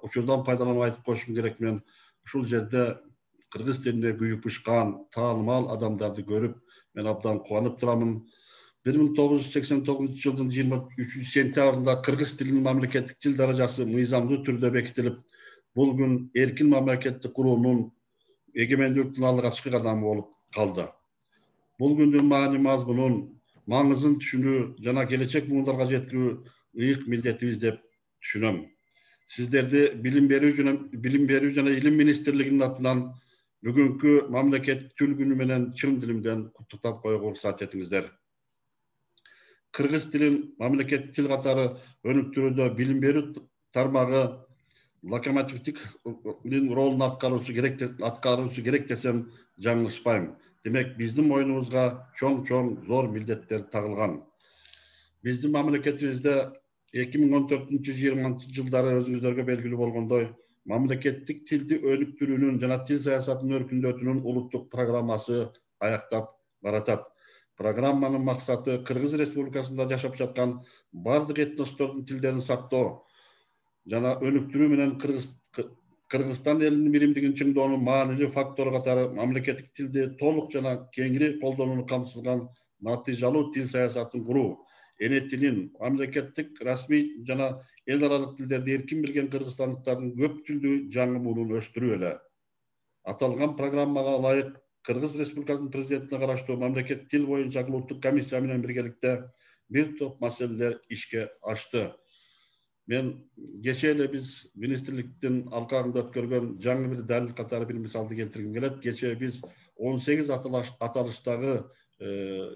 Uşuldan пайдаланып айтып koşum gerek men uşul jerde Kırgız tilinde büyük uçkan, tanımal adamlardı görüp men abdan kuanıp duramın. 1989 yılın 23 sentyabrında Kırgız tilinin memleketlik til darajası nizamlı türde bekitilip, bu gün erkin memleketlik kurumunun egemenlikten aldığı açık adamı olup kaldı. Bu gündün mani mazmunun mаңызын түшүнүү жана келечек буундарга жеткирүү ыйык милдетибиз деп түшүнөм. Сиздерди билим берүү жана илим министрлигинин атынан бүгүнкү мамлекеттик тил күнү менен чын дилимден куттуктап коюуга уруксат этиңиздер. Кыргыз тилин мамлекеттик тил катары өнүктүрүүдө билим берүү тармагы локомотивдик ролун аткаруусу керек десем жаңылышпайм. Demek bizim oyunumuzga çok zor mildetler tağılgan. Bizim memleketimizde 2014-20 yılları özünüzlerge belgili bolgondoy mamleketlik tildi önüktürүүнүн жана til саясатынын өркүндөтүүнүн улуттук программасы аяктап баратат. Программанын максаты Кыргыз Республикасында жашап жаткан бардык этностордун тилдерин сактоо жана өнүктүрүү менен Kırgızstan elinin bilimdigin çыңдоонун маанилүү фактору катары мамлекеттик тилди толук жана кеңири колдонууну камсызган натыйжалуу тил саясатын куруу, эне тилин мамлекеттик расмий жана эл аралык тилдерди эркин билген кыргызстандыктардын көп тилдүү жаңы муунун өстүрүү эле. Аталган программага ылайык Кыргыз Республикасынын президентине караштуу мамлекеттик тил боюнча улуттук комиссия менен биргеликте бир топ маселелер ишке ашты. Men geçeyle biz ministerlikten alkağında ötkörgön жаңы bir dalil katarı bir misaldı keltirgim kelet. Geçe biz 18 atalıştagı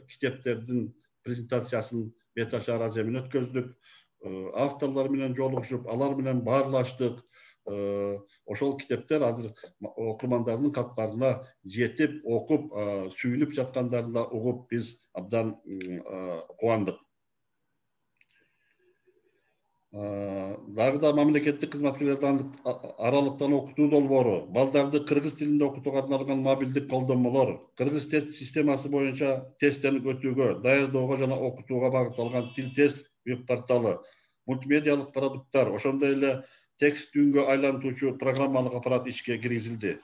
kitaplardın prezentasyasını betaşar azemin ötkөздük. Avtorlar bilen joluguşup, alar bilen barlaştık. Oşol kitaplar hazır okumanlarının katlarına jetip, okup, süyünüp jatkanlarında okup biz abdan kuandık. Dagı da memleketlik hizmetçilerden aralıktan okutuğu dolboru, baldарды Kırgız tilinde okutuğa arnalgan mobildik koldanmalar, Kırgız test sisteması boyunca testlerini ötүүгө, dayırdooga jana okutuğa bagıttalgan til test web portalı, multimedialık produktlar, oşondoy ele tekst düngө aylantuucu programmalık aparat işe kirgizildi.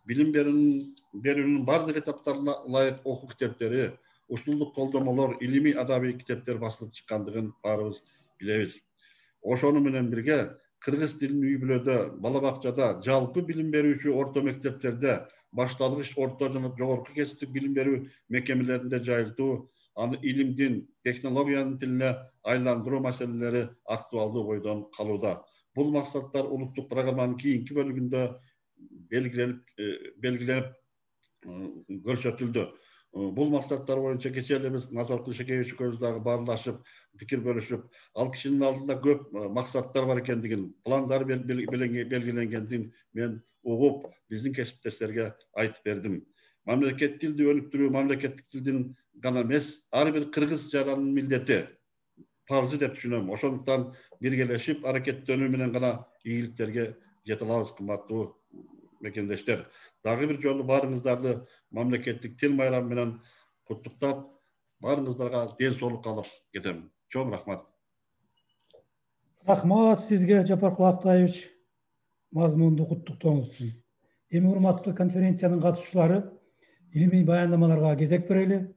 Bilim berүүnүн bardыk etaplarına layık oku kitapları, usulluk koldanmalar, ilimi adabi kitaplar basılıp çıkkandığın barыбыз bilebиз. Oşonu menен birge Kırgız tilini üybülödө, balabakçada, жалпы bilim berүүчү orta mekteplerde, başlangıç, orta jana jogorku kesiptik bilim berүү mekemelerinde jayıltуу, аны ilimdin, teknologiyanın tiline aylandırуу meseleleri aktualdığı boydan kaluda. Bul maksatlar uluttuk programmanın kийинки bölümünde belgilenip görsetildi. Bul maksatlar boyunca geçerlimiz Nazarkul Şekeviç Közdağı barlaşıp, fikir bölüşüp, al kişinin altında köp maksatlar var ekendigin, planlar belgilengendigin men uğup bizden kesipteşlerge aytıp verdim. Mamleket tildi önüktürүү, mamleketlik tildin gana mes, ar bir Kırgız jaranın milleti farzı dep düşünöm. Oşoндуктан birgeleşip hareket dönүү menен gana iyiliklerge jete alabыз, kımmattуу mekendeşler. Dagı bir jolu barыңыздарды mamleketlik til bayramı menен kutluktap, barыңыздарга den sooluk alıp кетем. Чоң рахмат. Рахмат сизге, Жапаркул Актаевич, мазмунду куттуктооңуз үчүн. Эми урматтуу конференциянын катышуучулары, илимий баяндамаларга кезек берели.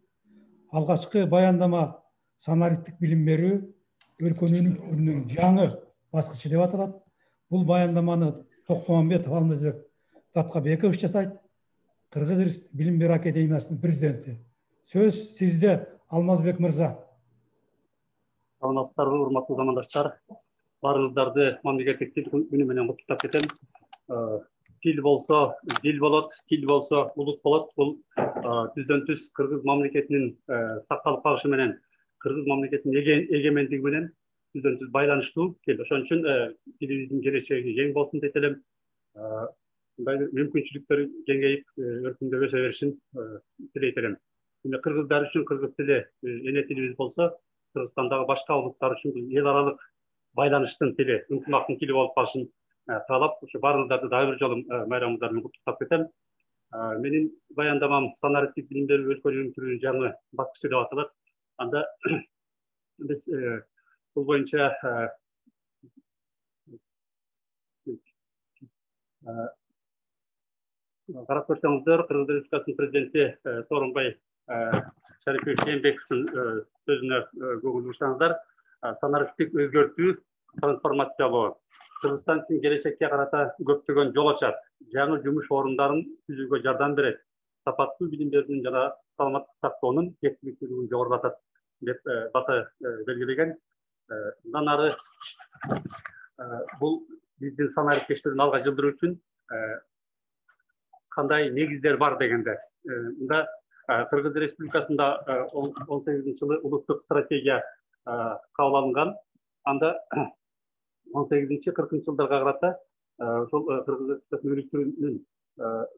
Алгачкы баяндама санариттик билим берүү өлкөнүн өнүктүрүүнүн жаңы баскычы деп аталат. Бул баяндаманы Токтомамбетов Алмазбек Таткабекович жасайт, Кыргыз билим берүү академиясынын президенти. Сөз сизде, Алмазбек мырза. Саламатсыздарбы, урматтуу замандаштар. Барыңыздарды мамлекеттик тил күнү менен куттуктап кетем. Тил болсо дил болот, тил болсо улут болот. Бул түздөн түз Кыргыз мамлекетинин сакталып калышы менен, Кыргыз мамлекетинин эгемендиги менен түздөн түз байланыштуу. Ошон үчүн тилибиздин келечеги кең болсун дейт элем. Мүмкүнчүлүктөр кеңейип, өркүндөп өсө беришин тилейт элем. Кыргыздар үчүн кыргыз тили эне тилибиз болсо, Кыргызстандагы башка улуттар үчүн эл аралык байланыштын тили, ынтымактын тили болуп калышын каалап, ошо барыңыздарды дагы бир жолу майрамыңыздар менен куттуктап кетем. Менин баяндамам санариттик билим берүү өлкөнүн өнүктүрүүнүн жаңы баскычы деп аталат. Анда биз бул боюнча Карап көрсөңүздөр, Кыргыз Республикасынын президенти Сооронбай Шарипов Жээнбековдун сөзүнө көңүл бурсаңыздар, санариптик өзгөртүү, трансформациялоо Кыргызстан үчүн келечекке карата көптөгөн жол ачат, жаңы жумуш орундарын түзүүгө жардам берет, сапаттуу билим берүүнүн жана саламаттык сактоонун жеткиликтүүлүгүн жогорулатат деп баса белгилеген. Мындан ары бул биздин санариптештигин алга жылдыруу үчүн кандай негиздер бар дегенде, мында Кыргыз Республикасында 18-жылы улуттук стратегия кабыл алынган. Анда 18-40 жылдарга карата ошол Кыргыз Республикасынын өнүктүрүүнүн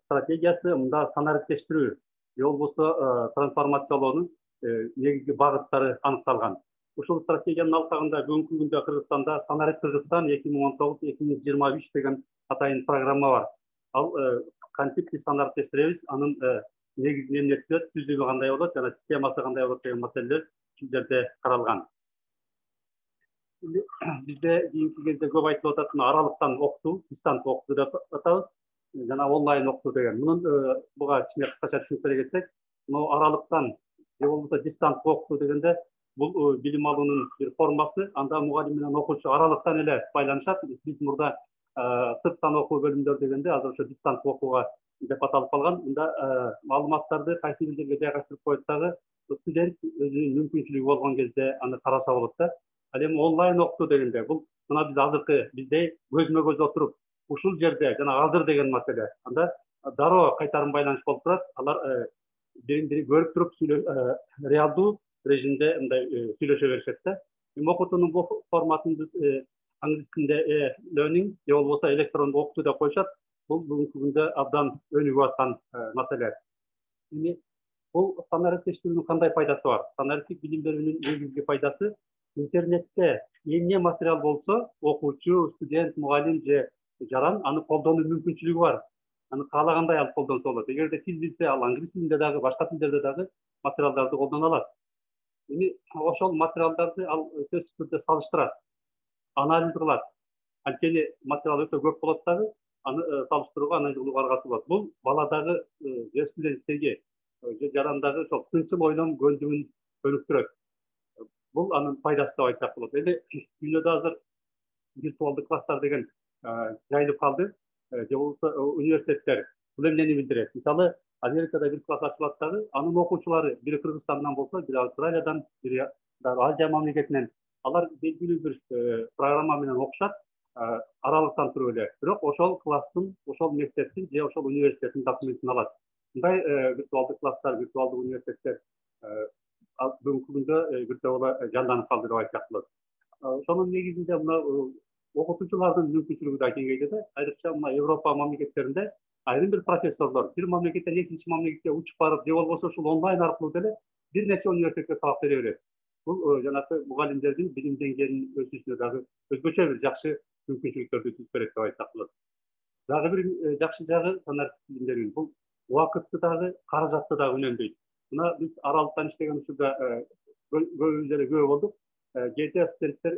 стратегиясы мында санариптештирүү же болбосо трансформациялоонун негизги багыттары аныкталган. Ушул стратегиянын алкагында бүгүнкү күндө Кыргызстанда Санарит Кыргызстан 2019-2023 деген атайын программа бар. Ал кантип биз санариптештиребиз, анын негизги эмнеси, түзүлүшү кандай болот жана системасы кандай болот деген маселелер ушул жерде каралган. Бизде кийинки кезде көп айтылып атат, аралыктан окутуу, дистант окутуу деп атабыз, жана онлайн окутуу деген. Мунун буга кичине кыскача түшүндүрө кетсек, мына аралыктан же болбосо дистант окутуу дегенде бул билим алуунун бир формасы, анда мугалим менен окуучу аралыктан эле байланышат. Биз мурда сырттан окуу бөлүмдөр дегенде азыр ошо дистант окууга деп аталып калган. Мында маалыматтарды кайсы бир жерге жайгаштырып коет дагы, студент өзүнүн мүмкүнчүлүгү болгон кезде аны караса болот да. Ал эми онлайн окутуу дегенде бул мына биз азыркы биздей көзмө көз отуруп ушул жерде жана азыр деген маселе. Анда дароо кайтарым байланыш болуп турат. Алар бирин бири көрүп туруп реалдуу режимде мындай сүйлөшө беришет да. Эми окутуунун бул форматын англис тилинде learning же болбосо электрондук окутуу деп коюшат. Бул бүгүнкү күндө абдан өнүгүп аткан маселе. Эми бул санариптештирүүнүн кандай пайдасы бар? Санариптик билим берүүнүн негизги пайдасы интернетте эмне материал болсо, окуучу, студент, мугалим же жаран аны колдонуу мүмкүнчүлүгү бар. Аны каалагандай алып колдонсо болот. Эгерде тил билсе, ал англис тилинде дагы, башка тилдерде дагы материалдарды колдоно алат. Эми ошол материалдарды ал сөзсүз түрдө салыштырат, анализ кылат. Анткени материал өтө көп болот дагы, аны салыштырууга, анализ кылууга аргасыз болот. Бул баладагы же студенттеги же жарандагы ошол тынчыл ойлонуу көндүгүн өнүктүрөт. Бул анын пайдасы деп айтсак болот. Эми дүйнөдө азыр виртуалдык класстар деген жайылып калды. Же болбосо университеттер. Бул эмнени билдирет? Мисалы, Америкада бир класс ачылат дагы, анын окуучулары бири Кыргызстандан болсо, бири Австралиядан, бири Азия мамлекетинен. Алар белгилүү бир программа менен окушат, аралыктан туруп эле. Бирок ошол класстын, ошол мектептин же ошол университеттин документин алат. Мындай виртуалдык класстар, виртуалдык университеттер бүгүнкү күндө бир жолу жанданып калды деп айтсак болот. Ошонун негизинде мына окутуучулардын мүмкүнчүлүгү да кеңейди да. Айрыкча мына Европа мамлекеттеринде айрым бир профессорлор бир мамлекеттен экинчи мамлекетке учуп барып, же болбосо ушул онлайн аркылуу деле бир нече университетке сабак бере берет. Бул жанагы мугалимдердин билим деңгээлинин өсүшүнө дагы өзгөчө бир жакшы мүмкүнчүлүктөрдү түзүп берет деп айтсак болот. Дагы бир жакшы жагы санариптик билим берүүнүн бул убакытты дагы, каражатты дагы үнөмдөйт. Мына биз аралыктан иштеген учурда көбүбүз эле күбө болдук. Кээде студенттер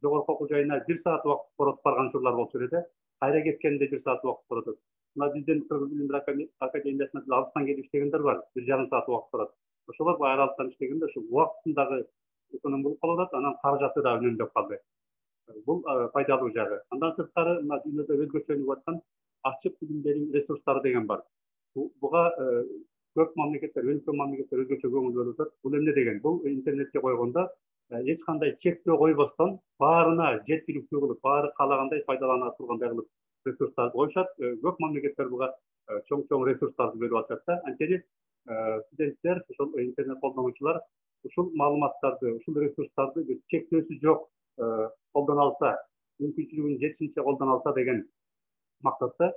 жогорку окуу жайына 1 саат убакыт коротуп барган учурлар болчу эле да. Кайра кеткенде 1 саат убакыт коротот. Мына биздин Кыргыз билим академиясында алыстан келип иштегендер бар, 1,5 саат убакыт корот. Ошолор баягы аралыктан иштегенде ошол убакыттын дагы эконом болуп калып атат, анан каражаты да үнөмдөп калды. Бул пайдалуу жагы. Андан сырткары мына дүйнөдө өзгөчө өнүгүп аткан ачык билим берүү ресурстары деген бар. Буга көп мамлекеттер, өнүккөн мамлекеттер өзгөчө көңүл бөлүп атат. Бул эмне деген? Бул интернетке койгондо эч кандай чектөө койбостон баарына жеткиликтүү кылып, баары каалагандай пайдалана тургандай кылып ресурстарды коюшат. Көп мамлекеттер буга чоң ресурстарды бөлүп атат да. Анткени студенттер, ошол интернет колдонуучулар ушул маалыматтарды, ушул ресурстарды чектөөсү жок колдоно алса, мүмкүнчүлүгүнүн жетишинче колдоно алса деген максатта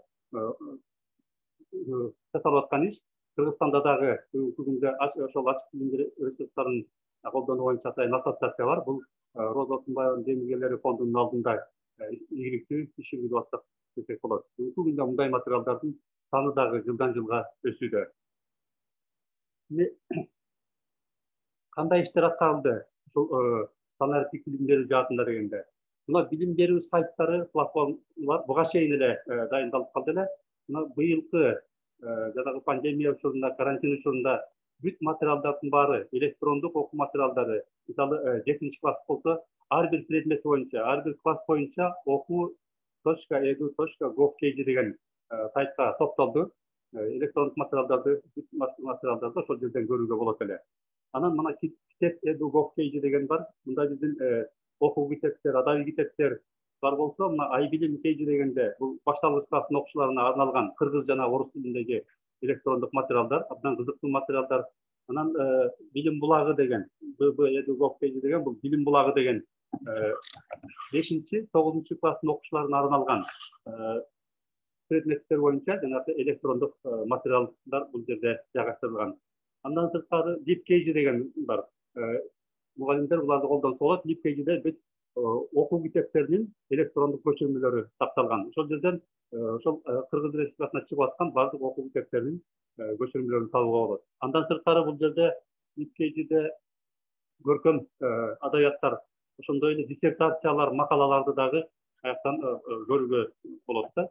жасалып аткан иш. Кыргызстанда дагы бүгүнкү күндө ошол ачык билим ресурстарын колдонуу боюнча атайын ассоциация бар. Бул Роза Отунбаеванын Жеңилгерлери фондунун алдында ийгиликтүү иш жүргүзүп атсак десек болот. Бүгүнкү күндө мындай материалдардын саны дагы жылдан жылга өсүүдө. Кандай иштер аткарылды ушул санариптик билим берүү жаатында дегенде? Мына билим берүү сайттары, платформалар буга чейин эле дайындалып калды эле. Мына быйылкы жанагы пандемия учурунда, карантин учурунда бүт материалдардын баары, электрондук окуу материалдары, мисалы 7 класс болсо, ар бир предмет боюнча, ар бир класс боюнча oku.edu.gov.kg деген сайтка топтолду. Электрондук материалдарды ошол жерден көрүүгө болот эле. Анан мына kitep.edu.gov.kg деген бар. Мында биздин окуу китептер, адабий китептер бар болсо, мына айбилим KG дегенде бул башталгыч класстын окуучуларына арналган кыргыз жана орус тилиндеги электрондук материалдар, абдан кызыктуу материалдар. Анан билим булагы деген, bb.edu.gov.kg деген бул билим булагы деген 5-9 класстын окуучуларына арналган предметтер боюнча жанагы электрондук материалдар бул жерде жайгаштырылган. Андан сырткары LibKG деген бар. Мугалимдер буларды колдонсо болот. LibKGде бүт окуу китептеринин электрондук көчүрмөлөрү сакталган. Ошол жерден ошол Кыргыз Республикасына чыгып аткан бардык окуу китептеринин көчүрмөлөрүн табууга болот. Андан сырткары бул жерде LibKGде көркөм адабияттар, ошондой эле диссертациялар, макалаларды дагы аяктан көрүүгө болот да.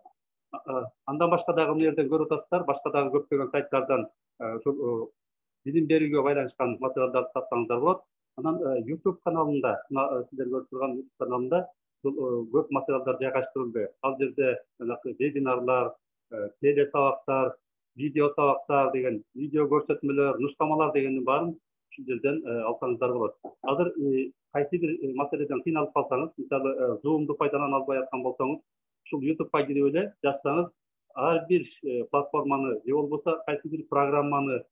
Андан башка дагы мына жерден көрүп атасыздар, башка дагы көптөгөн сайттардан ошол билим берүүгө байланышкан материалдарды тапсаңыздар болот. Анан YouTube каналында, сиздер көрүп турган YouTube каналында көп материалдар жайгаштырылды. Ал жерде вебинарлар, телесабактар, видео сабактар деген, видео көрсөтмөлөр, нускамалар дегендин баарын ушул жерден алсаңыздар болот. Азыр кайсы бир маселеден кыйналып калсаңыз, мисалы Zoom'ду пайдалана албай аткан болсоңуз, ушул YouTube'га кирип эле жазсаңыз, ар бир платформаны же болбосо кайсы бир программаны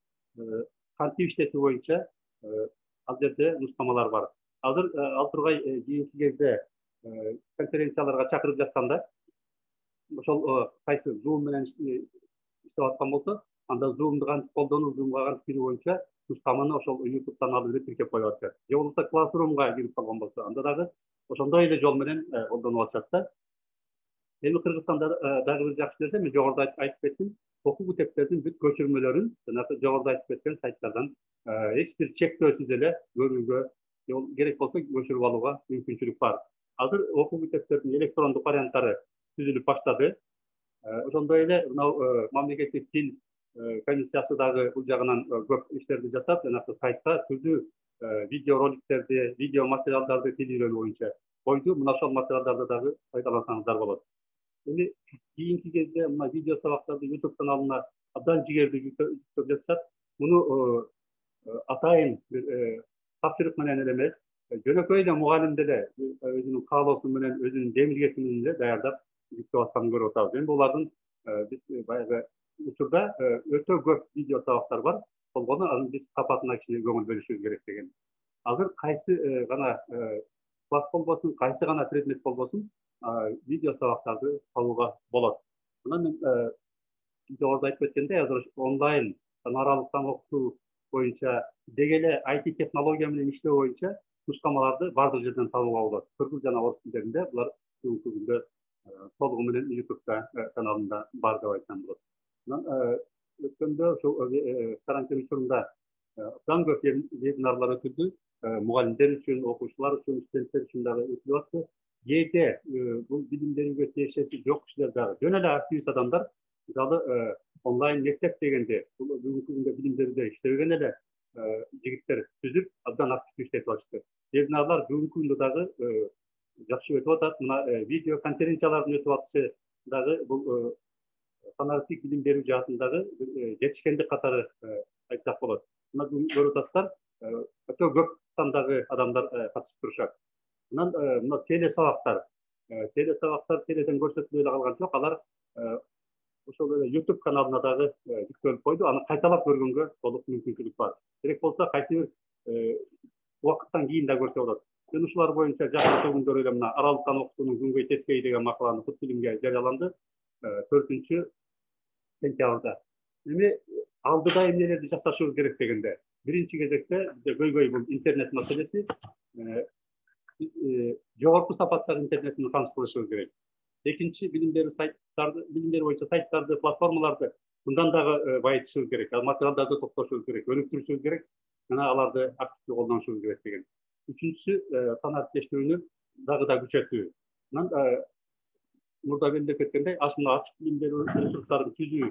кантип иштетүү боюнча ал жерде нускамалар бар. Азыр ал тургай кийинки кезде конференцияларга чакырып жатканда, ошол кайсы Zoom менен иштеп аткан болсо, анда Zoom'ду кантип колдонуу, Zoom'га кантип кирүү боюнча нускаманы ошол YouTube'дан алып эле тиркеп коюп атышат. Же болбосо Classroom'га кирип калган болсо, анда дагы ошондой эле жол менен колдонуп атышат да. Эми Кыргызстанда дагы бир жакшы нерсе, мен жогоруда айтып кеттим, окуу китептердин бүт көчүрмөлөрүн жанагы жогоруда айтып кеткен сайттардан эч бир чектөөсүз эле көрүүгө, керек болсо көчүрүп алууга мүмкүнчүлүк бар. Азыр окуу китептердин электрондук варианттары түзүлүп баштады. Ошондой эле мынау мамлекеттик тил комиссиясы дагы бул жагынан көп иштерди жасап, жанагы сайтка түзүү видео роликтерди, видео материалдарды тил үйрөнүү боюнча койду. Мына ошол материалдарды дагы пайдалансаңыздар болот. Эми кийинки кезде мына видео сабактарды YouTube каналына абдан жигердүү жүктөп жатышат. Муну атайын бир тапшырык менен эле эмес, жөнөкөй эле мугалим деле өзүнүн каалоосу менен, өзүнүн демилгеси менен эле даярдап жүктөп атканын көрүп атабыз. Эми булардын биз баягы учурда өтө көп видео сабактар бар. Болгону анын биз сапатына кичине көңүл бөлүшүбүз керек деген. Азыр кайсы гана класс болбосун, кайсы гана предмет болбосун, видео сабактарды табууга болот. Мына мен жогоруда айтып кеткендей, азыр онлайн аралыктан окутуу боюнча деги эле IT технология менен иштөө боюнча нускамаларды бардык жерден табууга болот. Кыргыз жана орус тилдеринде булар бүгүнкү күндө толугу менен YouTube каналында бар деп айтсам болот. Өткөндө ошол карантин учурунда абдан көп вебинарлар өтүлдү. Мугалимдер үчүн, окуучулар үчүн, студенттер үчүн дагы өтүлүп атты. Кээде бул билим берүүгө тиешеси жок кишилер дагы жөн эле активист адамдар, мисалы онлайн мектеп дегенде, бул бүгүнкү күндө билим берүүдө иштебеген эле жигиттер түзүп, абдан активдүү иштетип атышты. Вебинарлар бүгүнкү күндө дагы жакшы өтүп атат. Мына видео конференциялардын өтүп атышы дагы бул санариптик билим берүү жаатындагы жетишкендик катары айтсак болот. Мына көрүп атасыздар, өтө көп сандагы адамдар катышып турушат. Мына телесабактар, теледен көрсөтүлүп эле калган жок, алар ошол эле YouTube каналына дагы жүктөлүп койду. Аны кайталап көргөнгө толук мүмкүнчүлүк бар. Керек болсо кайсы бир убакыттан кийин да көрсө болот. Мен ушулар боюнча жакшы күндөр эле мына аралыктан окутуунун күнгөй тескейи деген макаланы Кут билимге жарыяланды 4 сентябрда. Эми алдыда эмнелерди жасашыбыз керек дегенде, биринчи кезекте көйгөй бул интернет маселеси. Биз жогорку сапаттагы интернетти камсыз кылышыбыз керек. Экинчи, билим берүү сайттарды, билим берүү боюнча сайттарды, платформаларды мындан дагы байытышыбыз керек. Материалдарды топтошубуз керек, өнүктүрүшүбүз керек. Жана аларды активдүү колдонушубуз керек деген. Үчүнчүсү, санариптештирүүнү дагы да күчөтүү. Мурда белгилеп кеткендей, ачык билим берүү ресурстарын түзүү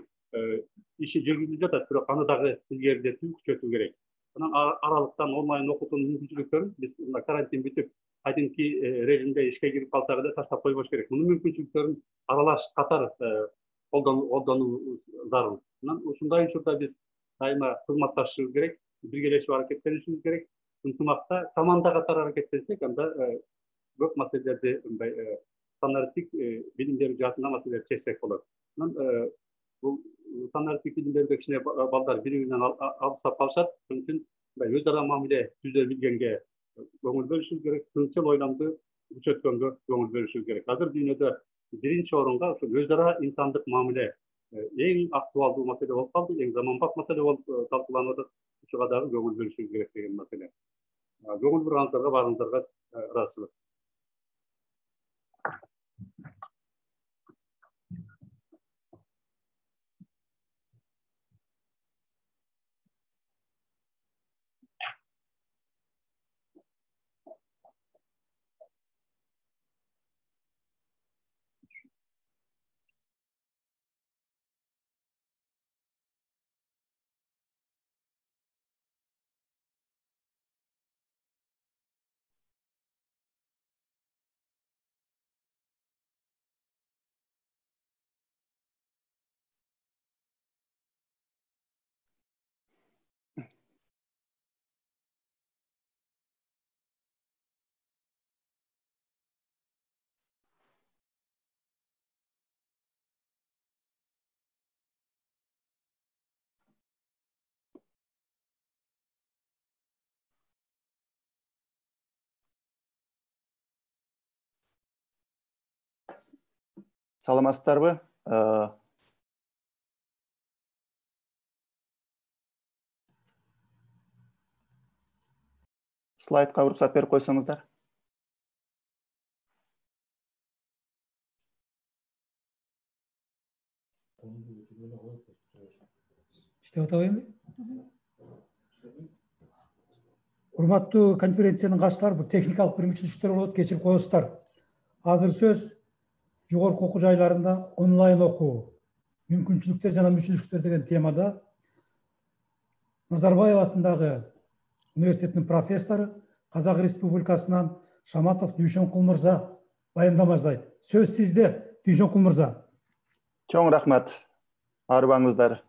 иши жүргүзүлүп жатат, бирок аны дагы илгерилетүү, күчөтүү керек. Анан аралыктан онлайн окутуунун мүмкүнчүлүктөрүн биз мына карантин бүтүп, кадимки режимде ишке кирип калсак эле таштап койбош керек. Мунун мүмкүнчүлүктөрүн аралаш катар колдонуу зарыл. Анан ушундай учурда биз дайыма кызматташышыбыз керек, биргелешип аракеттенишибиз керек. Ынтымакта команда катары аракеттенсек, анда көп маселелерди санариптик билим берүү жаатында маселелерди чечсек болот. Анан бул санариптик билим берүүдө кичине балдар бири биринен алыстап калышат. Ошон үчүн өз ара мамиле түзө билгенге көңүл бөлүшүбүз керек, тынчыл ойламды күчөткөнгө көңүл бөлүшүбүз керек. Азыр дүйнөдө биринчи орунга ушул өз ара инсандык мамиле эң актуалдуу маселе болуп калды, эң заманбап маселе болуп талкууланып атат. Ушуга дагы көңүл бөлүшүбүз керек деген маселе. Көңүл бурганыңыздарга баарыңыздарга ыраазычылык. Саламатсыздарбы? Слайдқа уруксат берип койсоңуздар. İşte atayım mı? Урматтуу конференциянын катчылары, бул техникалык бир мүчүлүктөр болот, кечирип коесуздар. Азыр сөз жогорку окуу жайларында онлайн окуу мүмкүнчүлүктөр жана мүчүлүктөр деген темада Назарбаев атындагы университетинин профессору, Казак Республикасынан Шаматов Дүйшөнкул мырза баяндама жасайт. Сөз сизде, Дүйшөнкул мырза. Чоң рахмат. Арбаңыздар.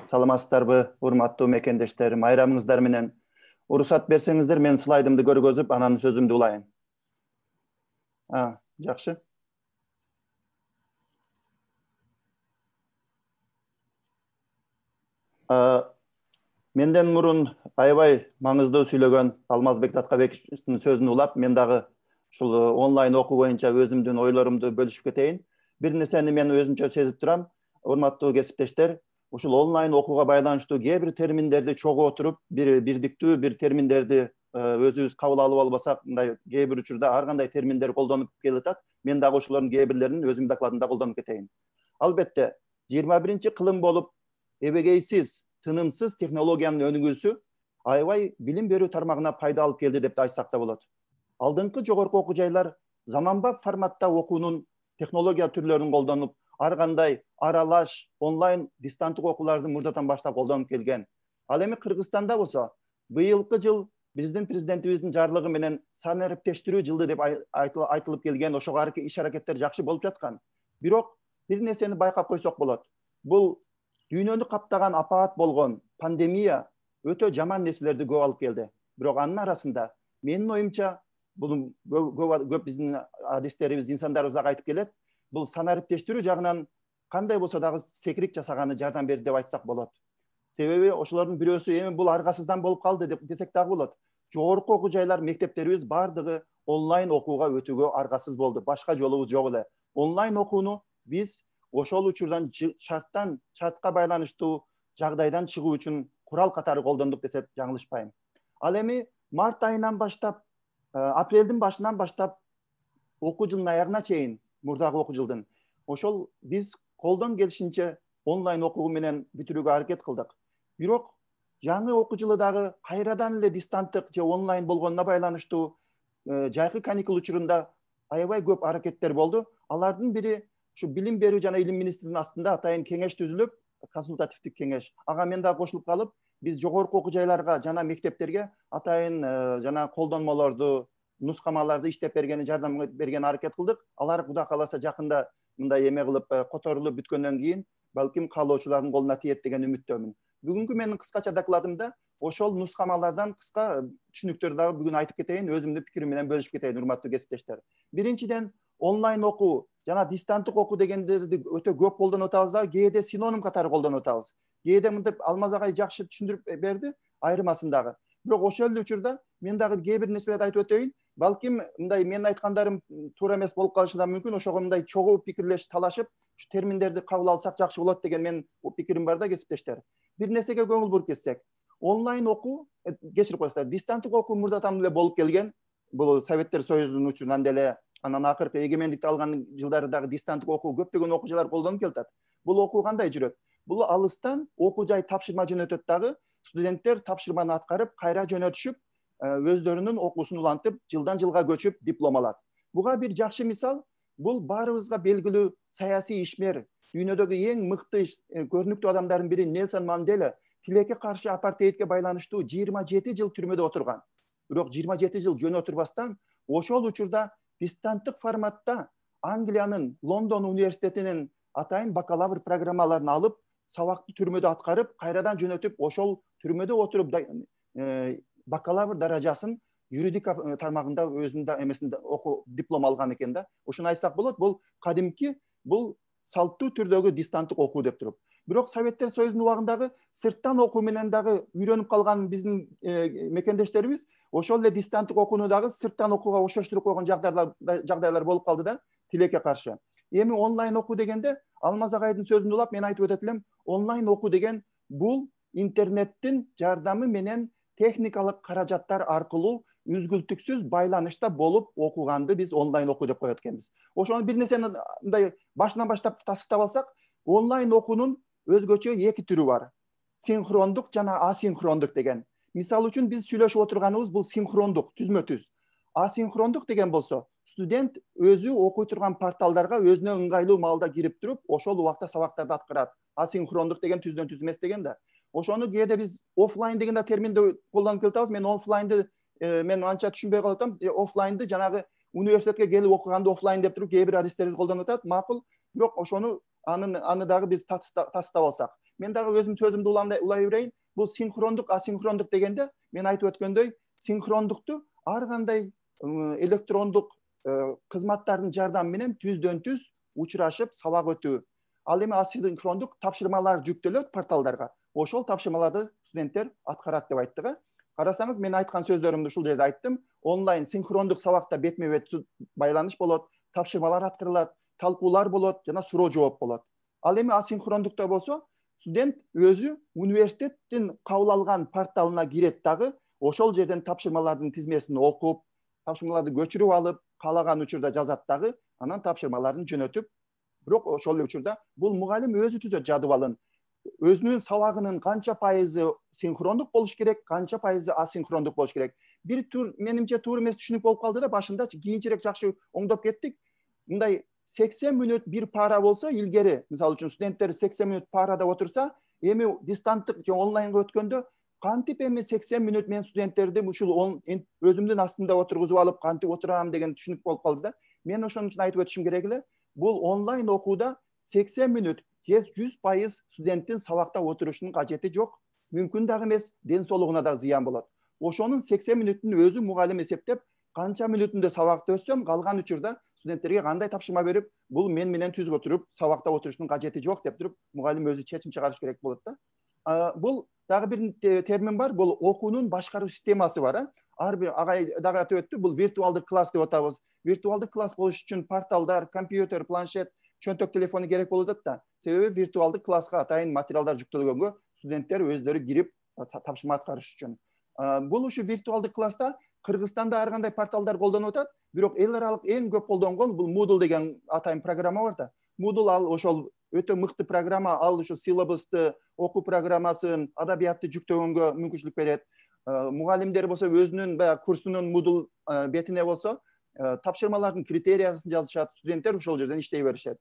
Саламатсыздарбы, урматтуу мекендештер, майрамыңыздар менен. Уруксат берсеңиздер, мен слайдымды көргөзүп, анан сөзүмдү улайын. Жакшы. Менден мурун аябай маңыздуу сүйлөгөн Алмазбек Таткабековичтин сөзүн улап, мен дагы ушул онлайн окуу боюнча өзүмдүн ойлорумду бөлүшүп кетейин. Бир нерсени мен өзүмчө сезип турам, урматтуу кесиптештер, ушул онлайн окууга байланыштуу кээ бир терминдерди чогуу отуруп, бирдиктүү бир терминдерди өзүбүз кабыл алып албасак, мындай кээ бир учурда ар кандай терминдер колдонуп келатат. Мен дагы ошолордун кээ бирлерин өзүмдүн докладымда колдонуп кетейин. Албетте, 21-чи кылым болуп, эбегейсиз, тынымсыз технологиянын өнүгүүсү аябай билим берүү тармагына пайда алып келди деп айтсак да болот. Алдыңкы жогорку окуу жайлар заманбап форматта окуунун технология түрлөрүн колдонуп, ар кандай аралаш, онлайн дистанттык окууларды мурдатан баштап колдонуп келген. Ал эми Кыргызстанда болсо, быйылкы жыл биздин президентибиздин жарлыгы менен санариптештирүү жылы деп айтылып келген, ошого иш аракеттер жакшы болуп жаткан. Бирок бир нерсени байкап койсок болот. Бул дүйнөнү каптаган апаат болгон пандемия өтө жаман нерселерди көп алып келди. Бирок анын арасында менин оюмча, бул көп биздин адистерибиз, инсандарыбыз айтып келет, бул санариптештирүү жагынан кандай болсо дагы секирик жасаганы жардам берди деп айтсак болот. Себеби ошолордун бирөөсү эми бул аргасыздан болуп калды деп десек дагы болот. Жогорку окуу жайлар, мектептерибиз бардыгы онлайн окууга өтүүгө аргасыз болду. Башка жолубуз жок эле. Онлайн окууну биз ошол учурдан шартка байланыштуу жагдайдан чыгуу үчүн курал катары колдондук десек жаңылышпайм. Ал эми март айынан баштап, апрелдин башынан баштап окуу жылдын аягына чейин, мурдагы окуу жылдын, ошол биз колдон келишинче онлайн окуу менен бүтүрүүгө аракет кылдык. Бирок жаңы окуу жылы дагы кайрадан эле дистанттык же онлайн болгонуна байланыштуу жайкы каникул учурунда аябай көп аракеттер болду. Алардын бири ушу билим берүү жана илим министринин астында атайын кеңеш түзүлүп, консультативдик кеңеш. Ага мен да кошулуп калып, биз жогорку окуу жайларга жана мектептерге атайын жана колдонмолорду, нускамаларды иштеп бергени, жардам берген аракет кылдык. Алар Кудай кааласа жакында мындай эме кылып которулуп бүткөндөн кийин балким каалоочулардын колуна тиет деген үмүттөмүн. Бүгүнкү менин кыскача докладымда ошол нускамалардан кыска түшүнүктөрдү дагы бүгүн айтып кетейин, өзүмдүн пикирим менен бөлүшүп кетейин, урматтуу кесиптештер. Биринчиден, онлайн окуу жана дистанттык окуу дегендерди өтө көп колдонуп атабыз да, кээде синоним катары колдонуп атабыз. Кээде мынтип Алмаз агай жакшы түшүндүрүп берди айырмасындагы. Бирок ошол эле учурда мен дагы кээ бир нерселерди айтып өтөйүн. Балким мындай менин айткандарым туура эмес болуп калышы да мүмкүн. Ошого мындай чогуу пикирлешип, талашып, ушу терминдерди кабыл алсак жакшы болот деген менин пикирим бар да, кесиптештер. Бир нерсеге көңүл буруп кетсек, онлайн окуу, кечирип коесуздар, дистанттык окуу мурдатан эле болуп келген. Бул Советтер Союзунун учурунан деле, анан акыркы эгемендикти алган жылдары дагы дистанттык окуу көптөгөн окуучулар колдонуп келатат. Бул окуу кандай жүрөт? Бул алыстан окуу жай тапшырма жөнөтөт дагы, студенттер тапшырманы аткарып, кайра жөнөтүшүп, өздөрүнүн окуусун улантып, жылдан жылга көчүп диплом алат. Буга бир жакшы мисал, бул баарыбызга белгилүү саясий ишмер, дүйнөдөгү эң мыкты көрүнүктүү адамдардын бири Нельсон Манделе тилекке каршы апартеидке байланыштуу 27 жыл түрмөдө отурган. Бирок 27 жыл жөн отурбастан, ошол учурда дистанттык форматта Англиянын Лондон университетинин атайын бакалавр программаларын алып, сабакты түрмөдө аткарып, кайрадан жөнөтүп, ошол түрмөдө отуруп бакалавр даражасын юридика тармагында өзүнүн эмесинде окуу диплом алган экен да. Ошону айтсак болот, бул кадимки, бул салттуу түрдөгү дистанттык окуу деп туруп. Бирок Советтер Союзунун убагындагы сырттан окуу менен дагы үйрөнүп калган биздин мекендештерибиз ошол эле дистанттык окууну дагы сырттан окууга оштоштуруп койгон жагдайлар болуп калды да, тилекке каршы. Эми онлайн окуу дегенде, Алмаз агайдын сөзүн улап мен айтып өтөт элем, онлайн окуу деген бул интернеттин жардамы менен техникалык каражаттар аркылуу үзгүлтүксүз байланышта болуп окуганды биз онлайн окуу деп коет экенбиз. Ошону бир нерсени мындай башынан баштап тастыктап алсак, онлайн окуунун өзгөчө эки түрү бар. Синхрондук жана асинхрондук деген. Мисалы үчүн биз сүйлөшүп отурганыбыз бул синхрондук, түзмө-түз. Асинхрондук деген болсо, студент өзү окуй турган порталдарга өзүнө ыңгайлуу маалда кирип туруп, ошол убакта сабактарды аткарат. Асинхрондук деген түздөн-түз эмес деген да. Ошону кээде биз офлайн деген да терминди колдонуп келатабыз. Мен офлайнды мен анча түшүнбөй калып атам. Офлайнды жанагы университетке келип окуганды офлайн деп туруп кээ бир адистерди колдонуп атат. Макул, бирок ошону аны дагы биз тастап алсак. Мен дагы өзүм сөзүмдү улай берейин. Бул синхрондук, асинхрондук дегенде мен айтып өткөндөй, синхрондукту ар кандай электрондук кызматтардын жардамы менен түздөн-түз учурашып сабак өтүү. Ал эми асинхрондук тапшырмалар жүктөлөт порталдарга. Ошол тапшырмаларды студенттер аткарат деп айттык. Карасаңыз, мен айткан сөздөрүмдү ушул жерде айттым. Онлайн синхрондук сабакта бетме-бет байланыш болот, тапшырмалар аткарылат, талкуулар болот жана суроо жооп болот. Ал эми асинхрондукта болсо, студент өзү университеттин кабыл алган порталына кирет дагы, ошол жерден тапшырмалардын тизмесин окуп, тапшырмаларды көчүрүп алып, каалаган учурда жазат дагы, анан тапшырмаларын жөнөтүп, бирок ошол эле учурда бул мугалим өзү түзөт жадыбалын. Өзүнүн сабагынын канча пайызы синхрондук болуш керек, канча пайызы асинхрондук болуш керек. Бир тур менимче туура эмес түшүнүк болуп калды да, башында кийинчерээк жакшы оңдоп кеттик. Мындай 80 мүнөт бир пара болсо, илгери, мисалы үчүн студенттер 80 мүнөт парада отурса, эми дистанттык же онлайнга өткөндө кантип эми 80 мүнөт мен студенттерди ушул өзүмдүн астымда отургузуп алып, кантип отурам деген түшүнүк болуп калды да. Мен ошон үчүн айтып өтүшүм керек эле. Бул онлайн окууда 80 мүнөт 100% студенттин сабакта отурушунун кажети жок. Мүмкүн дагы эмес, ден соолугуна да зыян болот. Ошонун 80 мүнөтүн өзү мугалим эсептеп, канча мүнөтүндө сабакта өтсөм, калган учурда студенттерге кандай тапшырма берип, бул мен менен түз отуруп, сабакта отурушунун кажети жок деп туруп, мугалим өзү чечим чыгарыш керек болот да. Бул дагы бир термин бар, бул окуунун башкаруу системасы бар. Ар бир агай дагы айтып өттү, бул виртуалдык класс деп атабыз. Виртуалдык класс болуш үчүн порталдар, компьютер, планшет, чөнтөк телефону керек болуп атат да. Себеби виртуалдык класска атайын материалдар жүктөлгөнгө студенттер өздөрү кирип тапшырма аткарыш үчүн. Бул ушу виртуалдык класста Кыргызстанда ар кандай порталдар колдонуп атат, бирок эл аралык эң көп колдонгон бул Moodle деген атайын программа бар да. Moodle ал ошол өтө мыкты программа, ал ушу силабусты, окуу программасын, адабиятты жүктөгөнгө мүмкүнчүлүк берет. Мугалимдер болсо өзүнүн баягы курсунун Moodle бетине болсо тапшырмалардын критериясын жазышат, студенттер ошол жерден иштей беришет.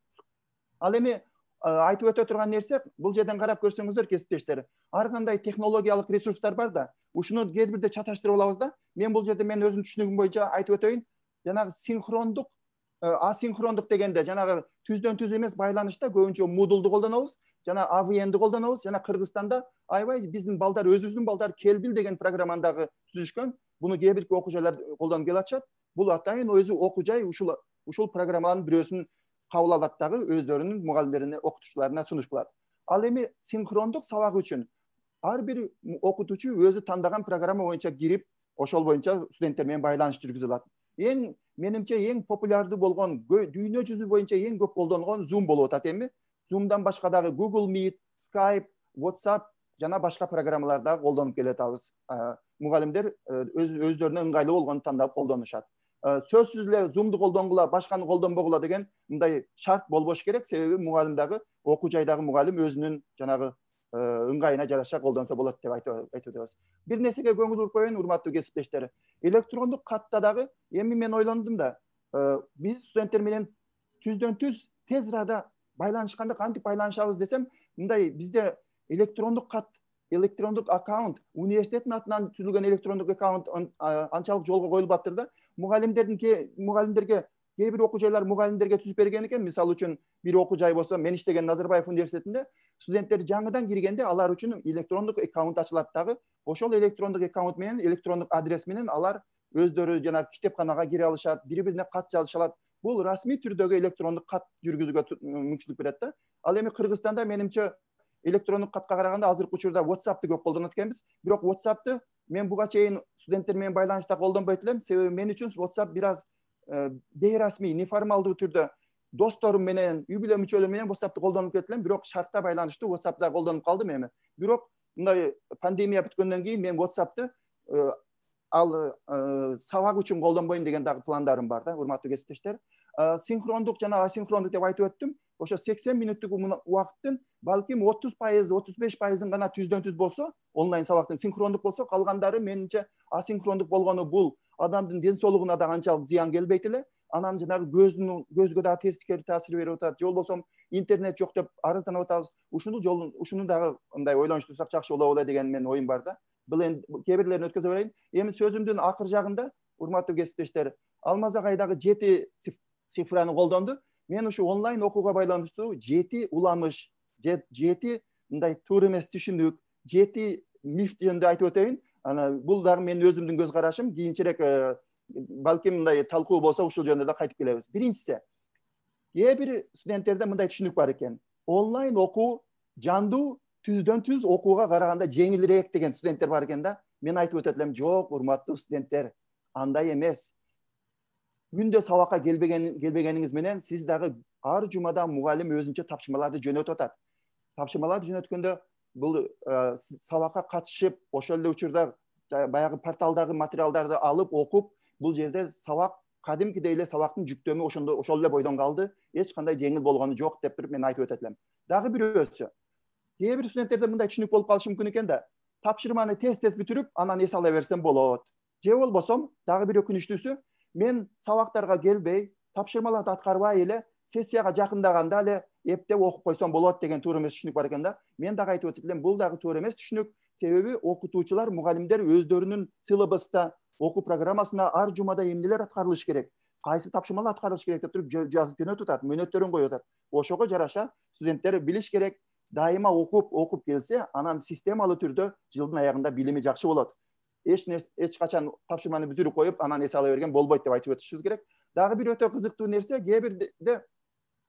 Ал эми айтып өтө турган нерсе, бул жерден карап көрсөңүздөр кесиптештер, ар кандай технологиялык ресурстар бар да, ушуну кээ бирде чаташтырып алабыз да. Мен бул жерде мен өзүм түшүнүгүм боюнча айтып өтөйүн. Жанагы синхрондук, асинхрондук дегенде жанагы түздөн түз эмес байланышта көбүнчө Moodle'ду колдонобуз, жана AVN'ди колдонобуз, жана Кыргызстанда аябай биздин балдар, өзүбүздүн балдар Келбил деген программаны дагы түзүшкөн. Буну кээ бир окуу жайлар колдонуп келатышат. Бул атайын өзү окуу жай ушул программанын бирөөсүн кабыл алат дагы өздөрүнүн мугалимдерине, окутуучуларына сунуш кылат. Ал эми синхрондук сабак үчүн ар бир окутуучу өзү тандаган программа боюнча кирип, ошол боюнча студенттер менен байланыш жүргүзө алат. Менимче эң популярдуу болгон, дүйнө жүзү боюнча эң көп колдонулгон Zoom болуп атат эми. Zoom'дан башка дагы Google Meet, Skype, WhatsApp жана башка программалар дагы колдонуп келатабыз. Мугалимдер өздөрүнө ыңгайлуу болгонун тандап колдонушат. Сөзсүз эле Zoom'ду колдонгула, башканы колдонбогула деген мындай шарт болбош керек, себеби мугалим дагы, окуу жайдагы мугалим өзүнүн жанагы ыңгайына жараша колдонсо болот деп айтып өтөбүз. Бир нерсеге көңүл буруп коеюн, урматтуу кесиптештер. Электрондук катта дагы эми мен ойлондум да, биз студенттер менен түздөн түз тез арада байланышканда кантип байланышабыз десем, мындай бизде электрондук кат, электрондук аккаунт, университеттин атынан түзүлгөн электрондук аккаунт анчалык жолго коюлбаптыр да. Мугалимдерге кээ бир окуу жайлар мугалимдерге түзүп берген экен. Мисалы үчүн бир окуу жай болсо, мен иштеген Назарбаев университетинде студенттер жаңыдан киргенде алар үчүн электрондук аккаунт ачылат дагы. Ошол электрондук аккаунт менен, электрондук адрес менен алар өздөрү жана китепканага кире алышат, бири-бирине кат жазыша алат. Бул расмий түрдөгү электрондук кат жүргүзүүгө мүмкүнчүлүк берет да. Ал эми Кыргызстанда менимче электрондук катка караганда азыркы учурда WhatsApp'ты көп колдонот экенбиз. Бирок WhatsApp'ты мен буга чейин студенттер менен байланышта колдонбойт элем, себеби мен үчүн WhatsApp бир аз бейрасмий, неформалдуу түрдө досторум менен, үй бүлө мүчөлөрүм менен WhatsApp'ты колдонуп кетилем, бирок шартта байланыштуу WhatsApp'та колдонуп калдым эми. Бирок мындай пандемия бүткөндөн кийин мен WhatsApp'ты сабак үчүн колдонбойм деген дагы пландарым бар да, урматтуу кесиптештер. Синхрондук жана асинхрондук деп айтып өттүм. Ошо 80 мүнөттүк убакыттын балким 30%, 35%ын гана түздөн түз болсо, онлайн сабактын синхрондук болсо, калгандары менимче асинхрондук болгону бул адамдын ден соолугуна да анчалык зыян келбейт эле. Анан жанагы көзгө дагы терс таасир берип атат. Жол болсом интернет жок деп арызданып атабыз. Ушуну дагы мындай ойлонуштурсак жакшы болот эле деген менин оюм бар да. Бул эми кээ бирлерин өткөзө берейин. Эми сөзүмдүн акыр жагында, урматтуу кесиптештер, Алмаз агай дагы 7 цифраны колдонду. Мен ушу онлайн окууга байланыштуу 7 уламыш, 7 мындай туура эмес түшүнүк, 7 миф жөнүндө айтып өтөйүн. Бул дагы менин өзүмдүн көз карашым. Кийинчерээк балким мындай талкуу болсо ушул жөнүндө да кайтып келебиз. Биринчиси, кээ бир студенттерде мындай түшүнүк бар экен. Онлайн окуу жандуу түздөн түз окууга караганда жеңилирээк деген студенттер бар экен да. Мен айтып өтөт элем, жок, урматтуу студенттер, андай эмес. Күндө сабакка келбегениңиз менен сиз дагы ар жумада мугалим өзүнчө тапшырмаларды жөнөтүп атат. Тапшырмаларды жөнөткөндө бул сабакка катышып, ошол эле учурда баягы порталдагы материалдарды алып окуп, бул жерде сабак кадимкидей эле сабактын жүктөмү ошол эле бойдон калды. Эч кандай жеңил болгону жок деп мен айтып өтөт элем. Дагы бирөөсү, кээ бир студенттерде мындай түшүнүк болуп калышы мүмкүн экен да. Тапшырманы тез бүтүрүп, анан эс ала берсем болот. Же болбосом, дагы бир өкүнүчтүүсү, мен сабактарга келбей, тапшырмаларды аткарбай эле сессияга жакындаганда эле эптеп окуп койсом болот деген туура эмес түшүнүк бар экен да. Мен дагы айтып өтөт элем, бул дагы туура эмес түшүнүк. Себеби окутуучулар, мугалимдер өздөрүнүн силабуста, окуу программасына ар жумада эмнелер аткарылыш керек, кайсы тапшырмалар аткарылыш керек деп туруп жазып жөнөтүп атат, мөөнөттөрүн коюп атат. Ошого жараша студенттер билиш керек. Дайыма окуп келсе, анан системалуу түрдө жылдын аягында билими жакшы болот. Эч качан тапшырманы бүтүрүп коюп, анан эс ала берген болбойт деп айтып өтүшүбүз керек. Дагы бир өтө кызыктуу нерсе, кээ бирде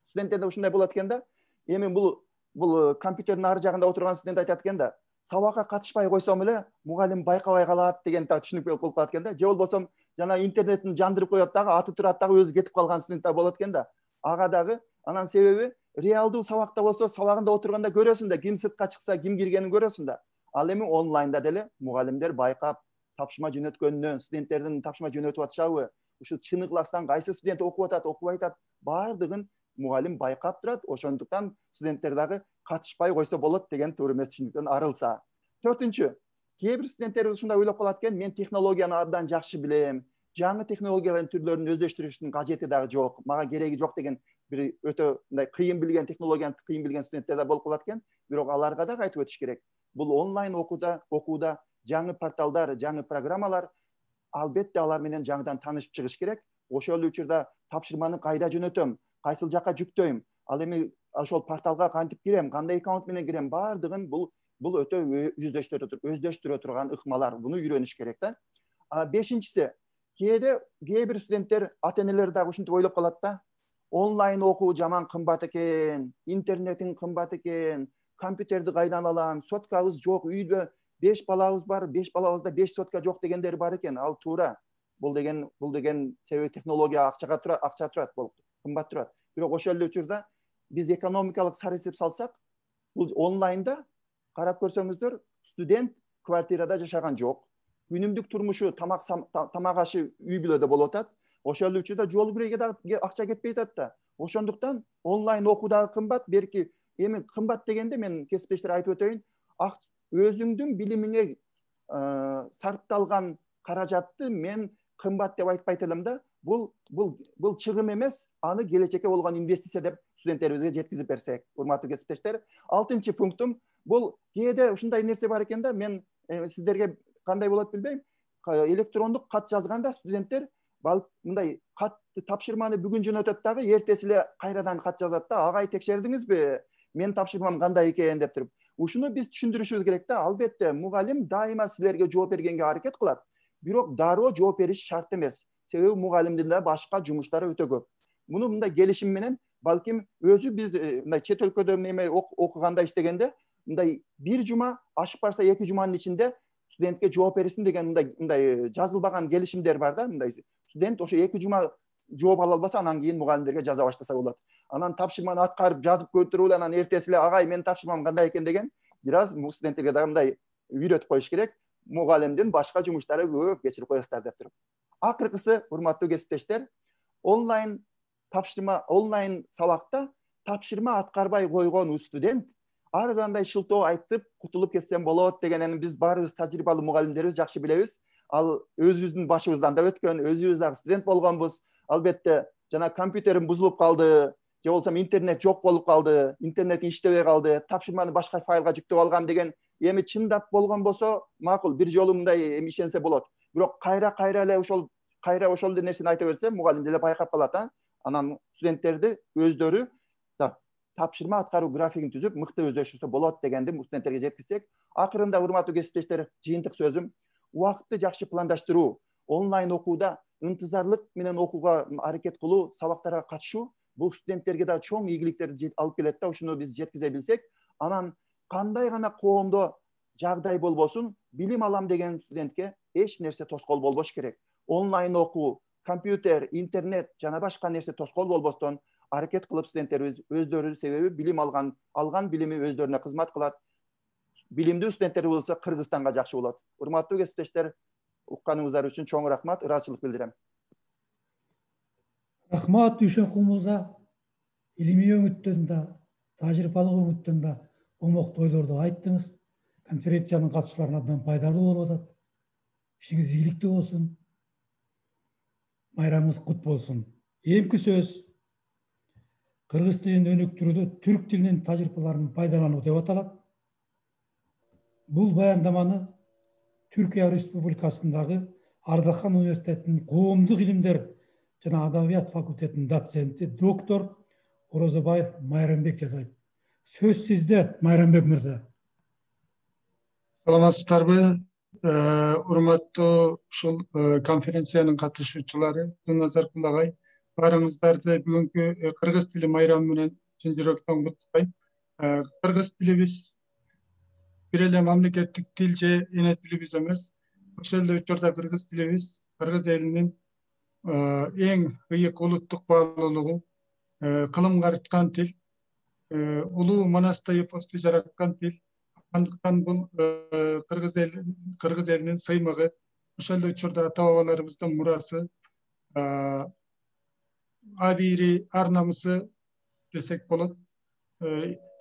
студенттерде ушундай болот экен да. Эми бул компьютердин ар жагында отурган студент айтат экен да. Сабакка катышпай койсом эле мугалим байкабай калат деген түшүнүк болуп калат экен да. Же болбосом жана интернеттин жандырып коет дагы, аты турат дагы өзү кетип калган студенттер болот экен да. Ага дагы анан себеби реалдуу сабакта болсо, сабагында отурганда көрөсүң да, ким сыртка чыкса, ким киргенин көрөсүң да. Ал эми онлайнда деле мугалимдер байкап, тапшырма жөнөткөндөн, студенттердин тапшырма жөнөтүп атышабы, ушу чын ыкластан кайсы студент окуп атат, окубай атат, баардыгын мугалим байкап турат. Ошондуктан студенттер дагы катышпай койсо болот деген туура эмес түшүнүктөн арылса. Төртүнчү, кээ бир студенттер ушундай ойлоп калат экен, мен технологияны абдан жакшы билем, жаңы технологиялардын түрлөрүн өздөштүрүштүн кажети дагы жок, мага кереги жок деген бир өтө мындай кыйын билген технологияны кыйын билген студенттер да болуп калат экен. Бирок аларга дагы айтып өтүш керек. Бул онлайн окууда жаңы порталдар, жаңы программалар албетте алар менен жаңыдан таанышып чыгыш керек. Ошол учурда тапшырманы кайда жөнөтөм, кайсыл жакка жүктөйм, ал эми ошол порталга кантип кирем, кандай аккаунт менен кирем, баардыгын бул өтө өздөштүрө турган ыкмалар. Буну үйрөнүш керек да. Бешинчиси, кээ бир студенттер, ата энелер дагы ушинтип ойлоп калат да. Онлайн окуу жаман кымбат экен, интернетин кымбат экен, компьютерди кайдан алам, соткабыз жок, үйдө 5 балабыз бар, 5 балабызда 5 сотка жок дегендер бар экен. Ал туура. Бул деген себеби технология акча турат, бул кымбат турат. Бирок ошол эле учурда биз экономикалык сар эсеп салсак, бул онлайнда карап көрсөңүздөр, студент квартирада жашаган жок. Күнүмдүк турмушу тамак ашы үй бүлөдө болуп атат. Ошол учурда жол күрөйгө дагы акча кетпей атат да. Ошондуктан онлайн окуу дагы кымбат, берки эми кымбат дегенде мен кесиптештер айтып өтөйүн, өзүңдүн билимиңе сарпталган каражатты мен кымбат деп айтпайт элем да. Бул чыгым эмес, аны келечекке болгон инвестиция деп студенттерибизге жеткизип берсек. Урматтуу кесиптештер, 6-чы пунктум бул кээде ушундай нерсе бар экен да. Мен сиздерге кандай болот билбейм. Электрондук кат жазганда студенттер мындай катты тапшырманы бүгүн жөнөтөт дагы, эртеси эле кайрадан кат жазат да. Агай текшердиңизби? Мен тапшырмам кандай экен деп туруп. Ушуну биз түшүндүрүшүбүз керек да. Албетте мугалим дайыма силерге жооп бергенге аракет кылат. Бирок дароо жооп бериш шарт эмес. Себеби мугалимдин да башка жумуштары өтө көп. Муну мындай келишим менен балким өзү биз мындай чет өлкөдө неме окуганда иштегенде мындай бир жума ашып барса 2 жуманын ичинде студентке жооп берсин деген мындай жазылбаган келишимдер бар да. Мындай студент ошо 2 жума жооп ала албаса, анан кийин мугалимдерге жаза баштаса болот. Анан тапшырманы аткарып жазып көтөрүп эле анан эртеси эле агай мен тапшырмам кандай экен деген бир аз студенттерге дагы мындай үйрөтүп коюш керек. Мугалимдин башка жумуштары көп, кечирип коесуздар деп туруп. Акыркысы, урматтуу кесиптештер, онлайн сабакта тапшырма аткарбай койгон студент ар кандай шылтоо айтып кутулуп кетсем болот дегенин биз баарыбыз тажрыйбалуу мугалимдерибиз жакшы билебиз. Ал өзүбүздүн башыбыздан да өткөн, өзүбүз дагы студент болгонбуз. Албетте жана компьютерим бузулуп калды, же болсо интернет жок болуп калды, интернет иштебей калды, тапшырманы башка файлга жүктөп алгам деген эми чындап болгон болсо макул, бир жолу мындай ишенсе болот. Бирок кайра ошол эле нерсени айта берсе, мугалим деле байкап калат. Анан студенттерди өздөрү тапшырма аткаруу графигин түзүп, мыкты өздөштүрсө болот дегенди студенттерге жеткизсек. Акырында, урматтуу кесиптештер, жыйынтык сөзүм, убакытты жакшы пландаштыруу, онлайн окууда ынтызарлык менен окууга аракет кылуу, сабактарга катышуу, бул студенттерге да чоң ийгиликтерди алып келет да. Ушуну биз жеткизе билсек, анан кандай гана коомдо жагдай болбосун, билим алам деген студентке эч нерсе тоскоол болбош керек. Онлайн окуу, компьютер, интернет жана башка нерсе тоскоол болбостон аракет кылып студенттерибиз өздөрү, себеби билим алган билими өздөрүнө кызмат кылат. Билимдүү студенттер болсо Кыргызстанга жакшы болот. Урматтуу кесиптештер, укканыңыздар үчүн чоң рахмат, ыраазычылык билдирем. Рахмат Дүйшөнкулумузга илимий өңүттөн да, тажрыйбалык өңүттөн да комоктуу ойлорду айттыңыз. Конференциянын катышууларына абдан пайдалуу болуп атат. Ишиңиз ийгиликтүү болсун. Майрамыңыз кут болсун. Эмки сөз кыргыз тилин өнүктүрүүдө түрк тилинин тажрыйбаларын пайдалануу деп аталат. Бул баяндаманы Түркия Республикасындагы Ардахан университетинин коомдук илимдер жана адабият факультетинин доценти, доктор Орозобаев Майрамбек жасайт. Сөз сизде, Майрамбек мырза. Саламатсыздарбы, урматтуу ушул конференциянын катышуучулары, Назаркул агай, баарыңыздарды бүгүнкү кыргыз тили майрамы менен чын жүрөктөн куттуктайм. Кыргыз тилибиз бир эле мамлекеттик тил же эне тилибиз эмес. Ошол эле учурда кыргыз тилибиз кыргыз элинин эң ыйык улуттук баалуулугу, кылым карыткан тил, улуу манаста эпосту жараткан тил. Андыктан бул кыргыз элинин сыймыгы, ошол эле учурда ата бабаларыбыздын мурасы, абийири ар намысы десек болот.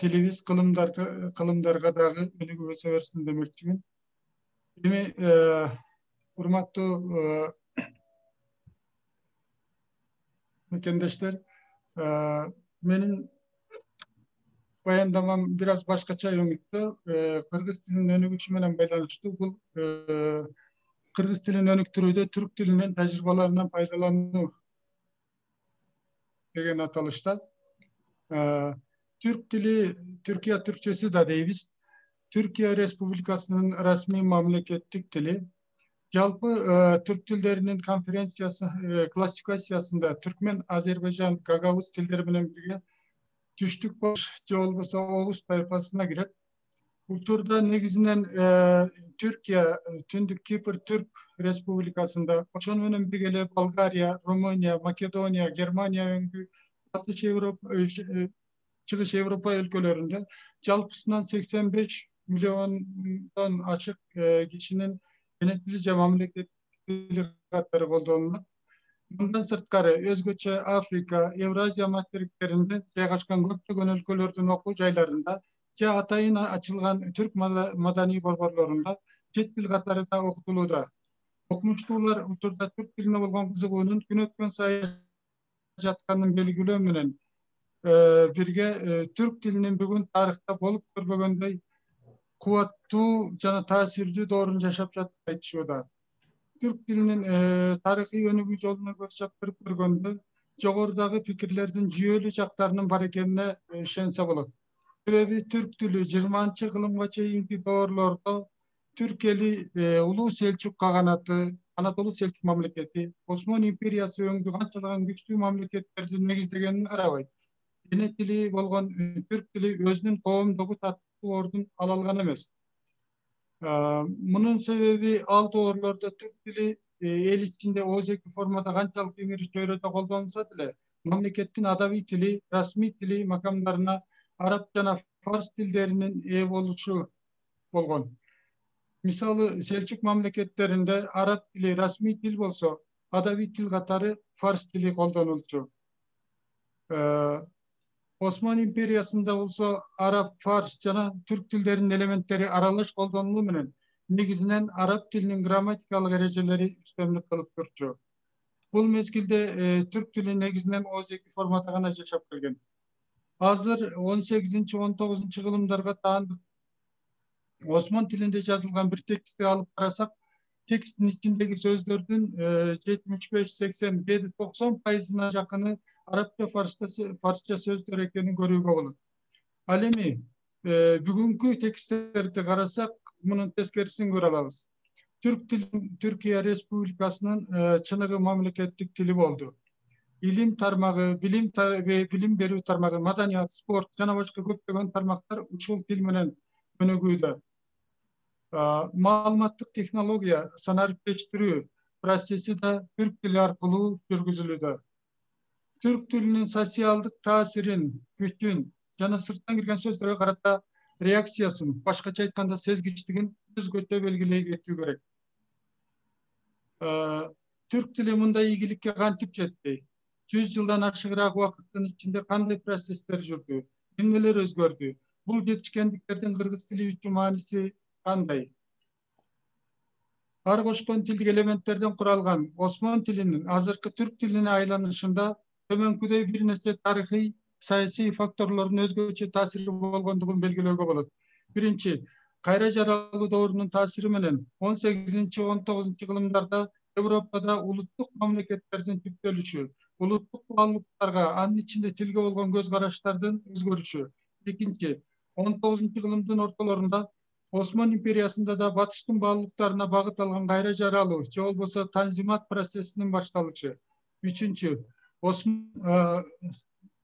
Тилибиз кылымдарга дагы өнүгүп өсө берсин демекчимин. Эми урматтуу mekendешler. Menin bayandamam biraz başkaça yönelikti. Kırgız dilinin önügüşü menen baylanıştı. Bu Kırgız dilini önüktürüde Türk dilinin tecrübalarından faydalanıyor degen atalışta. Türk dili, Türkiye Türkçesi de deybiz. Türkiye Respublikası'nın resmi memleketlik dili. Jalpı Türk dillerinin konferensiyası, klasifikasyasında Türkmen, Azerbaycan, Gagavuz dilleri bilen birge Tüştük baş olmasa Oğuz tayfasına girer. Bu turda negizinden Türkiye, Tündük Kipr Türk Respublikası'nda, oşon menen birgele Bulgarya, Romanya, Makedonya, Germanya öngü Batı Çıgış Avrupa ülkelerinde jalpısından 85 milyondan açık kişinin yöneticice memleketli katları kollanılır. Bundan sırtkары özgöçe Afrika, Evrasya materiklerinde жайгашкан көптөгөн өлкөлөрдүн окуу жайларында же атайын açılgan Türk madani борборлорунда чет тил катары да окутулууда. Окумуштуулар учурда түрк тилине болгон кызыгуунун күн өткөн сайын жатканын белгилөө менен бирге түрк тилинин бүгүн тарыхта болуп көрбөгөндөй кубаттуу жана таасирдүү доорун жашап жатып айтышууда. Türk dilinin tarihi önügü yoluna göz çaptırıp görgöndө jogorudagı pikirlerдин жүйөлүү жактарынын бар экенине ишенсе болот. Себеби түрк тили 20-чы кылымга чейинки доорлордо түрк эли улуу Селчук каганаты, Анатолу Селчук мамлекети, Осман империясы өңдү канчалаган күчтүү мамлекеттердин негиздегенин карабайт. Эне тили болгон түрк тили өзүнүн коомдогу таттуу ордун ала алган эмес. Bunun sebebi alt doğrularda Türk dili el içinde özeki formada kançalık İngiliz çöyrede kollanılsa bile memleketin adavi dili, resmi dili makamlarına Arapça, Fars dillerinin ev oluşu olgun. Misalı Selçuk memleketlerinde Arap dili resmi dil olsa adavi dil katarı Fars dili kollanılıyor. Osman İmperiyası'nda olsa Arap, Fars, jana Türk dillerinin elementleri aralış kollanılı menen negizinen Arap dilinin gramatikal dereceleri üstünlük kılıp durчу. Bul mezgilde Türk dili negizinen özeki formata gana yaşap kelgen. Hazır 18. 19. kılımlarga taandık Osman dilinde yazılgan bir teksti alıp karasak tekstin içindeki sözlerden 75-80-90% jakını Arapça, Farsça sözler ekeni görүүгө болот. Ал эми бүгүнкү тексттерди карасак, мунун тескерисин көрө алабыз. Türk dili Türkiye Respublikasынын чыныгы мамлекеттик тили болду. Ilim тармагы, bilim берүү тармагы, маданият, спорт жана башка көптөгөн тармактар ушул тил менен өнүгүүдө. Маалыматтык технология, санариптештирүү процесси да Türk dili аркылуу жүргүзүлүүдө. Türk dilinin sosyaldık tasirin, güçün, jana sırttan girgen sözlere karata reaksiyasın, başkaça aytkanda sezgiçligin özgöçe belgileyip etүү керек. Türk dili mындай ийгиликке кантип жетти? 100 жылдан ашыгыраак убакыттын ичинде кандай процесстер жүрдү? Эмнелер өзгөрдү? Бул жетишкендиктердин кыргыз тили үчүн мааниси кандай? Ар кошкон тилдик элементтерден куралган Осман тилинин азыркы түрк тилине айланышында төмөнкүдөй бир нече тарыхый, саясий факторлордун өзгөчө таасири болгондугун белгилөөгө болот. Биринчи, кайра жаралуу доорунун таасири менен 18-19 кылымдарда Европада улуттук мамлекеттердин түптөлүшү, улуттук баалуулуктарга, анын ичинде тилге болгон көз караштардын өзгөрүшү. Экинчи, 19 кылымдын ортолорунда Osman империясында да батыштын баалуулуктарына багыт алган кайра жаралуу, же болбосо танзимат процессинин башталышы. Үчүнчү,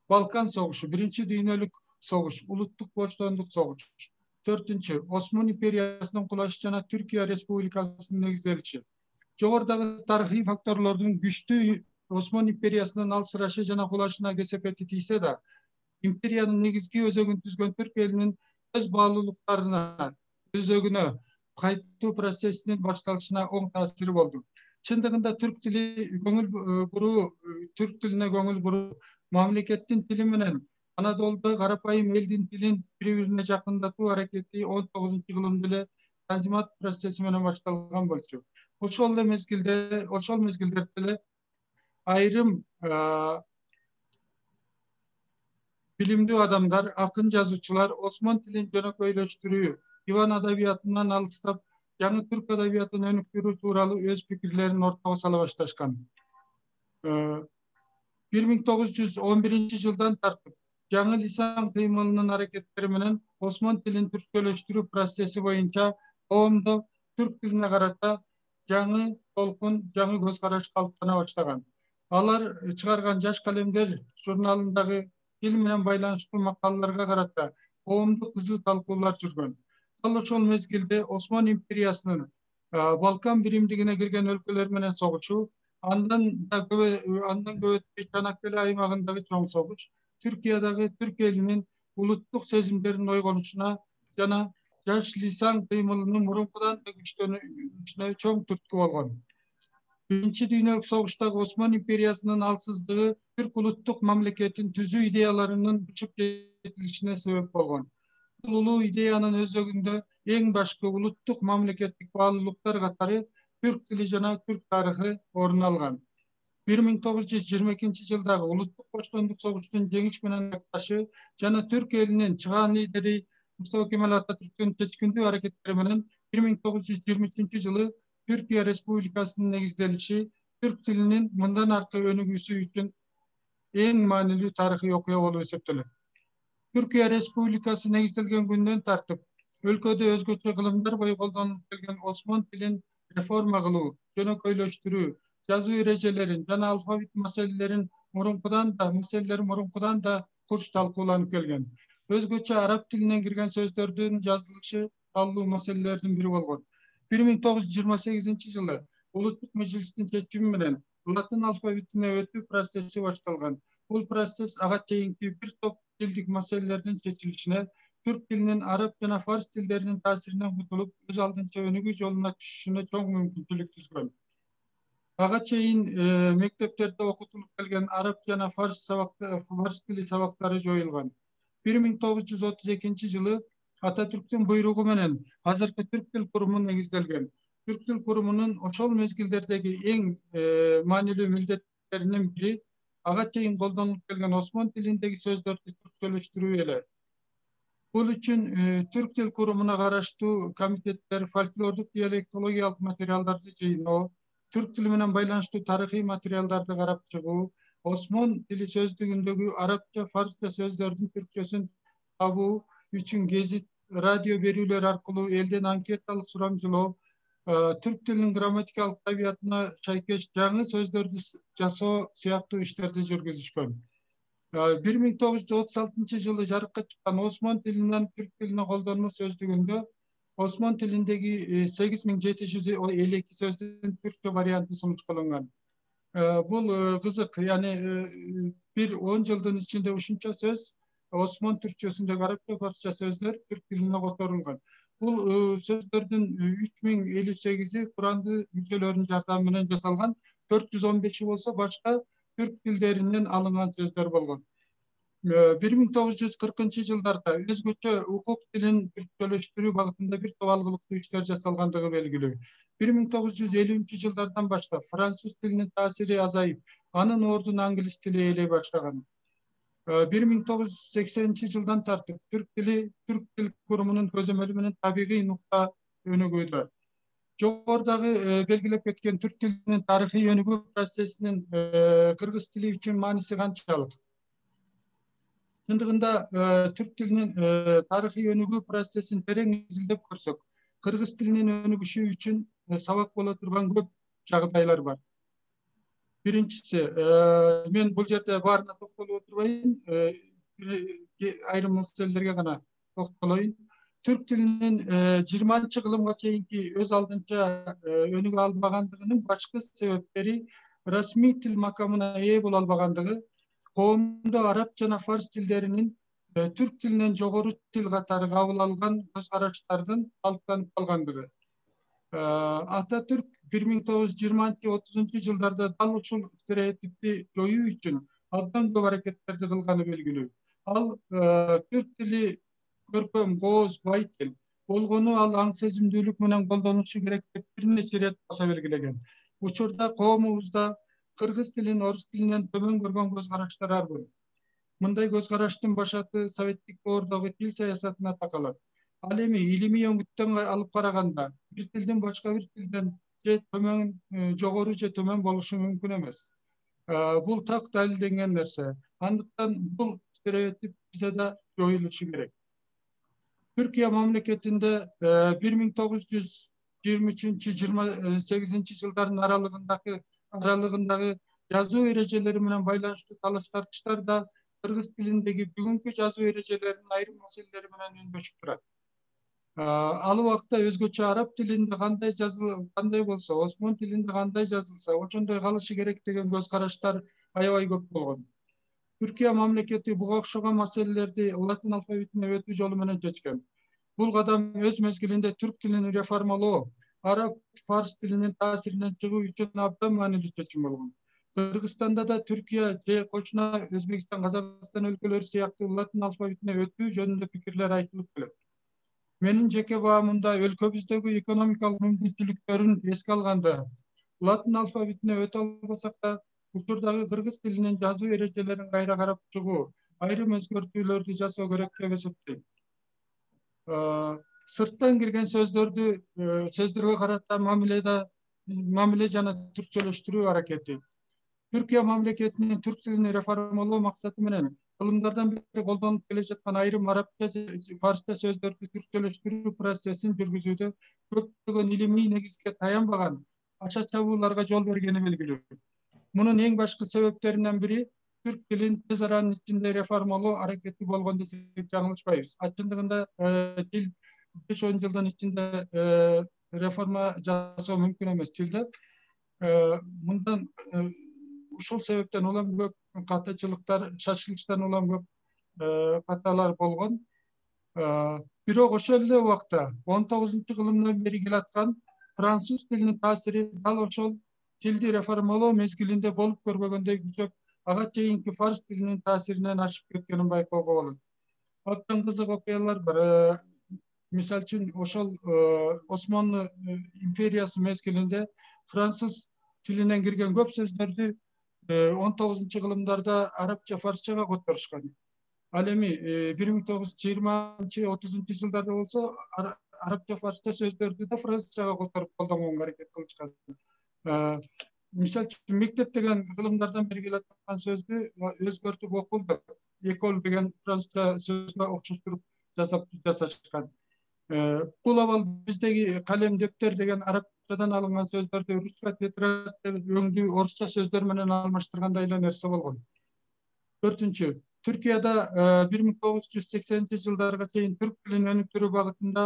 Balkan Soğuşu, Birinci Dünyalыk Soğuş, Ulutluk Boşlandıq Soğuş. Dördüncü, Osman İmperiyasının kulaşı jana Türkiye Respublikasının negizdelişi. Jogorudagı tarihi faktorlardan güçlü Osman İmperiyasının alsıraşı jana kulaşına kesepeti tiyse de, imperiyanın negizgi özөгүн түзгөн Türk elinin öz bağlılıklarına, özөгүнө кайтуу процессинин башталышына оң таасири болду. Чындыгында Türk tiline көңүл буруу мамлекеттин тили менен Anadolu'da карапайым элдин тилин бири-бирине жакындатуу аракети 19 кылымда эле танзимат процесси менен башталган болчу. Ошол мезгилдерде эле айрым bilimdүү адамдар, акын жазуучулар осмон тилин жөнөкөйлөштүрүү, диван адабиятынан алыстап, жаңы түрк адабиятын өнүктүрүү тууралуу өз пикирлерин ортого сала башташкан. 1911 жылдан тартып жаңы лисан кыймылынын аракеттери менен осмон тилин түркчөлөштүрүү процесси боюнча коомдо түрк тилине карата жаңы толкун, жаңы көз караш калыптана баштаган. Алар чыгарган Жаш калемдер журналындагы тил менен байланыштуу макалаларга карата коомдук кызуу талкуулар жүргөн. Ал ошол мезгилде Осман империясынын Балкан биримдигине кирген өлкөлөр менен согушу, андан көбөйтпөй Чанаккеле аймагындагы чоң согуш, Түркиядагы түрк элинин улуттук сезимдеринин ойгонушуна жана жаш лисан кыймылынын мурункудан да күчтөнүшүнө чоң түрткү болгон. Биринчи дүйнөлүк согуштагы Осман империясынын алсыздыгы түрк улуттук мамлекетин түзүү идеяларынын учуп жетилишине себеп болгон. Бул улуу идеянын өзөгүндө эң башкы улуттук мамлекеттик баалуулуктар катары түрк тили жана түрк тарыхы орун алган. 1922 жылдагы улуттук коштондук согуштун жеңиш менен аякташы жана түрк элинин чыгаан лидери Мустафа Кемал Ататүрктүн чечкиндүү аракеттери менен 1923 жылы Түркия Республикасынын негизделиши түрк тилинин мындан аркы өнүгүүсү үчүн эң маанилүү тарыхый окуя болуп эсептелет. Түркия Республикасы негизделген күндөн тартып өлкөдө өзгөчө кылымдар бою колдонулуп келген осмон тилин реформа кылуу, жөнөкөйлөштүрүү, жазуу эрежелерин жана алфавит маселелери мурункудан да курч талкууланып келген. Өзгөчө араб тилинен кирген сөздөрдүн жазылышы талуу маселелердин бири болгон. 1928 жылы Улуттук Мажлистин чечими менен латын алфавитине өтүү процесси башталган. Бул процесс ага чейинки бир топ тилдик маселелердин чечилишине, түрк тилинин араб жана фарс тилдеринин таасиринен кутулуп, өз алдынча өнүгүү жолуна түшүшүнө чоң мүмкүнчүлүк түзгөн. Ага чейин мектептерде окутулуп келген араб жана фарс тили сабактары жоюлган. 1932 жылы Ататүрктүн буйругу менен азыркы түрк тил куруму негизделген. Түрк тил курумунун ошол мезгилдердеги эң маанилүү милдеттеринин бири ага чейин колдонулуп келген осмон тилиндеги сөздөрдү түркчөлөштүрүү эле. Бул үчүн түрк тил курумуна караштуу комитеттер фольклордук диалектологиялык материалдарды жыйноо, түрк тили менен байланыштуу тарыхый материалдарды карап чыгуу, осмон тили сөздүгүндөгү арабча, фарсча сөздөрдүн түркчөсүн табуу үчүн гезит, радио берүүлөр аркылуу элден анкеталык сурамжылоо, түрк тилинин грамматикалык табиятына шайкеш жаңы сөздөрдү жасоо сыяктуу иштерди жүргүзүшкөн. 1936 жылы жарыкка чыккан осмон тилинен түрк тилине колдонмо сөздүгүндө осмон тилиндеги 8752 сөздүн түркчө варианты сунушталган. Бул кызык, яны бир 10 жылдын ичинде ушунча сөз осмон түркчөсүндөгү арабча, фарсча сөздөр түрк тилине которулган. Бул сөздөрдүн 3058-и Куранды мүчөлөрүнүн жардамы менен жасалган, 415-и болсо башка түрк тилдеринен алынган сөздөр болгон. 1940 жылдарда өзгөчө укук тилин түркчөлөштүрүү багытында бир топ алгылыктуу иштер жасалгандыгы белгилүү. 1950 жылдардан баштап француз тилинин таасири азайып, анын ордуна англис тили ээлей баштаган. 1980 жылдан тартып түрк тил курумунун көзөмөлү менен табигый нукта өнүгүүдө. Жогорудагы белгилеп кеткен түрк тилинин тарыхый өнүгүү процессинин кыргыз тили үчүн мааниси канчалык? Чындыгында түрк тилинин тарыхый өнүгүү процессин терең изилдеп көрсөк, кыргыз тилинин өнүгүшү үчүн сабак боло турган көп жагдайлар бар. Биринчиси, мен бул жерде баарына токтолуп отурбайын, айрым маселелерге гана токтолоюн. Түрк тилинин 20 кылымга чейинки өз алдынча өнүгө албагандыгынын башкы себептери расмий тил макамына ээ боло албагандыгы, коомдо араб жана фарс тилдеринин түрк тилинен жогору тил катары кабыл алган көз караштардын калыптанып калгандыгы. Ататүрк 1920-30 жылдарда дал ушул стереотипти жоюу үчүн абдан көп аракеттерди кылганы белгилүү. Ал түрк тили көркөм, кооз, бай тил болгону ал аң сезимдүүлүк менен колдонушу керек деп бир нече ирет баса белгилеген. Учурда коомубузда кыргыз тилин орус тилинен төмөн көргөн көз караштар ар бул. Мындай көз караштын башаты советтик доордогу тил саясатына такалат. Ал эми илимий өңүттөн алып караганда бир тилдин башка бир тилден же төмөн, жогору же төмөн болушу мүмкүн эмес. Бул так далилденген нерсе. Андыктан бул стереотип бизде да жоюлушу керек. Türkiye memleketinde 1923-28 yılların aralığındaki yazı ereceleri menен baylanışlı tartışlar da Kırgız tilindeki bugünkü yazı erecelerinin ayrı meseleleri menен önдөşüp turat. Al vaqtda özgöçe Arap tilinde kanday bolsa, Osman tilinde kanday yazılsa, oçondoy kalışı gerek degen göz karaşlar aябай көп болгон. Türkiye memleketi buga okşogon meselelerdi Latin alfabetine ötүү jolu menен чечкен. Бул кадам өз мезгилинде түрк тилин реформалоо, араб, фарс тилинин таасиринен чыгуу үчүн абдан маанилүү чечим болгон. Кыргызстанда да Түркия же кошуна Өзбекстан, Казакстан өлкөлөрү сыяктуу латин алфавитине өтүү жөнүндө пикирлер айтылып келет. Менин жеке баамымда өлкөбүздөгү экономикалык мүмкүнчүлүктөрүн эске алганда, латин алфавитине өтө албасак да, учурдагы кыргыз тилинин жазуу эрежелерин кайра карап чыгуу, айрым өзгөртүүлөрдү жасоо керек деп эсептейм. Sırttan girgen sözdөргө карата мамиле жана түркчөлөштүрүү аракети. Türkiye мамлекетинин түрк тилин реформалоо максаты менен кылымдардан бери колдонуп келе жаткан айрым арабча, фарсча сөздөрдү түркчөлөштүрүү процессин жүргүзүүдө көптөгөн илимий негизге таянбаган аша чабууларга жол бергени белгилүү. Мунун эң башкы себептеринен бири Türk dilin tez aranın içinde reformalı hareketi bolgon desek жаңылышпайбыз. Açındığında dil 5-10 yıldan içinde reforma жасоо mümkün emez tilde. Bundan ушул себептен улам көп катачылыктар, шашылыштан улам көп каталар болгон. Бирок ошол эле убакта 19-кылымдан бери келаткан француз тилинин таасири дал ошол tildi реформалоо мезгилинде болуп көрбөгөндөй күчөп, ага чейинки фарс тилинин таасиринен ашып кеткенин байкоого болот. Абдан кызык окуялар бар. Мисалы үчүн ошол Османлы империясы мезгилинде француз тилинен кирген көп сөздөрдү 19-кылымдарда арабча, фарсчага которушкан. Ал эми 1920-30 жылдарда болсо арабча, фарсча сөздөрдү да французчага которуп колдонгонго аракет кылышкан. Misal mektep деген кылымдардан бери келаткан сөздү өзгөртүп окулду. Экол деген французча сөзгө окшоштуруп жасашкан. Бул абал биздеги калем дептер деген арабчадан алынган сөздөрдү русча тетрадь өңдүү орусча сөздөр менен алмаштыргандай эле нерсе болгон. 4. Түркияда 1980-жылдарга чейин түрк тилин өнүктүрүү багытында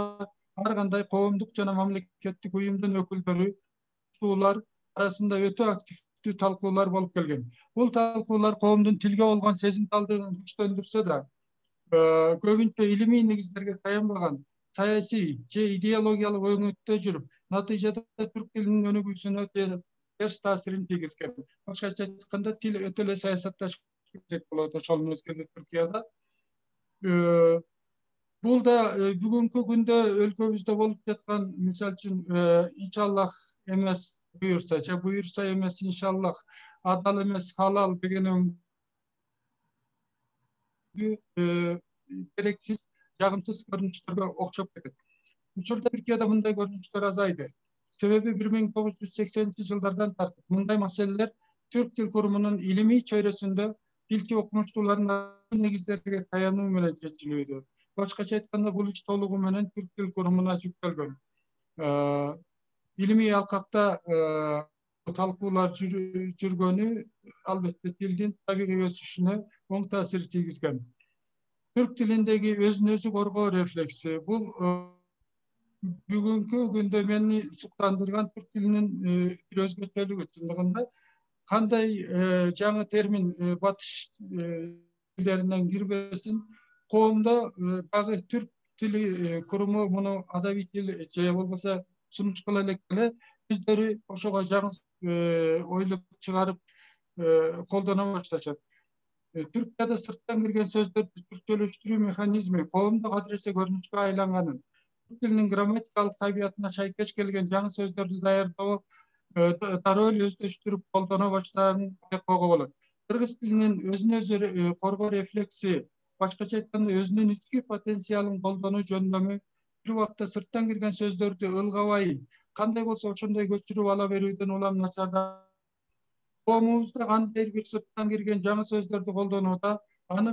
ар кандай коомдук жана мамлекеттик уюмдун өкүлдөрү arasında öte aktif talkoolar bolup kelgen. Bul talkoolar коомдун tilge болгон сезимталдыгын күчтөндүрсө да, көбүнчө илимий негиздерге таянбаган саясий же идеологиялык өңүттө жүрүп, натыйжада түрк тилинин өнүгүүсүнө терс таасирин тийгизген. Башкача айтканда тил өтө эле саясатташып кетет болот ошол мезгилде Түркияда. Бул да бүгүнкү күндө өлкөбүздө болуп жаткан, мисалы үчүн иншаллах эмес буюрса, же буюрса эмес иншаллах, адал эмес халал деген керексиз, жагымсыз көрүнүштөргө окшоп кетет. Учурда Түркияда мындай көрүнүштөр азайды. Себеби 1980-жылдардан тартып мындай маселелер түрк тил курумунун илимий чөйрөсүндө тилчи окумуштуулардын негиздерге таянуу менен чечилүүдө. Башкача айтканда бул иш толугу менен түрк тил курумуна жүктөлгөн. Илимий алкакта талкуулар жүргөнү албетте тилдин табигый өсүшүнө оң таасир тийгизген. Түрк тилиндеги өзүн өзү коргоо рефлекси бул бүгүнкү күндө мени суктандырган түрк тилинин бир өзгөчөлүгү. Чындыгында кандай жаңы термин батыш тилдеринен кирбесин, коомдо дагы түрк тили куруму муну адабий тил же болбосо сунуш кыла элекеле өздөрү ошого жаңы ойлоп чыгарып колдоно башташат. Түркияда сырттан кирген сөздөрдү түркчөлөштүрүү механизми коомдук адреси көрүнүшкө айланганын, түрк тилинин грамматикалык табиятына шайкеш келген жаңы сөздөрдү даярдоо дароо эле өздөштүрүп колдоно баштаганын байкоого болот. кыргыз тилинин өзүн өзү коргоо рефлекси, башкача айтканда өзүнүн ички потенциалын колдонуу жөндөмү бир убакта сырттан кирген сөздөрдү ылгабай кандай болсо ошондой көчүрүп ала берүүдөн улам начардап, коомубузда кандайдыр бир сырттан кирген жаңы сөздөрдү колдонууда, аны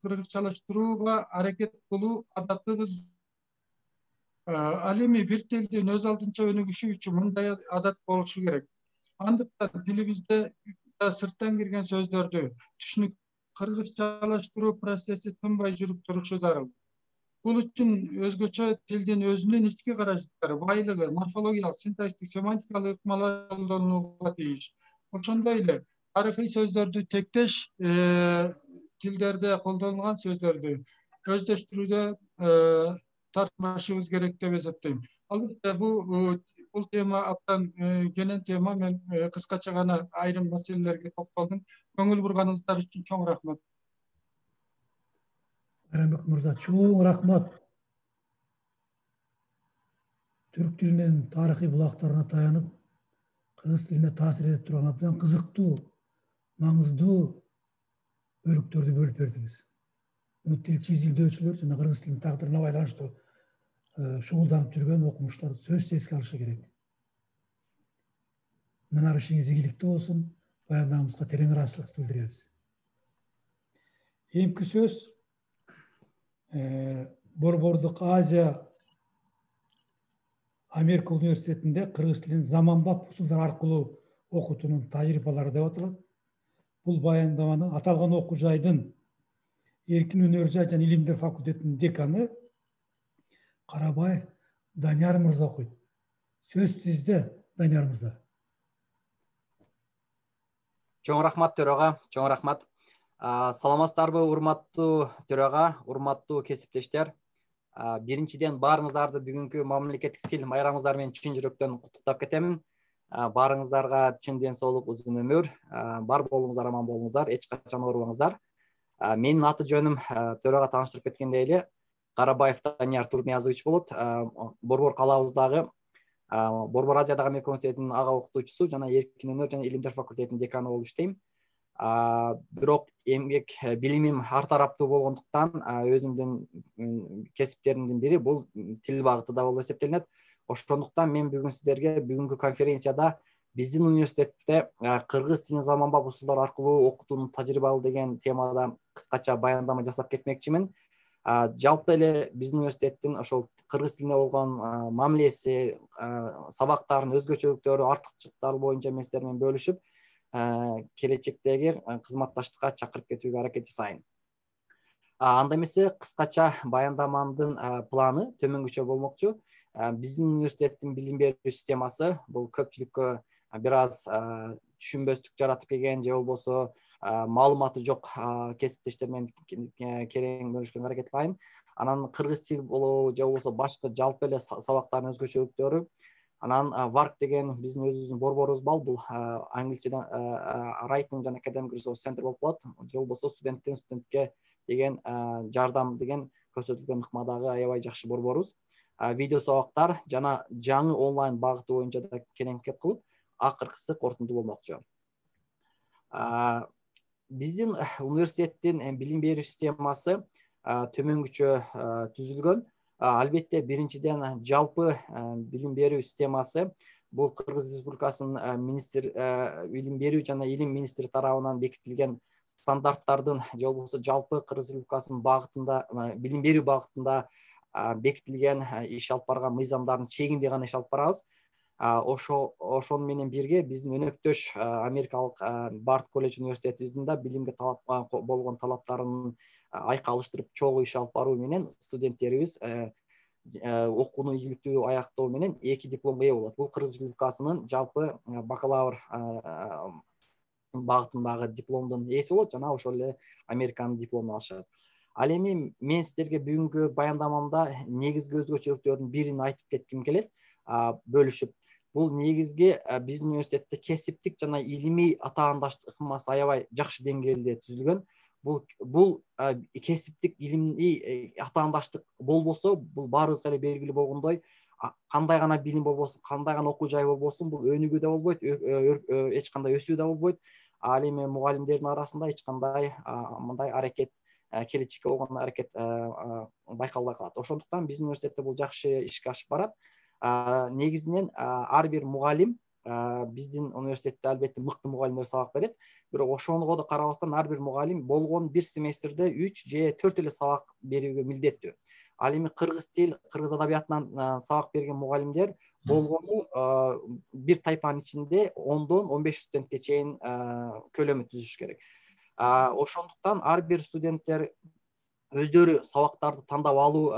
кыргызчалаштырууга аракет кылуу адатыбыз. Ал эми бир тилдин өз алдынча өнүгүшү үчүн мындай адат болушу керек. Андыктан тилибизде сырттан кирген сөздөрдү түшүнүк кыргызчалаштыруу процесси тынбай жүрүп турушу зарыл. Бул үчүн өзгөчө тилдин өзүнүн ички караштары, байлыгы, морфологиялык, синтаксистик, семантикалык ыкмалар колдонулууга тийиш. Ошондой эле тарыхый сөздөрдү тектеш тилдерде колдонулган сөздөрдү өздөштүрүүдө тартынышыбыз керек деп эсептейм. Албетте бул тема абдан кенен тема. Мен кыскача гана айрым маселелерге токтолдум. Көңүл бурганыңыздар үчүн чоң рахмат. Байрамбек мырза, чоң рахмат. Түрк тилинин тарыхый булактарына таянып, кыргыз тилине таасир этип турган абдан кызыктуу, маңыздуу бөлүктөрдү бөлүп бердиңиз. Муну тилчи изилдөөчүлөр жана кыргыз тилинин тагдырына байланыштуу шугулданып жүргөн окумуштар сөзсүз эске алышы керек. Мына ишиңиз ийгиликтүү болсун. Баяндамабызга терең ыраазычылык билдиребиз. Эмки сөз Борбордук Азия Америка университетинде кыргыз тилин заманбап усулдар аркылуу окутуунун тажрыйбалары деп аталат. Бул баяндаманы аталган окуу жайдын Эркин өнөр жай жана илимдер факультетинин деканы Карабаев Данияр мырза окуйт. Сөз сизде, Данияр мырза. Чоң рахмат төрага, чоң рахмат. Саламатсыздарбы, урматтуу төрага, урматтуу кесиптештер. Биринчиден баарыңыздарды бүгүнкү мамлекеттик тил майрамыңыздар менен чын жүрөктөн куттуктап кетемин. Баарыңыздарга чын ден соолук, узун өмүр, бар болуңуздар, аман болуңуздар, эч качан оорубаңыздар. Менин аты жөнүм төрага тааныштырып кеткендей эле Карабаев Данияр Турниязович болот. Борбор калабыздагы Борбор Азиядагы Америка университетинин ага окутуучусу жана Эркин өнөр жана илимдер факультетинин деканы болуп иштейм. Бирок эмгек билимим ар тараптуу болгондуктан өзүмдүн кесиптеримдин бири бул тил багытыда болуп эсептелинет. Ошондуктан мен бүгүн сиздерге бүгүнкү конференцияда биздин университетте кыргыз тилин заманбап усулдар аркылуу окутуунун тажрыйбалуу деген темада кыскача баяндама жасап кетмекчимин. Жалпы эле биздин университеттин ошол кыргыз тилине болгон мамилеси, сабактардын өзгөчөлүктөрү, артыкчылыктары боюнча мен сиздер менен бөлүшүп, келечектеги кызматташтыкка чакырып кетүүгө аракет жасайын. Анда эмесе кыскача баяндамамдын планы төмөнгүчө болмокчу. Биздин университеттин билим берүү системасы бул көпчүлүккө бир аз түшүнбөстүк жаратып келген же болбосо маалыматы жок кесиптештер менен керең бөлүшкөнгө аракет кылайын. Анан кыргыз тил болобу же болбосо башка жалпы эле сабактардын өзгөчөлүктөрү. Анан WARC деген биздин өзүбүздүн борборубуз бар. Бул англисчеден Writing and Academic Resource Center болуп калат. Же болбосо студенттен студентке деген жардам деген көрсөтүлгөн ыкмадагы аябай жакшы борборубуз. Видео сабактар жана жаңы онлайн багыты боюнча да кенен кеп кылып, акыркысы корутунду болмокчу. Биздин университеттин билим берүү системасы төмөнгүчө түзүлгөн. Албетте биринчиден жалпы билим берүү системасы бул Кыргыз Республикасынын билим берүү жана илим министри тарабынан бекитилген стандарттардын же болбосо жалпы Кыргыз Республикасынын багытында, билим берүү багытында бекитилген иш алып барган мыйзамдардын чегинде гана иш алып барабыз. Ошону менен бирге биздин өнөктөш Америкалык Барт колледж университетибиздин да билимге болгон талаптарын айкалыштырып чогуу иш алып баруу менен студенттерибиз окууну ийгиликтүү аяктоо менен 2 дипломго ээ болот. Бул Кыргыз Республикасынын жалпы бакалавр багытындагы дипломдун ээси болот жана ошол эле Американын дипломун алышат. Ал эми мен сиздерге бүгүнкү баяндамамда негизги өзгөчөлүктөрдүн бирин айтып кетким келет, бөлүшүп. Бул негизги биздин университетте кесиптик жана илимий атаандаштык ыкмасы аябай жакшы деңгээлде түзүлгөн. Бул кесиптик илимий атаандаштык болбосо, бул баарыбызга эле белгилүү болгондой, кандай гана билим болбосун, кандай гана окуу жай болбосун, бул өнүгүү да болбойт, эч кандай өсүү да болбойт. Ал эми мугалимдердин арасында эч кандай мындай аракет келечекке болгон аракет байкалбай калат. Ошондуктан биздин университетте бул жакшы ишке ашып барат. Негизинен ар бир мугалим биздин университетте албетте мыкты мугалимдер сабак берет. Бирок ошого да карабастан ар бир мугалим болгон бир семестрде 3 же 4 эле сабак берүүгө милдеттүү. Ал эми кыргыз тил, кыргыз адабиятынан сабак берген мугалимдер болгону бир тайпанын ичинде 10дон 15 студентке чейин көлөмү түзүш керек. Ошондуктан ар бир студенттер өздөрү сабактарды тандап алуу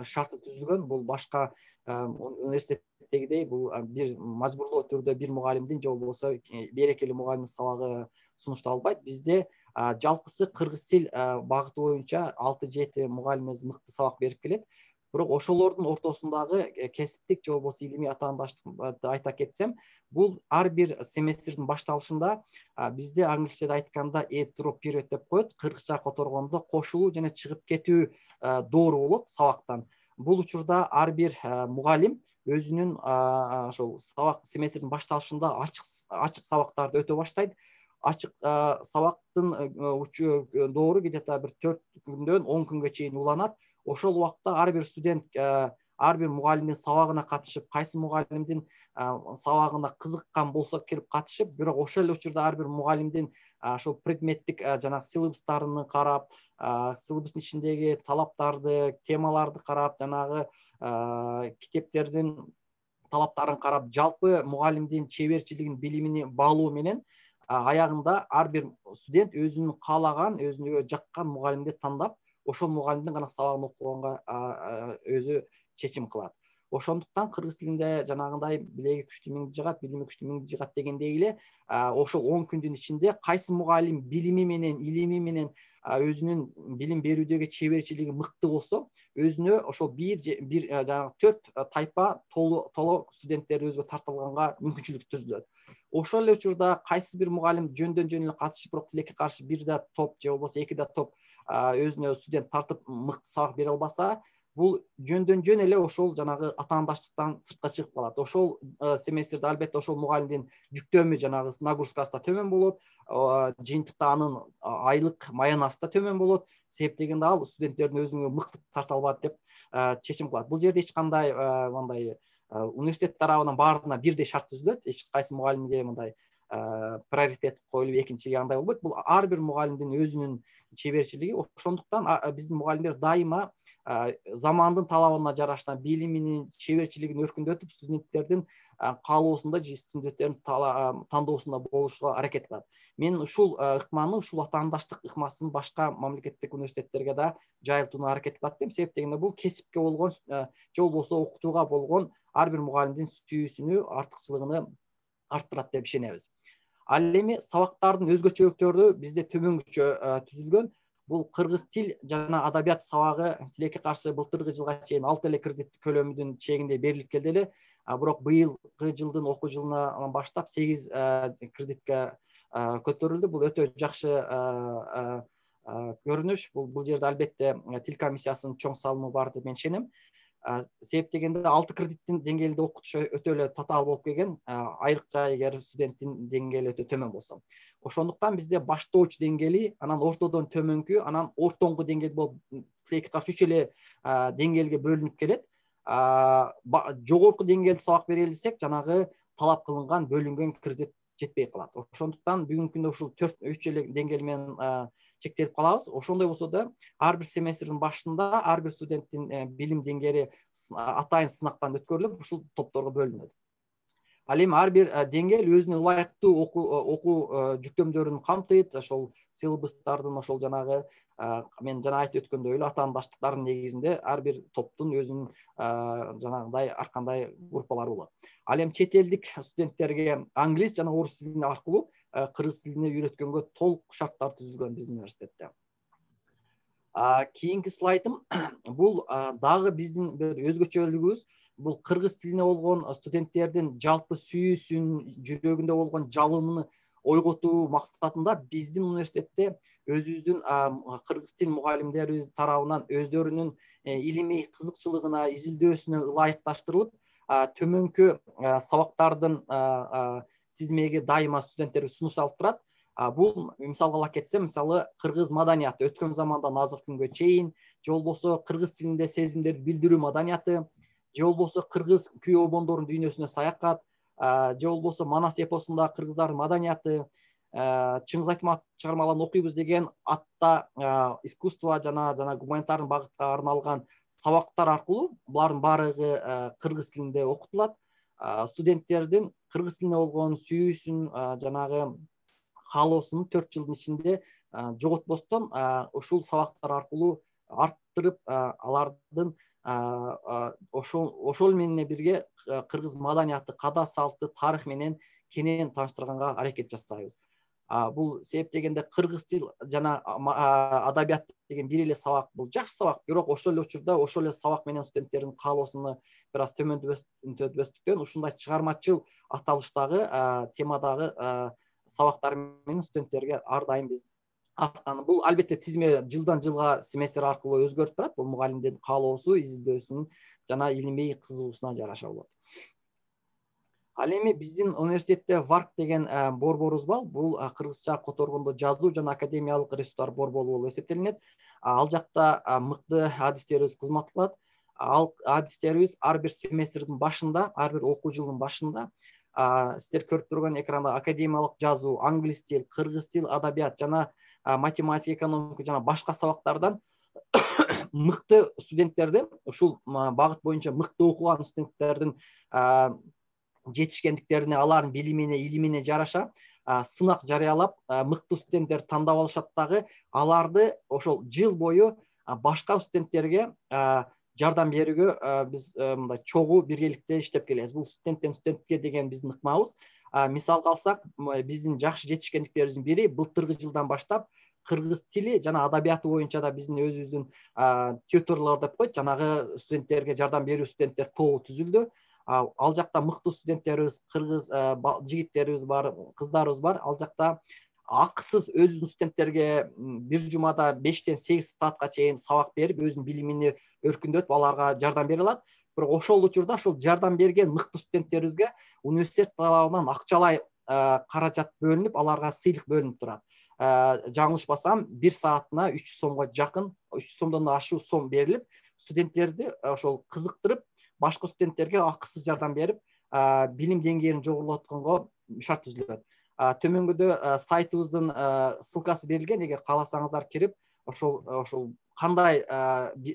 шарты түзүлгөн. Бул башка университеттегидей бул бир мажбурлоо түрдө бир мугалимдин же болбосо берекелүү мугалимдин сабагы сунушталбайт. Бизде жалпысы кыргыз тил багыты боюнча 6-7 мугалимибиз мыкты сабак берип келет. Бирок ошолордун ортосундагы кесиптик же болбосо илимий атаандаштыкты айта кетсем, бул ар бир семестрдин башталышында бизде англисчеде айтканда add drop period деп коет. Кыргызча которгондо кошулуу жана чыгып кетүү доору болот сабактан. Бул учурда ар бир мугалим өзүнүн ошол сабак семестрдин башталышында ачык сабактарды өтө баштайт. Ачык сабактын доору где-то бир 4 күндөн 10 күнгө чейин уланат. Ошол убакта ар бир студент ар бир мугалимдин сабагына катышып, кайсы мугалимдин сабагына кызыккан болсо кирип катышып, бирок ошол эле учурда ар бир мугалимдин ошол предметтик жанагы силабустарын карап, силабустун ичиндеги талаптарды, темаларды карап, жанагы китептердин талаптарын карап, жалпы мугалимдин чеберчилигин, билимини баалоо менен аягында ар бир студент өзүнүн каалаган, өзүнө жаккан мугалимди тандап, ошол мугалимдин гана сабагын окуганга өзү чечим кылат. Ошондуктан кыргыз тилинде жанагындай билеги күчтүү миңди жыгат, билими күчтүү миңди жыгат дегендей эле ошол 10 күндүн ичинде кайсы мугалим билими менен, илими менен өзүнүн билим берүүдөгү чеберчилиги мыкты болсо, өзүнө ошол бир жанагы 4 тайпа толо студенттер өзүгө тартылганга мүмкүнчүлүк түзүлөт. Ошол эле учурда кайсы бир мугалим жөндөн жөн эле катышып, бирок тилекке каршы бир да топ же болбосо 2 да топ өзүнө студент тартып мыкты сабак бере албаса, бул жөндөн жөн эле ошол жанагы атаандаштыктан сыртка чыгып калат. Ошол семестрде албетте ошол мугалимдин жүктөмү жанагы нагрузкасы да төмөн болот, жыйынтыкта анын айлык маянасы да төмөн болот. Себептегенде ал студенттердин өзүнө мыкты тарта албайт деп чечим кылат. Бул жерде эч кандай мындай университет тарабынан баарына бирдей шарт түзүлөт. Эч кайсы мугалимге мындай приоритет коюлуп экинчиге андай болбойт. Бул ар бир мугалимдин өзүнүн чеберчилиги. Ошондуктан биздин мугалимдер дайыма замандын талабына жараша билимини, чеберчилигин өркүндөтүп, студенттердин каалоосунда же студенттердин тандоосунда болушуга аракет кылат. Мен ушул ыкманы, ушул атаандаштык ыкмасын башка мамлекеттик университеттерге да жайылтууна аракет кылат дейм. Себептегенде бул кесипке болгон же болбосо окутууга болгон ар бир мугалимдин сүйүүсүнү, артыкчылыгын арттырат деп ишенебиз. Ал эми сабактардын өзгөчөлүктөрү бизде төмөнгөчө түзүлгөн. Бул кыргыз тил жана адабият сабагы тилекке каршы былтыркы жылга чейин 6 эле кредит көлөмүнүн чегинде берилип келди эле. Бирок быйылкы жылдын окуу жылынан баштап 8 кредитке көтөрүлдү. Бул өтө жакшы көрүнүш. Бул жерде албетте тил комиссиясынын чоң салымы бар деп мен ишенем. Себептегенде 6 кредиттин деңгээлде окутуш өтө эле татаал болуп келген, айрыкча эгер студенттин деңгээли өтө төмөн болсо. Ошондуктан бизде баштоочу деңгээли, анан ортодон төмөнкү, анан ортоңку деңгээл болуп тилекке каршы 3 эле деңгээлге бөлүнүп келет. Жогорку деңгээлде сабак берели десек, жанагы талап кылынган бөлүнгөн кредит жетпей калат. Ошондуктан бүгүнкү күндө ушул 3 эле деңгээл менен чектелип калабыз. Ошондой болсо да ар бир семестрдин башында ар бир студенттин билим деңгээли атайын сынактан өткөрүлүп, ушул топторго бөлүнөт. Ал эми ар бир деңгээл өзүнө ылайыктуу окуу жүктөмдөрүн камтыйт. Ошол силабустардын ошол жанагы мен жана айтып өткөндөй эле атаандаштыктардын негизинде ар бир топтун өзүнүн жанагындай ар кандай группалары болот. Ал эми чет элдик студенттерге англис жана орус тилин аркылуу кыргыз тилине үйрөткөнгө толук шарттар түзүлгөн биздин университетте. Кийинки слайдым бул дагы биздин бир өзгөчөлүгүбүз. Бул кыргыз тилине болгон студенттердин жалпы сүйүүсүн, жүрөгүндө болгон жалынын ойготуу максатында биздин университетте өзүбүздүн кыргыз тил мугалимдерибиз тарабынан өздөрүнүн илимий кызыкчылыгына, изилдөөсүнө ылайыкташтырылып, төмөнкү сабактардын тизмеги дайыма студенттерге сунушталып турат. Бул мисалга ала кетсем, мисалы кыргыз маданияты өткөн замандан азыркы күнгө чейин, же болбосо кыргыз тилинде сезимдерди билдирүү маданияты, же болбосо кыргыз күй обондордун дүйнөсүнө саякат, же болбосо Манас эпосунда кыргыздардын маданияты, Чыңгыз Айтматовдун чыгармаларын окуйбуз деген атта искусство жана гуманитардын багытка арналган сабактар аркылуу булардын баардыгы кыргыз тилинде окутулат. Студенттердин кыргыз тилине болгон сүйүүсүн, жанагы каалоосун 4 жылдын ичинде жоготпостон ушул сабактар аркылуу арттырып, алардын ошол менен бирге кыргыз маданияты, када салты, тарых менен кенен тааныштырганга аракет жасайбыз. Бул себеп дегенде кыргыз тил жана адабият деген бир эле сабак, бул жакшы сабак, бирок ошол эле учурда ошол эле сабак менен студенттердин каалоосуну бир аз төмөндөбөстүктөн ушундай чыгармачыл аталыштагы темадагы сабактар менен студенттерге ар дайым биз артканы. Бул албетте тизме жылдан жылга семестр аркылуу өзгөрүп турат. Бул мугалимдин каалоосу, изилдөөсүнүн жана илимий кызыгуусуна жараша болот. Ал эми биздин университетте ВАРК деген борборубуз бар. Бул кыргызча которгондо жазуу жана академиялык ресурстар борбору болуп эсептелинет. Ал жакта мыкты адистерибиз кызмат кылат. Ал адистерибиз ар бир семестрдин башында, ар бир окуу жылдын башында сиздер көрүп турган экранда академиялык жазуу, англис тил, кыргыз тил, адабият жана математика, экономика жана башка сабактардан мыкты студенттердин, ушул багыт боюнча мыкты окуган студенттердин жетишкендиктерине, алардын билимине, илимине жараша сынак жарыялап, мыкты студенттерди тандап алышат дагы, аларды ошол жыл бою башка студенттерге жардам берүүгө биз мындай чогуу биргеликте иштеп келебиз. Бул студенттен студентке деген биздин ыкмабыз. Мисалга алсак, биздин жакшы жетишкендиктерибиздин бири былтыркы жылдан баштап кыргыз тили жана адабияты боюнча да биздин өзүбүздүн тьюторлор деп коет, жанагы студенттерге жардам берүү студенттер тобу түзүлдү. Ал жакта мыкты студенттерибиз, кыргыз жигиттерибиз бар, кыздарыбыз бар. Ал жакта акысыз өзүнүн студенттерге бир жумада 5-тен 8 саатка чейин сабак берип, өзүнүн билимини өркүндөтүп, аларга жардам бере алат. Бирок ошол учурда ошол жардам берген мыкты студенттерибизге университет тарабынан акчалай каражат бөлүнүп, аларга сыйлык бөлүнүп турат. Жаңылышпасам, 1 саатына 300 сомго жакын, 300 сомдон да ашуу сом берилип, студенттерди ошол кызыктырып, башка студенттерге акысыз жардам берип, билим деңгээлин жогорулатканга шарт түзүлөт. Төмөнгөдө сайтыбыздын ссылкасы берилген, эгер кааласаңыздар кирип, ошол кандай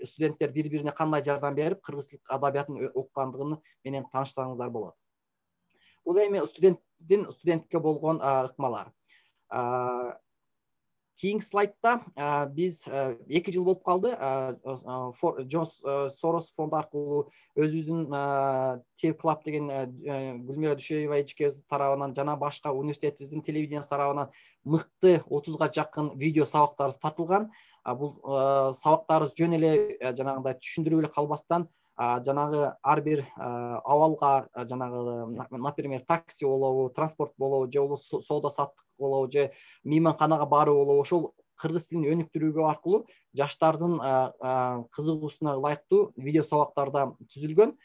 студенттер бири-бирине кандай жардам берип, кыргыз тил адабиятын окугандыгын менен таанышсаңыздар болот. Бул эми студенттин студентке болгон ыкмалар. Кийинки слайдта биз 2 жыл болуп калды. Джон Сорос фонду аркылуу өзүбүздүн Tel Club деген Гүлмира Дүйшөева эжекебиз тарабынан жана башка университетибиздин телевидениясы тарабынан мыкты 30га жакын видео сабактарыбыз тартылган. Бул сабактарыбыз жөн эле жанагындай түшүндүрүп эле калбастан, жанагы ар бир абалга, жанагы, например, такси болобу, транспорт болобу, же болбосо соода саттык болобу, же мейманканага баруу болобу, ошол кыргыз тилин өнүктүрүүгө аркылуу жаштардын кызыгуусуна ылайыктуу видео сабактарда түзүлгөн.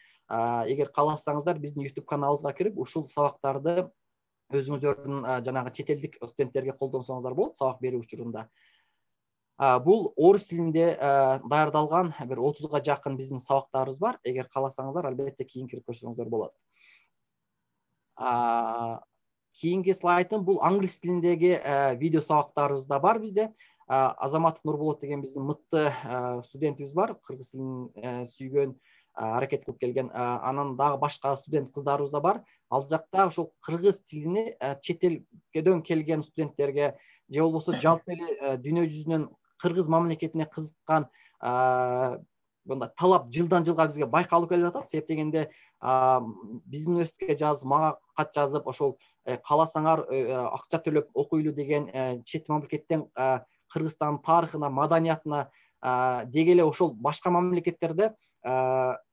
Эгер кааласаңыздар, биздин YouTube каналыбызга кирип, ушул сабактарды өзүңүздөрдүн жанагы чет элдик студенттерге колдонсоңуздар болот сабак берүү учурунда. Бул орус тилинде даярдалган бир 30га жакын биздин сабактарыбыз бар. Эгер кааласаңыздар, албетте кийин кирип көрсөңүздөр болот. Кийинки слайдым бул англис тилиндеги видео сабактарыбыз да бар бизде. Азаматов Нурболот деген биздин мыкты студентибиз бар, кыргыз тилин сүйгөн, аракет кылып келген. Анан дагы башка студент кыздарыбыз да бар. Ал жакта ошол кыргыз тилини чет элден келген студенттерге, же болбосо жалпы эле дүйнө жүзүнөн кыргыз мамлекетине кызыккан мындай талап жылдан жылга бизге байкалып келип атат. Себеп дегенде биздин университетке жазып, мага кат жазып, ошол кааласаңар акча төлөп окуйлу деген чет мамлекеттен Кыргызстандын тарыхына, маданиятына деги эле ошол башка мамлекеттерде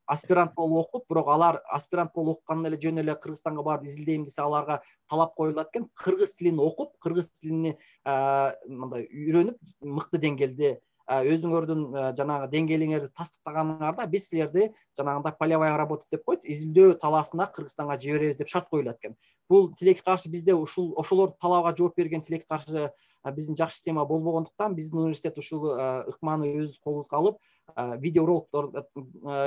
аспирант болуп окуп, бирок алар аспирант болуп окугандан эле жөн эле Кыргызстанга барып изилдейм десе, аларга талап коюлат экен. Кыргыз тилин окуп, кыргыз тилини мындай үйрөнүп, мыкты деңгээлде өзүңөрдүн жанагы деңгээлиңерди тастыктаганыңарда биз силерди жанагындай полевая работа деп коет, изилдөө талаасына Кыргызстанга жиберебиз деп шарт коюлат экен. Бул тилекке каршы бизде ошолор талаага жооп берген тилекке каршы биздин жакшы система болбогондуктан биздин университет ушул ыкманы өз колубузга алып видеороликтор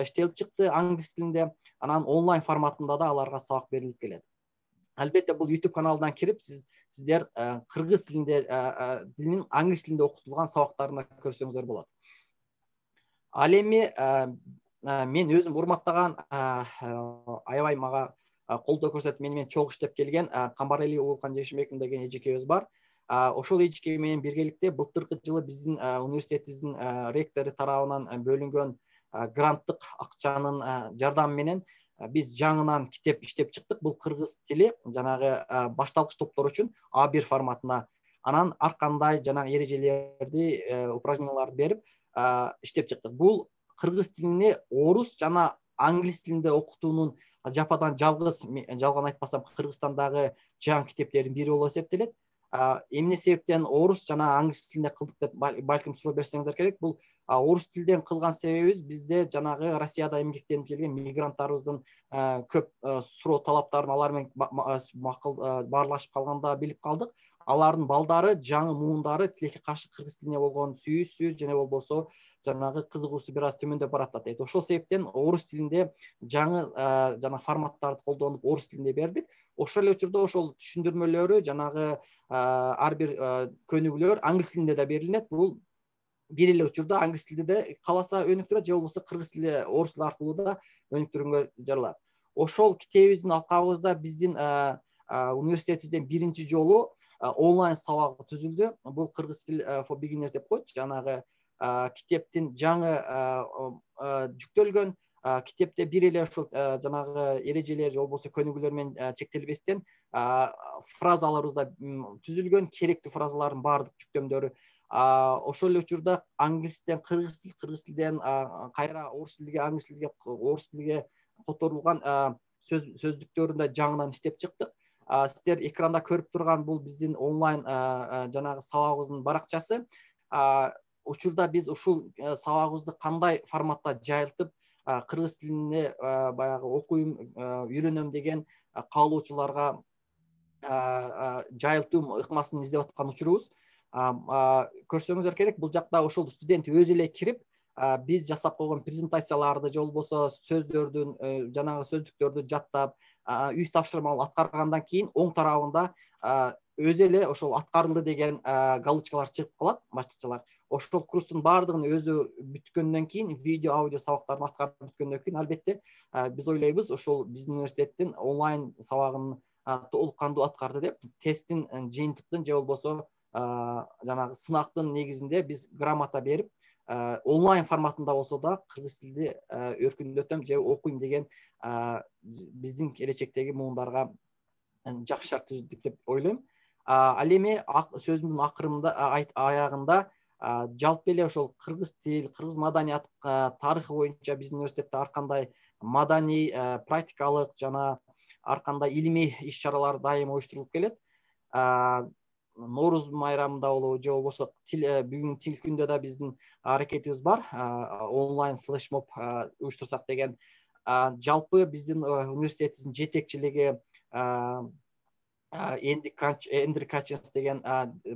иштелип чыкты англис тилинде, анан онлайн форматында да аларга сабак берилип келет. Албетте бул YouTube каналынан кирип сиздер кыргыз тилинин англис тилинде окутулган сабактарына көрсөңүздөр болот. Ал эми мен өзүм урматтаган аябай мага колдоо көрсөтүп мени чогуу иштеп келген Камбарали Уулкан Жекшембеков деген эжекебиз бар. Ошол эжеке менен биргеликте былтыркы жылы биздин университетибиздин ректору тарабынан бөлүнгөн гранттык акчанын жардамы менен биз жаңынан китеп иштеп чыктык. Бул кыргыз тили жанагы башталгыч топтор үчүн A1 форматына. Анан ар кандай жанагы эрежелерди, упражненияларды берип иштеп чыктык. Бул кыргыз тилине орус жана англис тилинде окутуунун жападан жалгыз, жалган айтпасам, Кыргызстандагы жаңы китептердин бири болуп эсептелет. Эмне себептен орус жана англис тилинде кылдык деп балким суроо берсеңиздер керек. Бул орус тилден кылган себебибиз бизде жанагы Россияда эмгектенип келген мигранттарыбыздын көп суроо талаптарын алар менен баарлашып калганда билип калдык. Алардын балдары, жаңы муундары тилекке каршы кыргыз тилине болгон сүйүүсү жана болбосо жанагы кызыгуусу бир аз төмөндөп баратат дейт. Ошол себептен орус тилинде жаңы жана форматтарды колдонуп орус тилинде бердик. Ошол эле учурда ошол түшүндүрмөлөрү жанагы ар бир көнүгүүлөр англис тилинде да берилет. Бул бир эле учурда англис тилинде да кааласа өнүктүрөт, же болбосо кыргыз тили, орус тили аркылуу да өнүктүрүүгө жаралат. Ошол китебибиздин алкагыбызда биздин университетибизден биринчи жолу онлайн сабагы түзүлдү. Бул кыргыз тил for beginners деп коет. Жанагы китептин жаңы жүктөлгөн китепте бир эле ошол жанагы эрежелер же болбосо көнүгүүлөр менен чектелбестен фразаларыбызда түзүлгөн керектүү фразалардын баардык жүктөмдөрү. Ошол эле учурда англис тилден кыргыз тилден кайра орус тилге, англис тилге, орус тилге которулган сөздүктөрүн да жаңынан иштеп чыктык. Сиздер экранда көрүп турган бул биздин онлайн жанагы сабагыбыздын баракчасы. Учурда биз ушул сабагыбызды кандай форматта жайылтып кыргыз тилине баягы окуйм, үйрөнөм деген каалоочуларга жайылтуу ыкмасын издеп аткан учурубуз. Көрсөңүздөр керек, бул жакта ошол студент өзү эле кирип биз жасап койгон презентацияларды же болбосо сөздөрдүн жанагы сөздүктөрдү жаттап үй тапшырмаларын аткаргандан кийин оң тарабында өзү эле ошол аткарылды деген галочкалар чыгып калат, башчылар. Ошол курстун баардыгын өзү бүткөндөн кийин, видео, аудио сабактарын аткарып бүткөндөн кийин албетте биз ойлойбуз ошол биздин университеттин онлайн сабагын толук кандуу аткарды деп тесттин жыйынтыктын же болбосо жанагы сынактын негизинде биз грамота берип онлайн форматында болсо да кыргыз тилди өркүндөтөм же окуйм деген биздин келечектеги муундарга жакшы шарт түздүк деп ойлойм. Ал эми сөзүмдүн акырында аягында жалпы эле ошол кыргыз тил, кыргыз маданият тарыхы боюнча биздин университетте ар кандай маданий, практикалык жана ар кандай илимий иш-чаралар дайым уюштурулуп келет. Норуз майрамында болобу же болбосо бүгүн тил күндө да биздин аракетибиз бар. Онлайн флешмоб уюштурсак деген. Жалпы биздин университетибиздин жетекчилиги Эндрю Качинс деген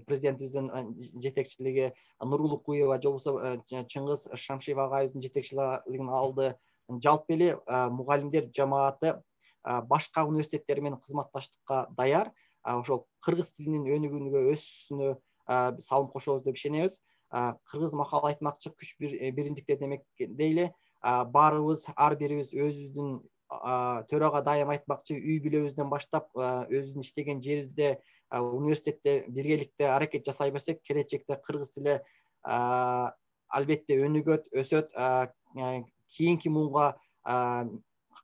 президентибиздин жетекчилиги, Нургул Куева же болбосо Чыңгыз Шамшиев агайыбыздын жетекчилигин алды. Жалпы эле мугалимдер жамааты башка университеттер менен кызматташтыкка даяр. Ошол кыргыз тилинин өнүгүүнүгө, өсүшүнө салым кошобуз деп ишенебиз. Кыргыз макал айтмакчы күч биримдикте демек дейле. Баарыбыз, ар бирибиз өзүбүздүн төрага дайым айтмакчы үй бүлөбүздөн баштап өзүбүздүн иштеген жерибизде университетте биргеликте аракет жасай берсек, келечекте кыргыз тили албетте өнүгөт, өсөт. Кийинки муунга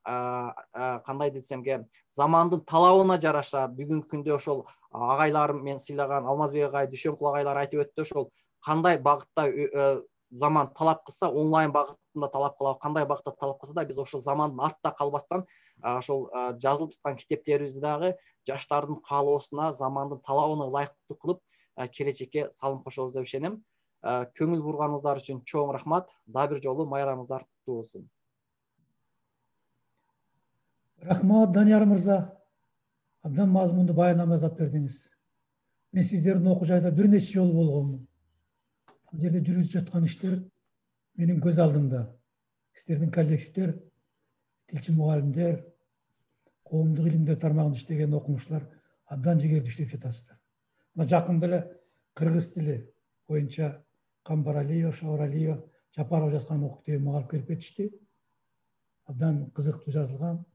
кандай десемге, замандын талабына жараша бүгүнкү күндө ошол агайларым мен сыйлаган Алмазбек агай, Дүйшөнкул агайлар айтып өттү, ошол кандай багытта заман талап кылса, онлайн багытында талап кылабы, кандай багытта талап кылса да биз ошол замандын артта калбастан ошол жазылып жаткан китептерибизди дагы жаштардын каалоосуна, замандын талабына ылайыктуу кылып келечекке салым кошобуз деп ишенем. Көңүл бурганыңыздар үчүн чоң рахмат. Дагы бир жолу майрамыңыздар куттуу болсун. Рахмат, Данияр мырза. Абдан мазмунду баяндама жасап бердиңиз. Мен сиздердин окуу жайда бир нече жолу болгонмун. Бул жерде жүргүзүп жаткан иштер менин көз алдымда. Сиздердин коллективдер, тилчи мугалимдер, коомдук илимдер тармагында иштеген окумуштуулар абдан жигердүү иштеп жатасыздар. Мына жакында эле кыргыз тили боюнча Камбаралиева, Шауралиева, Жапарова жазган окуу китебин мага алып келип кетишти. Абдан кызыктуу жазылган,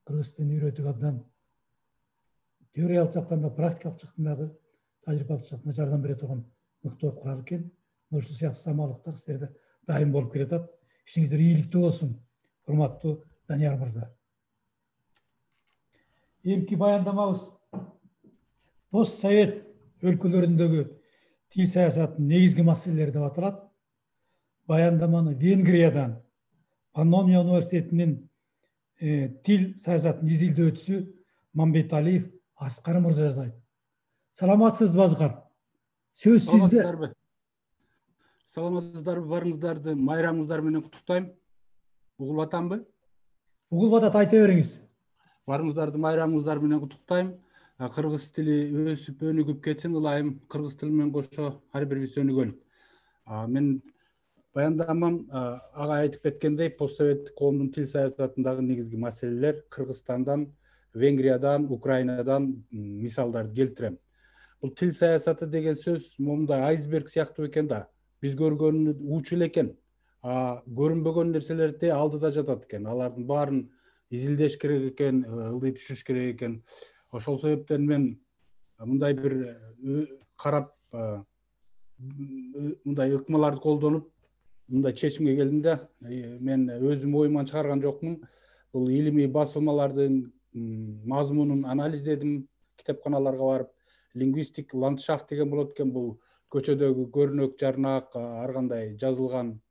кыргыз тилин үйрөтүүгө абдан теориялык жактан да, практикалык жактан дагы, тажрыйбалык жактан жардам бере турган мыктуу курал экен. Ушул сыяктуу самалыктар сиздерде дайым болуп келатат. Ишиңиздер ийгиликтүү болсун, урматтуу Данияр мырза. Эмки баяндамабыз пост совет өлкөлөрүндөгү тил саясатынын негизги маселелери деп аталат. Баяндаманы Венгриядан Паннония университетинин тил саясатынын изилдөөчүсү Мамбеталиев Аскар мырза жасайт. Саламатсызбы, Аскар? Сөз сизде. Саламатсыздарбы, барыңыздарды майрамыңыздар менен куттуктайм. Угулуп атамбы? Угулуп атат, айта бериңиз. Барыңыздарды майрамыңыздар менен куттуктайм. Кыргыз тили өсүп өнүгүп кетсин, ылайым кыргыз тили менен кошо ар бирибиз өнүгөлүк. Мен баяндамам ага айтып кеткендей, постсоветтик коомдун тил саясатындагы негизги маселелер Кыргызстандан, Венгриядан, Украинадан мисалдарды келтирем. Бул тил саясаты деген сөз момундай айсберг сыяктуу экен да. Биз көргөнү уучу эле экен. Көрүнбөгөн нерселерди алдыда жатат экен. Алардын баарын изилдеш керек экен, ылдый түшүрүш керек экен. Ошол себептен мен мындай бир карап, мындай ыкмаларды колдонуп, мындай чечимге келдим да. Мен өзүм оюман чыгарган жокмун. Бул илимий басылмалардын мазмунун анализдедим, китепканаларга барып, лингвистик ландшафт деген болот экен, бул көчөдөгү көрнөк, жарнак, ар кандай жазылган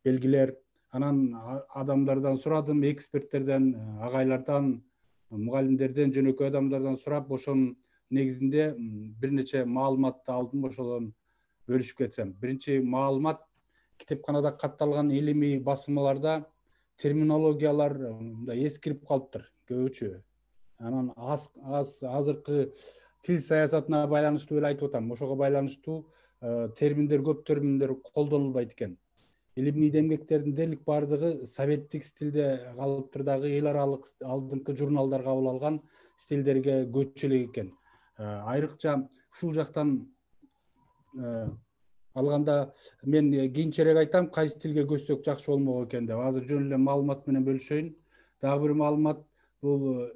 белгилер. Анан адамдардан сурадым, эксперттерден, агайлардан, мугалимдерден, жөнөкөй адамдардан сурап, ошонун негизинде бир нече маалыматты алдым, ошолордон бөлүшүп кетсем. Биринчи маалымат, китепканада катталган илимий басылмаларда терминологиялар эскирип калыптыр көбүчө. Анан азыркы тил саясатына байланыштуу эле айтып атам. Ошого байланыштуу көп терминдер колдонулбайт экен. Илимий демгектердин дээрлик бардыгы советтик стилде калыптыр дагы, эл аралык алдыңкы журналдар кабыл алган стилдерге көчү элек экен. Айрыкча ушул жактан алганда мен кийинчерээк айтам, кайсы тилге көчсөк жакшы болмок экен деп. Азыр жөн эле маалымат менен бөлүшөйүн. Дагы бир маалымат, бул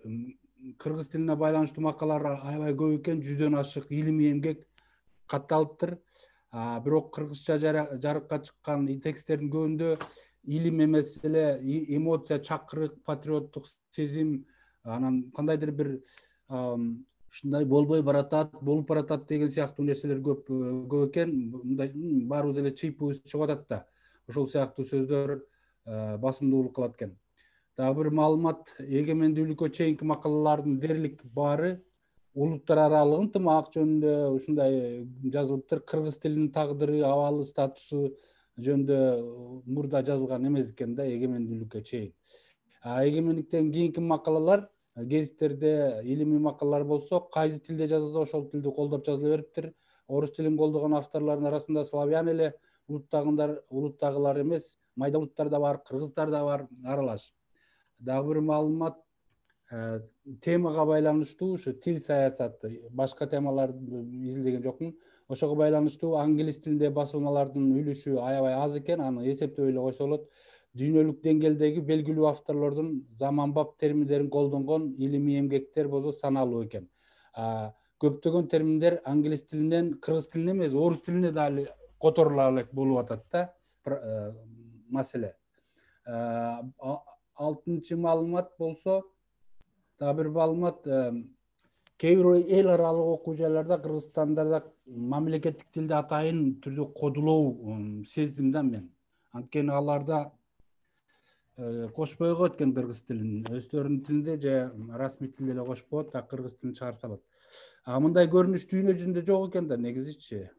кыргыз тилине байланыштуу макалалар аябай көп экен, 100дөн ашык илимий эмгек катталыптыр. Бирок кыргызча жарыкка чыккан тексттердин көбүндө илим эмес эле эмоция, чакырык, патриоттук сезим, анан кандайдыр бир ушундай болбой баратат, болуп баратат деген сыяктуу нерселер көп экен. Мындай баарыбыз эле чыйпыбыз чыгып атат да. Ошол сыяктуу сөздөр басымдуулук кылат экен. Дагы бир маалымат, эгемендүүлүккө чейинки макалалардын дээрлик баары улуттар аралык ынтымак жөнүндө ушундай жазылыптыр. Кыргыз тилинин тагдыры, абалы, статусу жөнүндө мурда жазылган эмес экен да, эгемендүүлүккө чейин. Эгемендиктен кийинки макалалар, гезиттерде илимий макалалар болсо, кайсы тилде жазылса ошол тилди колдоп жазыла бериптир. Орус тилин колдогон авторлордун арасында славян эле улуттагылар эмес, майда улуттар да бар, кыргыздар да бар, аралаш. Дагы бир маалымат, темага байланыштуу, ушу тил саясаты, башка темаларды изилдеген жокмун. Ошого байланыштуу англис тилинде басылмалардын үлүшү аябай аз экен, аны эсептөй эле койсо болот. Дүйнөлүк деңгээлдеги белгилүү авторлордун заманбап терминдерин колдонгон илимий эмгектер болсо саналуу экен. Көптөгөн терминдер англис тилинен кыргыз тилине эмес, орус тилине дагы которула элек болуп атат да, маселе. Алтынчы маалымат болсо, дагы бир маалымат, кээ бир эл аралык окуу жайларда, Кыргызстанда да мамлекеттик тилди атайын түрдө кодулоо сездим да мен. Анткени аларда кошпой койот экен кыргыз тилин, өздөрүнүн тилинде же расмий тилде эле кошуп коет, кыргыз тилин чыгарып салат. Мындай көрүнүш дүйнө жүзүндө жок экен да негизичи.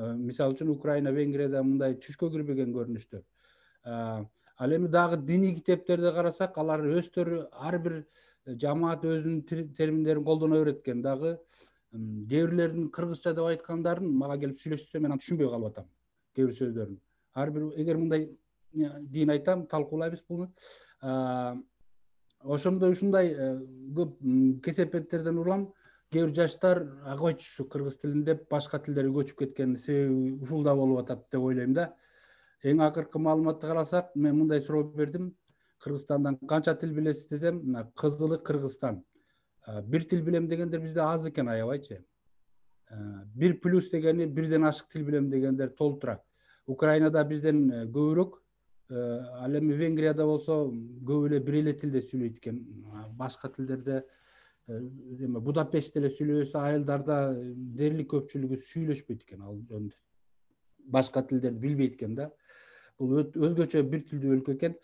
Мисалы үчүн Украина, Венгрияда мындай түшкө кирбеген көрүнүштөр. Ал эми дагы диний китептерди карасак, алар өздөрү ар бир жамаат өзүнүн терминдерин колдоно берет экен. Дагы кээ бирлердин кыргызча деп айткандарын мага келип сүйлөшсө мен түшүнбөй калып атам. Кээ бир сөздөрүн. Ар бир эгер мындай дейин айтам, талкуулайбыз буну. Ошондой ушундай көп кесепеттерден улам кээ бир жаштар койчу ушу кыргыз тилин деп башка тилдерге көчүп кеткенин себеби ушул да болуп атат деп ойлойм да. Эң акыркы маалыматты карасак, мен мындай суроо бердим. Кыргызстандан канча тил билесиз десем, Кызылы Кыргызстан. Бир тил билем дегендер бизде аз экен, аябайчы. 1+ дегени бирден ашык тил билем дегендер толтура. Украинада бизден көбүрөөк, ал эми Венгрияда болсо көп эле бир эле тилде сүйлөйт экен. Башка тилдерде Будапештте эле сүйлөсө, айылдарда дээрлик көпчүлүгү сүйлөшпөйт экен, ал жөнүндө. Башка тилдерди билбейт экен да. Бул өзгөчө бир тилдүү өлкө экен.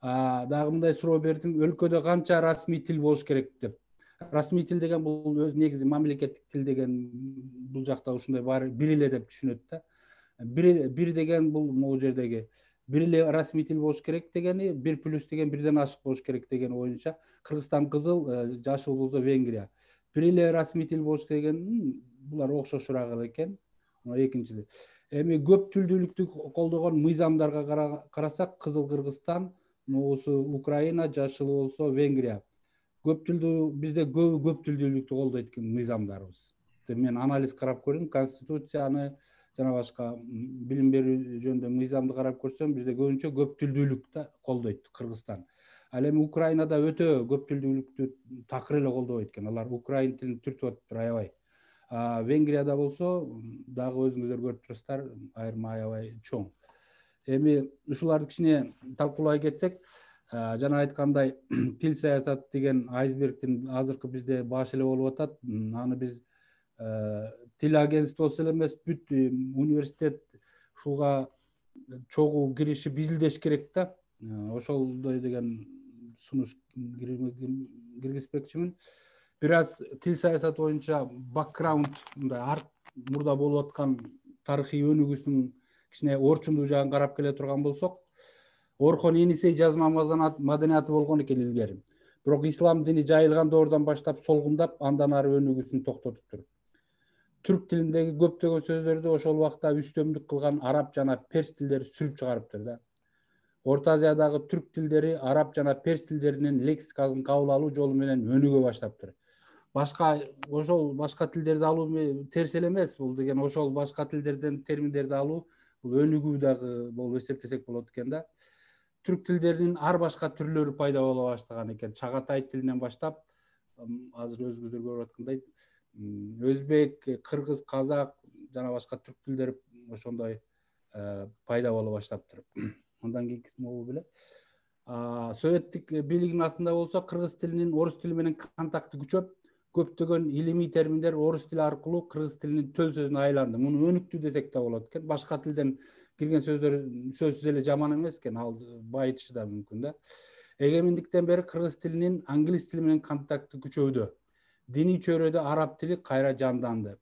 Дагы мындай суроо бердим, өлкөдө канча расмий тил болуш керек деп. Расмий тил деген бул өз негизи мамлекеттик тил деген бул жакта ушундай баары бир эле деп түшүнөт да. Бир деген бул могу жердеги бир эле расмий тил болуш керек дегени, 1+ деген бирден ашык болуш керек деген боюнча, Кыргызстан кызыл, жашыл болсо Венгрия. Бир эле расмий тил болуш деген булар окшошураак экен. Экинчиси. Эми көп тилдүүлүктү колдогон мыйзамдарга карасак, Кызыл Кыргызстан, могусу Украина, жашыл болсо Венгрия. Көп тилдүү бизде көп тилдүүлүктү колдойт экен мыйзамдарыбыз. Мен анализ карап көрдүм, конституцияны жана башка билим берүү жөнүндө мыйзамды карап көрсөм, бизде көбүнчө көп тилдүүлүктү колдойт Кыргызстан. Ал эми Украинада өтө көп тилдүүлүктү такыр эле колдобойт экен. Алар украин тилин түртүп атыптыр аябай. Венгрияда болсо дагы өзүңүздөр көрүп турасыздар, айырма аябай чоң. Эми ушуларды кичине талкуулай кетсек, жана айткандай тил саясаты деген айсбергдин азыркы бизде башы эле болуп атат. Аны биз тил агентствосу эле эмес, бүт университет ушуга чогуу киришип изилдеш керек да. Ошолдой деген сунуш киргизбекчимин. Бир аз тил саясаты боюнча бакграунд, мындай мурда болуп аткан тарыхый өнүгүүсүнүн кичине орчундуу жагын карап келе турган болсок, Орхон Енисей жазма маданияты болгон экен илгери. Бирок ислам дини жайылган доордон баштап солгундап, андан ары өнүгүүсүн токтотуптур. Түрк тилиндеги көптөгөн сөздөрдү ошол убакта үстөмдүк кылган араб жана перс тилдери сүрүп чыгарыптыр да. Орто Азиядагы түрк тилдери араб жана перс тилдеринин лексикасын кабыл алуу жолу менен өнүгө баштаптыр. Ошол башка тилдерди алуу терс эле эмес, бул деген ошол башка тилдерден терминдерди алуу бул өнүгүү дагы болуп эсептесек болот экен да. Түрк тилдеринин ар башка түрлөрү пайда боло баштаган экен. Чагатай тилинен баштап, азыр өзүңүздөр көрүп аткандай, өзбек, кыргыз, казак жана башка түрк тилдери ошондой пайда боло баштаптыр. Андан кийинкиси могу беле. Советтик бийлигинин астында болсо, кыргыз тилинин орус тили менен контакты күчөп, көптөгөн илимий терминдер орус тили аркылуу кыргыз тилинин төл сөзүнө айланды. Муну өнүктү десек да болот экен. Башка тилден кирген сөздөр сөзсүз эле жаман эмес экен, ал байытышы да мүмкүн да. Эгемендиктен бери кыргыз тилинин англис тили менен контакты күчөдү. Диний чөйрөдө араб тили кайра жанданды.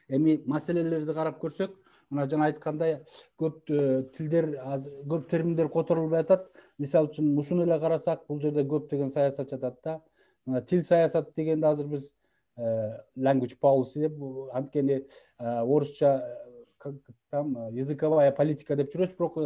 Эми маселелерди карап көрсөк, мына жана айткандай көп тилдер, көп терминдер которулбай атат. Мисалы үчүн ушуну эле карасак, бул жерде көп деген саясат жатат да. Тил саясаты дегенде азыр биз language policy деп, анткени орусча языковая политика деп жүрөбүз, бирок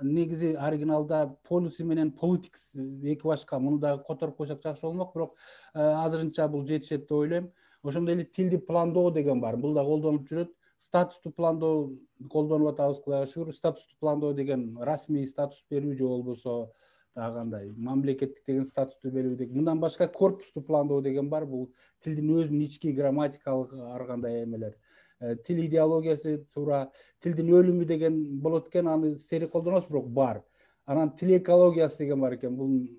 негизи оригиналда policy менен politics эки башка. Муну дагы которуп койсок жакшы болмок, бирок азырынча бул жетишет деп ойлойм. Ошондой эле тилди пландоо деген бар. Бул да колдонуп жүрөт. Статусту пландоо колдонуп атабыз, Кудайга шүгүр. Статусту пландоо деген расмий статус берүү же болбосо дагы кандай мамлекеттик деген статусту берүү деген. Мындан башка корпусту пландоо деген бар. Бул тилдин өзүнүн ички грамматикалык ар кандай эмелер. Тил идеологиясы туура, тилдин өлүмү деген болот экен, аны сери колдонобуз, бирок бар. Анан тил экологиясы деген бар экен. Бул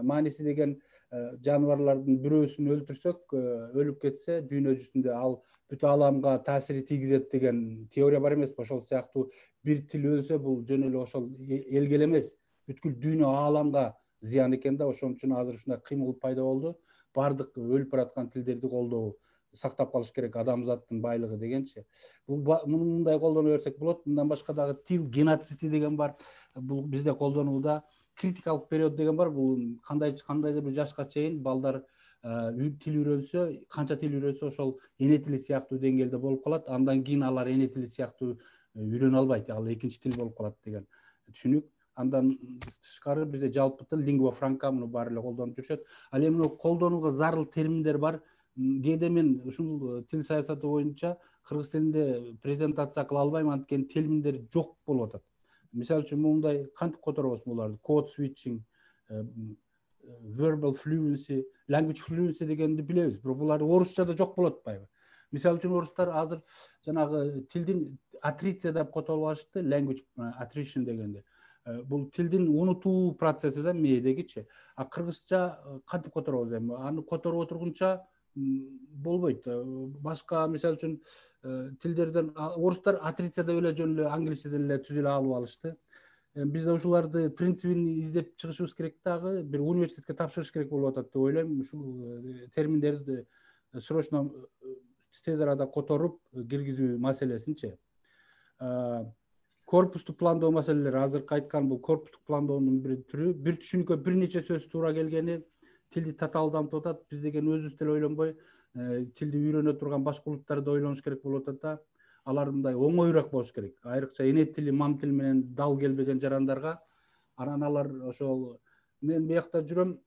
мааниси деген жаныбарлардын бирөөсүн өлтүрсөк, өлүп кетсе дүйнө жүзүндө ал бүт ааламга таасири тийгизет деген теория бар эмеспи? Ошол сыяктуу бир тил өлсө, бул жөн эле ошол элге эле эмес, бүткүл дүйнө ааламга зыян экен да. Ошон үчүн азыр ушундай кыймыл пайда болду. Бардык өлүп бараткан тилдерди колдоо сактап калыш керек, адамзаттын байлыгы дегенчи. Мындай колдоно берсек болот. Мындан башка дагы тил геноциди деген бар. Бул бизде колдонулууда. Критикалык период деген бар. Бул кандайдыр бир жашка чейин балдар тил үйрөнсө, канча тил үйрөнсө ошол эне тили сыяктуу деңгээлде болуп калат. Андан кийин алар эне тили сыяктуу үйрөнө албайт. Ал экинчи тил болуп калат деген түшүнүк. Андан тышкары бизде жалпы тил лингва франка муну баары эле колдонуп жүрүшөт. Ал эми колдонууга зарыл терминдер бар. Кээде мен ушул тил саясаты боюнча кыргыз тилинде презентация кыла албайм, анткени терминдер жок болуп атат. Мисалы үчүн мындай кантип которобуз буларды? Code switching, verbal fluency, language fluency дегенди билебиз. Бирок булар орусчада жок болуп атпайбы? Мисалы үчүн орустар азыр жанагы тилдин атриция деп которуп алышты, language attrition дегенди. Бул тилдин унутуу процесси да мээдегичи. А кыргызча кантип которобуз эми? Аны которуп отургунча болбойт. Башка мисалы үчүн тилдерден орустар атриция деп эле жөн эле англисчеден эле түзүлө алып алышты. Бизде ушуларды принцибин издеп чыгышыбыз керек дагы, бир университетке тапшырыш керек болуп атат деп ойлойм. Ушул терминдерди срочно тез арада которуп киргизүү маселесинчи. Корпустук пландоо маселелери, азыркы айткан бул корпустук пландоонун бир түрү. Бир түшүнүккө бир нече сөз туура келгени тилди татаал дамытып атат. Биз деген өзүбүз деле ойлонбой, тилди үйрөнө турган башка улуттарды ойлонуш керек болуп атат да. Алар мындай оңоюраак болуш керек. Айрыкча эне тили, мам тил менен дал келбеген жарандарга. Анан алар ошол мен биякта жүрөм.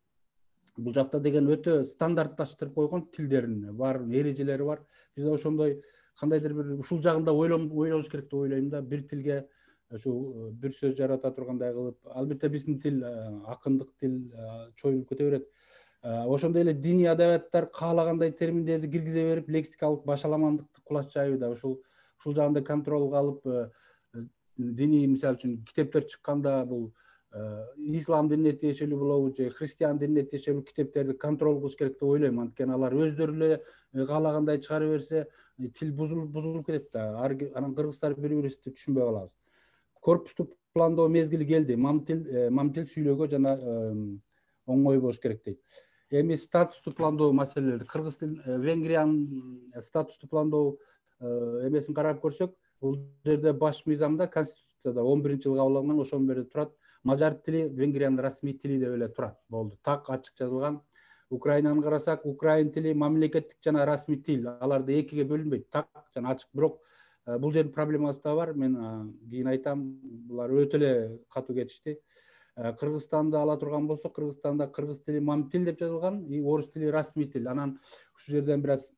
Бул жакта деген өтө стандартташтырып койгон тилдерин бар, эрежелери бар. Бизде ошондой кандайдыр бир ушул жагында ойлонуш керек деп ойлойм да. Бир тилге ошо бир сөз жарата тургандай кылып, албетте биздин тил акындык тил чоюлуп кете берет. Ошондой эле диний адабияттар каалагандай терминдерди киргизе берип, лексикалык башаламандыкты кулачайбы да. Ушул жагында контролго алып, диний мисалы үчүн китептер чыкканда бул ислам динине тиешелүү болобу же христиан динине тиешелүү китептерди контрол кылыш керек деп ойлойм. Анткени алар өздөрү эле каалагандай чыгара берсе, тил бузулуп кетет да. Анан кыргыздар бири-бирибизди түшүнбөй калабыз. Корпустук пландоо мезгили келди. Мам тил сүйлөөгө жана оңой болуш керек дейт. Эми статустук пландоо маселелери, кыргыз тил, Венгриянын статустук пландоо эмесин карап көрсөк, бул жерде баш мыйзамда, конституцияда 11-жылы кабыл ошонун бери турат. Мажар тили Венгриянын расмий тили деп эле турат. Болду. Так ачык жазылган. Украинаны карасак, украин тили мамлекеттик жана расмий тил. Аларды экиге бөлүнбөйт. Так жана ачык. Бирок бул жердин проблемасы да бар. Мен кийин айтам, булар өтө эле катуу кетишти. Кыргызстанды ала турган болсок, Кыргызстанда кыргыз тили мам тил деп жазылган, орус тили расмий тил. Анан ушул жерден бир аз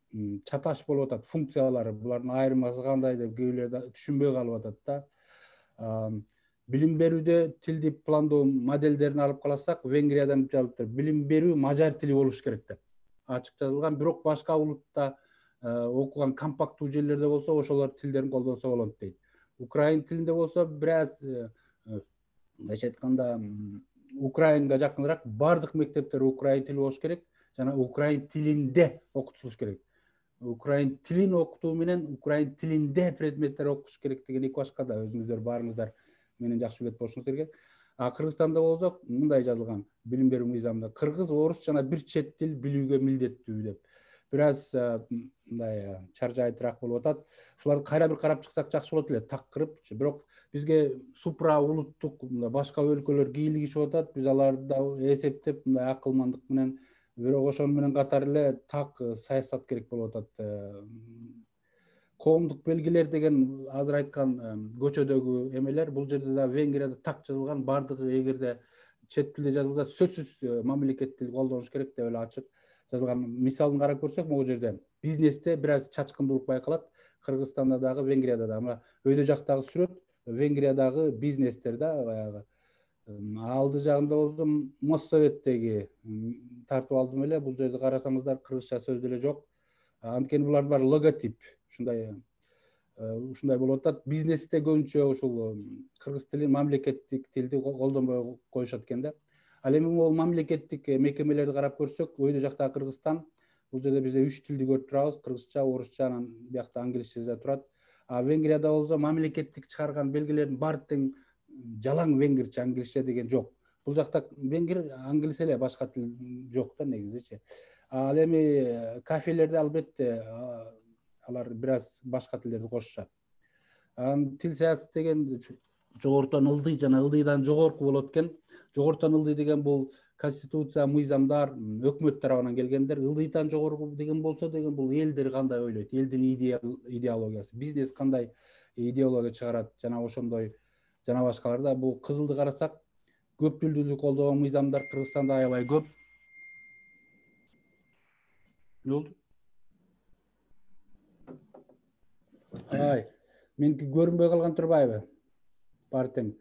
чаташ болуп атат функциялары. Булардын айырмасы кандай деп көйлөр түшүнбөй калып атат да. Билим берүүдө тилди пландоо моделдерин алып калсак, Венгриядан жалпы билим берүү мажар тили болуш керек деп ачык жазылган. Бирок башка улутта окуган компакттуу жерлерде болсо, ошолор тилдерин колдонсо болот дейт. Украин тилинде болсо, бир аз мындайча айтканда украинга жакыныраак бардык мектептер украин тили болуш керек жана украин тилинде окутулуш керек. Украин тилин окутуу менен украин тилинде предметтер окуш керек деген эки башка да, өзүңүздөр баарыңыздар менен жакшы билет болушуңуз керек. Кыргызстанда болсок, мындай жазылган билим берүү мыйзамында: кыргыз, орус жана бир чет тил билүүгө милдеттүү деп. Бир аз мындай чаржайтыраак болуп атат. Ушуларды кайра бир карап чыксак жакшы болот эле, так кырып. Бирок бизге супра улуттук башка өлкөлөр кийлигишип атат. Биз аларды да эсептеп, мындай акылмандык менен, бирок ошону менен катар эле так саясат керек болуп атат. Коомдук белгилер деген азыр айткан көчөдөгү эмелер, бул жерде да Венгрияда так жазылган. Бардыгы эгерде чет тилде жазылса, сөзсүз мамлекет тил колдонуш керек деп эле ачык жазылган. Мисалын карап көрсөк, могу жерде бизнесте бир аз чачкындуулук байкалат. Кыргызстанда дагы, Венгрияда да. Мына өйдө жактагы сүрөт Венгриядагы бизнестер да, баягы. Алды жагында болсо Моссоветтеги тартып алдым эле. Бул жерде карасаңыздар, кыргызча сөз деле жок. Анткени булардын баары логотип. Ушундай болуп атат. Бизнесте көбүнчө ушул кыргыз тили, мамлекеттик тилди колдонбой коюшат экен да. Ал эми могу мамлекеттик мекемелерди карап көрсөк, өйдө жактагы Кыргызстан, бул жерде бизде 3 тилди көрүп турабыз: кыргызча, орусча, анан биякта англисчеде турат. Венгрияда болсо мамлекеттик чыгарган белгилердин баары тең жалаң венгрче, англисче деген жок. Бул жакта венгр, англис эле, башка тил жок да негизичи. Ал эми кафелерде албетте алар бир аз башка тилдерди кошушат. Тил саясаты деген жогорутан ылдый жана ылдыйдан жогорку болот экен. Жогорутан ылдый деген бул конституция, мыйзамдар, өкмөт тарабынан келгендер. Ылдыйдан жогорку деген болсо деген бул элдер кандай ойлойт, элдин идеологиясы, бизнес кандай идеология чыгарат жана ошондой жана башкаларда. Бул кызылды карасак, көп тилдүүлүк колдогон мыйзамдар Кыргызстанда аябай көп. Ne oldu? Meniki görünbөй калган турбайбы? Бар тең.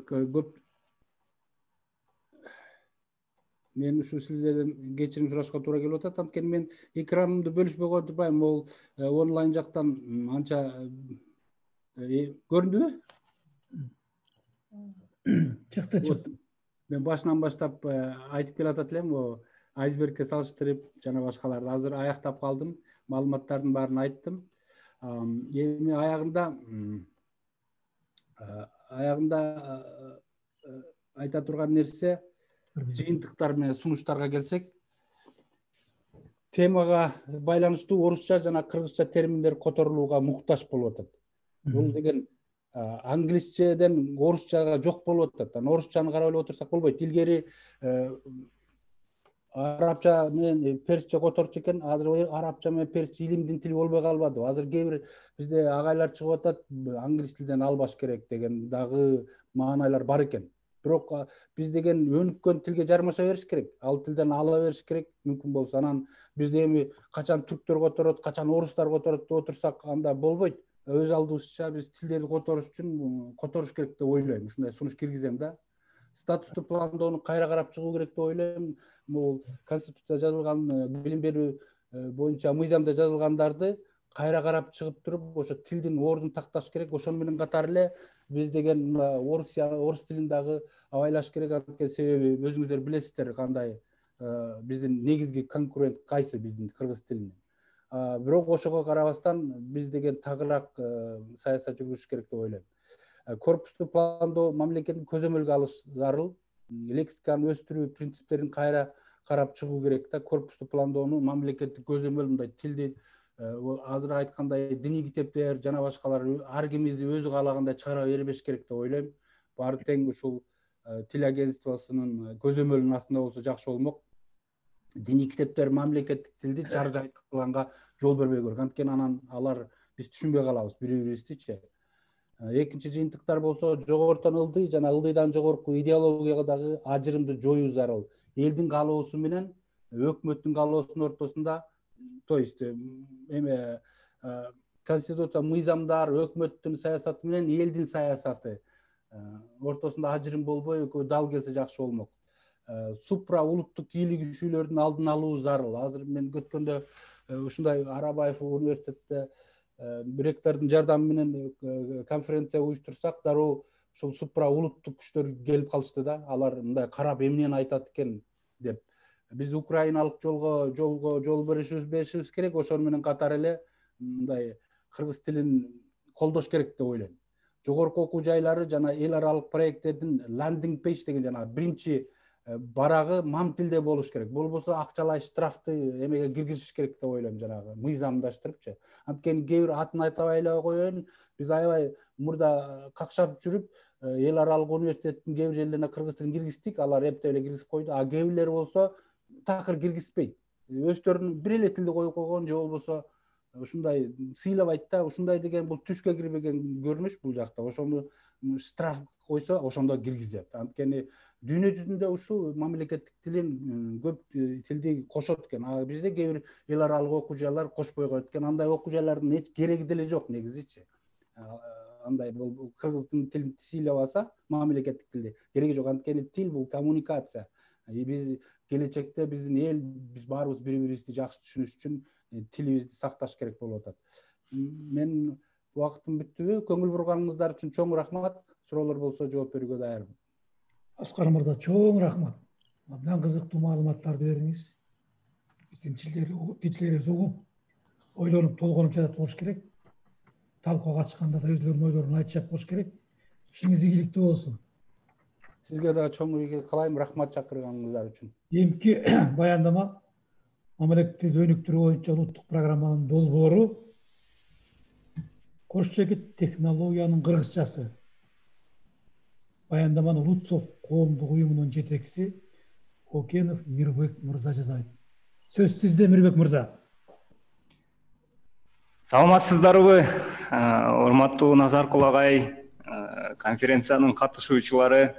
Көп мен ушу сиздерден кечирим сурашка туура келип атат. Анткени мен экранымды бөлүшпөй койгон турбайм. Ол онлайн жактан анча көрүндүбү? Чыкты. Мен башынан баштап айтып келатат элем, айсбергке салыштырып жана башкаларды азыр аяктап калдым. Маалыматтардын баарын айттым. Эми аягында айта турган нерсе жыйынтыктар менен сунуштарга келсек, темага байланыштуу орусча жана кыргызча терминдер которулууга муктаж болуп атат. Бул деген англисчеден орусчага жок болуп атат. Орусчаны карап эле отурсак болбойт. Илгери арабча менен персче которчу экен. Азыр арабча менен персче илимдин тили болбой калбады. Азыр кээ бир бизде агайлар чыгып атат, англис тилден албаш керек деген дагы маанайлар бар экен. Бирок биз деген өнүккөн тилге жармаша бериш керек. Ал тилден ала бериш керек, мүмкүн болсо. Анан бизде эми качан түрктөр которот, качан орустар которот деп отурсак анда болбойт. Өз алдыбызча биз тилдерди которуш үчүн которуш керек деп ойлойм. Ушундай сунуш киргизем да. Статусту пландоону кайра карап чыгуу керек деп ойлойм. Бул конституцияда жазылган, билим берүү боюнча мыйзамда жазылгандарды кайра карап чыгып туруп, ошо тилдин ордун такташ керек. Ошону менен катар эле биз деген орус тилин дагы абайлаш керек. Анткени себеби өзүңүздөр билесиздер кандай биздин негизги конкурент кайсы биздин кыргыз тилинин. Бирок ошого карабастан биз деген тагыраак саясат жүргүзүш керек деп ойлойм. Корпусту пландоо мамлекеттин көзөмөлгө алыш зарыл. Лексиканы өстүрүү принциптерин кайра карап чыгуу керек да. Корпусту пландоону мамлекеттик көзөмөл мындай тилди азыр айткандай диний китептер жана башкалар ар кимиз өзү каалагандай чыгара бербеш керек деп ойлойм. Баары тең ушул тил агентствосунун көзөмөлүнүн астында болсо жакшы болмок. Диний китептер мамлекеттик тилди чар жайткылганга жол бербөй керек. Анткени анан алар биз түшүнбөй калабыз бири-бирибиздичи. Экинчи жыйынтыктар болсо жогорутан ылдый жана ылдыйдан жогорку идеологияга дагы ажырымды жоюу зарыл. Элдин каалоосу менен өкмөттүн каалоосунун ортосунда, то есть эме конституция, мыйзамдар, өкмөттүн саясаты менен элдин саясаты ортосунда ажырым болбой экөө дал келсе жакшы болмок. Супра улуттук бийлик күчүлөрдүн алдын алуу зарыл. Азыр мен өткөндө ушундай Арабаев университетте ректордун жардамы менен конференция уюштурсак, дароо ушул супра улуттук күчтөр келип калышты да. Алар мындай карап эмнени айтат экен деп. Биз украиналык жол беришибиз керек. Ошону менен катар эле мындай кыргыз тилин колдош керек деп ойлойм. Жогорку окуу жайлары жана эл аралык проекттердин ландинг пейдж деген жана биринчи барагы мам тилде болуш керек. Болбосо акчалай штрафты эмеге киргизиш керек деп ойлойм, жанагы мыйзамдаштырыпчы. Анткени кээ бир атын айтабай эле коеюн, биз аябай мурда какшап жүрүп эл аралык университеттин кээ бир жерлерине кыргыз тилин киргиздик, алар эптеп эле киргизип койду. А кээ бирлери болсо такыр киргизбейт. Өздөрүнүн бир эле тилди коюп койгон же болбосо ушундай сыйлабайт да. Ушундай деген бул түшкө кирбеген көрүнүш бул жакта. Ошону штраф койсо ошондо киргизет. Анткени дүйнө жүзүндө ушул мамлекеттик тилин көп тилди кошот экен. А бизде кээ бир эл аралык окуу жайлар кошпой коет экен. Андай окуу жайлардын эч кереги деле жок негизичи. Андай бул кыргыздын тилин сыйлабаса мамлекеттик тилди кереги жок. Анткени тил бул коммуникация. Биз келечекте биз баарыбыз бири-бирибизди жакшы түшүнүш үчүн тилибизди сакташ керек болуп атат. Мен убакытым бүттүбү? Көңүл бурганыңыздар үчүн чоң рахмат. Суроолор болсо жооп берүүгө даярмын. Аскар мырза, чоң рахмат. Абдан кызыктуу маалыматтарды бердиңиз. Биздин тилчилерибиз угуп, ойлонуп, толгонуп жатат болуш керек. Талкууга чыкканда да өзлөрүнүн ойлорун айтышат болуш керек. Ишиңиз ийгиликтүү болсун. Сизге дагы чоң ийгилик каалайм, рахмат чакырганыңыздар үчүн. Эмки баяндама мамлекеттик өнүктүрүү боюнча улуттук программанын долбоору кош жегит технологиянын кыргызчасы. Баяндаманы Улутсов коомдук уюмунун жетекчиси Окенов Мирбек мырза жасайт. Сөз сизде, Мирбек мырза. Саламатсыздарбы, урматтуу Назаркул агай, конференциянын катышуучулары,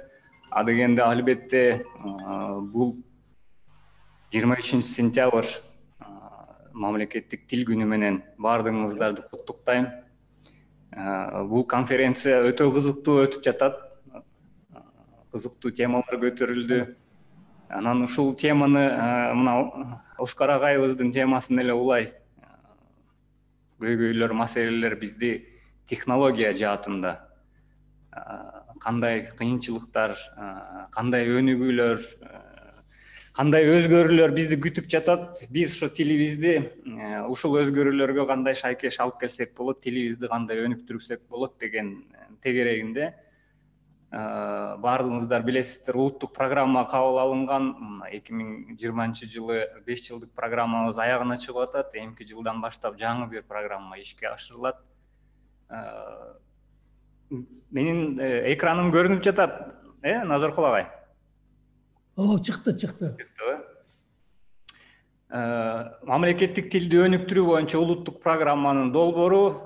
адегенде албетте бул 23 сентябрь мамлекеттик тил күнү менен баардыгыңыздарды куттуктайм. Бул конференция өтө кызыктуу өтүп жатат. Кызыктуу темалар көтөрүлдү. Анан ушул теманы мына Оскар агайыбыздын темасын эле улай көйгөйлөр, маселелер бизди технология жаатында кандай кыйынчылыктар, кандай өнүгүүлөр, кандай өзгөрүүлөр бизди күтүп жатат. Биз ушу тилибизди ушул өзгөрүүлөргө кандай шайкеш алып келсек болот, тилибизди кандай өнүктүрсөк болот деген тегерегинде баардыгыңыздар билесиздер, улуттук программа кабыл алынган. 2020 жылы 5 жылдык программабыз аягына чыгып атат. Эмки жылдан баштап жаңы бир программа ишке ашырылат. Менин экраным көрүнүп жатат, Назаркул агай? Чыкты. Мамлекеттик тилди өнүктүрүү боюнча улуттук программанын долбоору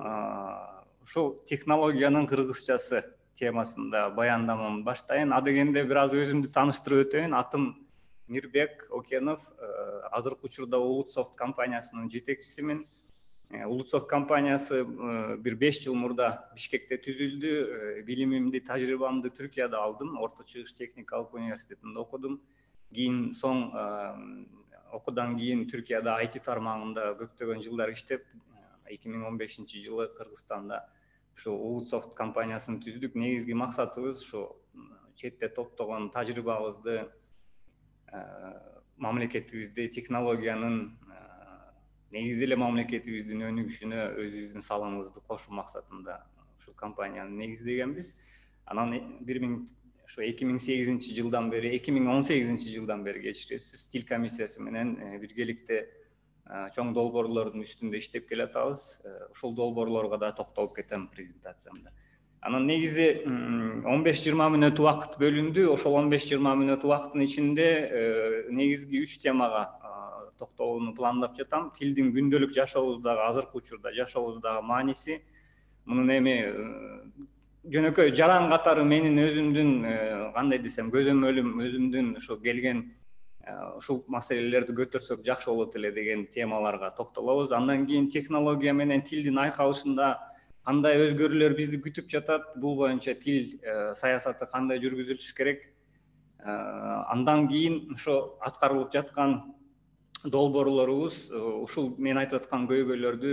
ушул технологиянын кыргызчасы темасында баяндамамды баштайын. Адегенде бир аз өзүмдү тааныштырып өтөйүн. Атым Мирбек Окенов, азыркы учурда Улутсофт компаниясынын жетекчисимин. Улутсофт компаниясы бир 5 жыл мурда Бишкекте түзүлдү. Билимимди, тажрыйбамды Түркияда алдым. Орто Чыгыш техникалык университетинде окудум. Кийин соң окуудан кийин Түркияда IT тармагында көптөгөн жылдар иштеп, 2015 жылы Кыргызстанда ушул Улутсофт компаниясын түздүк. Негизги максатыбыз ушу четте топтогон тажрыйбабызды мамлекетибизде технологиянын негизи эле мамлекетибиздин өнүгүшүнө өзүбүздүн салымыбызды кошуу максатында ушул компанияны негиздегенбиз. Анан 2008 жылдан бери, 2018 жылдан бери кечиресиз, тил комиссиясы менен биргеликте чоң долбоорлордун үстүндө иштеп келатабыз. Ушул долбоорлорго да токтолуп кетем презентациямда. Анан негизи 15-20 мүнөт убакыт бөлүндү. Ошол 15-20 мүнөт убакыттын ичинде негизги 3 темага токтолууну пландап жатам. Тилдин күндөлүк жашообуздагы, азыркы учурда жашообуздагы мааниси. Мунун эми жөнөкөй жаран катары менин өзүмдүн кандай десем, көзөмөлүм, өзүмдүн ошо келген ушул маселелерди көтөрсөк жакшы болот эле деген темаларга токтолобуз. Андан кийин технология менен тилдин айкалышында кандай өзгөрүүлөр бизди күтүп жатат, бул боюнча тил саясаты кандай жүргүзүлүш керек. Андан кийин ошо аткарылып жаткан долбоорлорубуз ушул мен айтып аткан көйгөйлөрдү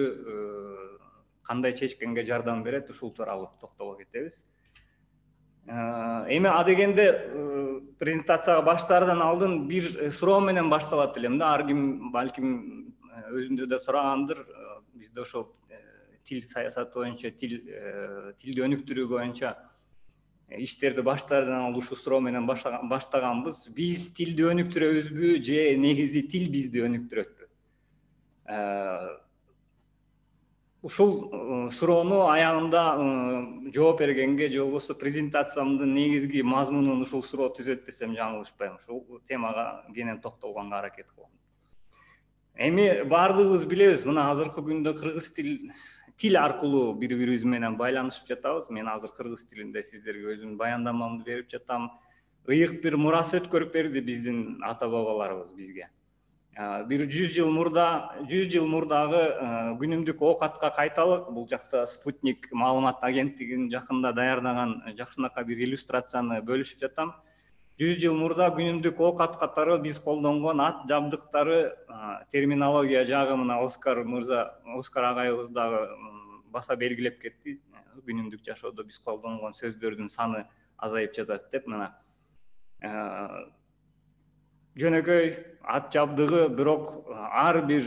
кандай чечкенге жардам берет, ушул тууралуу токтоло кетебиз. Эми адегенде презентацияга баштаардан алдын бир суроо менен башталат элем да. Ар ким балким өзүндө да сурагандыр. Бизде ошо тил саясаты боюнча, тилди өнүктүрүү боюнча иштерди баштаардан алып ушул суроо менен баштаганбыз. Биз тилди өнүктүрөбүзбү же негизи тил бизди өнүктүрөтпү? Ушул суроону аягында жооп бергенге, же болбосо презентациямдын негизги мазмунун ушул суроо түзөт десем жаңылышпайм. Ушул темага кенен токтолгонго аракет кылам. Эми баардыгыбыз билебиз, мына азыркы күндө кыргыз тил аркылуу бири-бирибиз менен байланышып жатабыз. Мен азыр кыргыз тилинде сиздерге өзүмдүн баяндамамды берип жатам. Ыйык бир мурас өткөрүп берди биздин ата-бабаларыбыз бизге. Бир 100 жыл мурдагы күнүмдүк оокатка кайталык. Бул жакта Спутник маалымат агенттигинин жакында даярдаган жакшынакай бир иллюстрацияны бөлүшүп жатам. 100 жыл мурда күнүмдүк оокат катары биз колдонгон ат жабдыктары терминология жагы мына Оскар агайыбыз дагы баса белгилеп кетти. Күнүмдүк жашоодо биз колдонгон сөздөрдүн саны азайып жатат деп. Мына жөнөкөй ат жабдыгы, бирок ар бир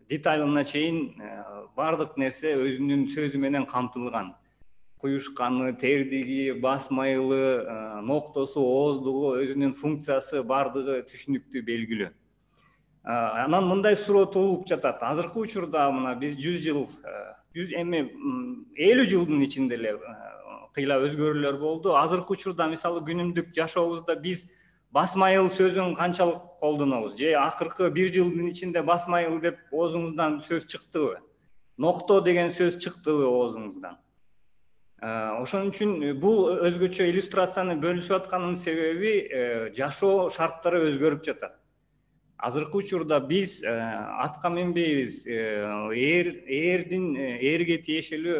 деталына чейин бардык нерсе өзүнүн сөзү менен камтылган. куюшканы, тердиги, басмайлы, ноктосу, ооздугу, өзүнүн функциясы бардыгы түшүнүктүү белгилүү. Анан мындай суроо туулуп жатат. Азыркы учурда мына биз 100 жыл, 50 жылдын ичинде эле кыйла өзгөрүүлөр болду. Азыркы учурда мисалы күнүмдүк жашообузда биз басмайыл сөзүн канчалык колдонобуз? Же акыркы 1 жылдын ичинде басмайыл деп оозуңуздан сөз чыктыбы? Нокто деген сөз чыктыбы оозуңуздан? Ошон үчүн бул өзгөчө иллюстрацияны бөлүшүп атканын себеби жашоо шарттары өзгөрүп жатат. Азыркы учурда биз атка минбейбиз, ээрге тиешелүү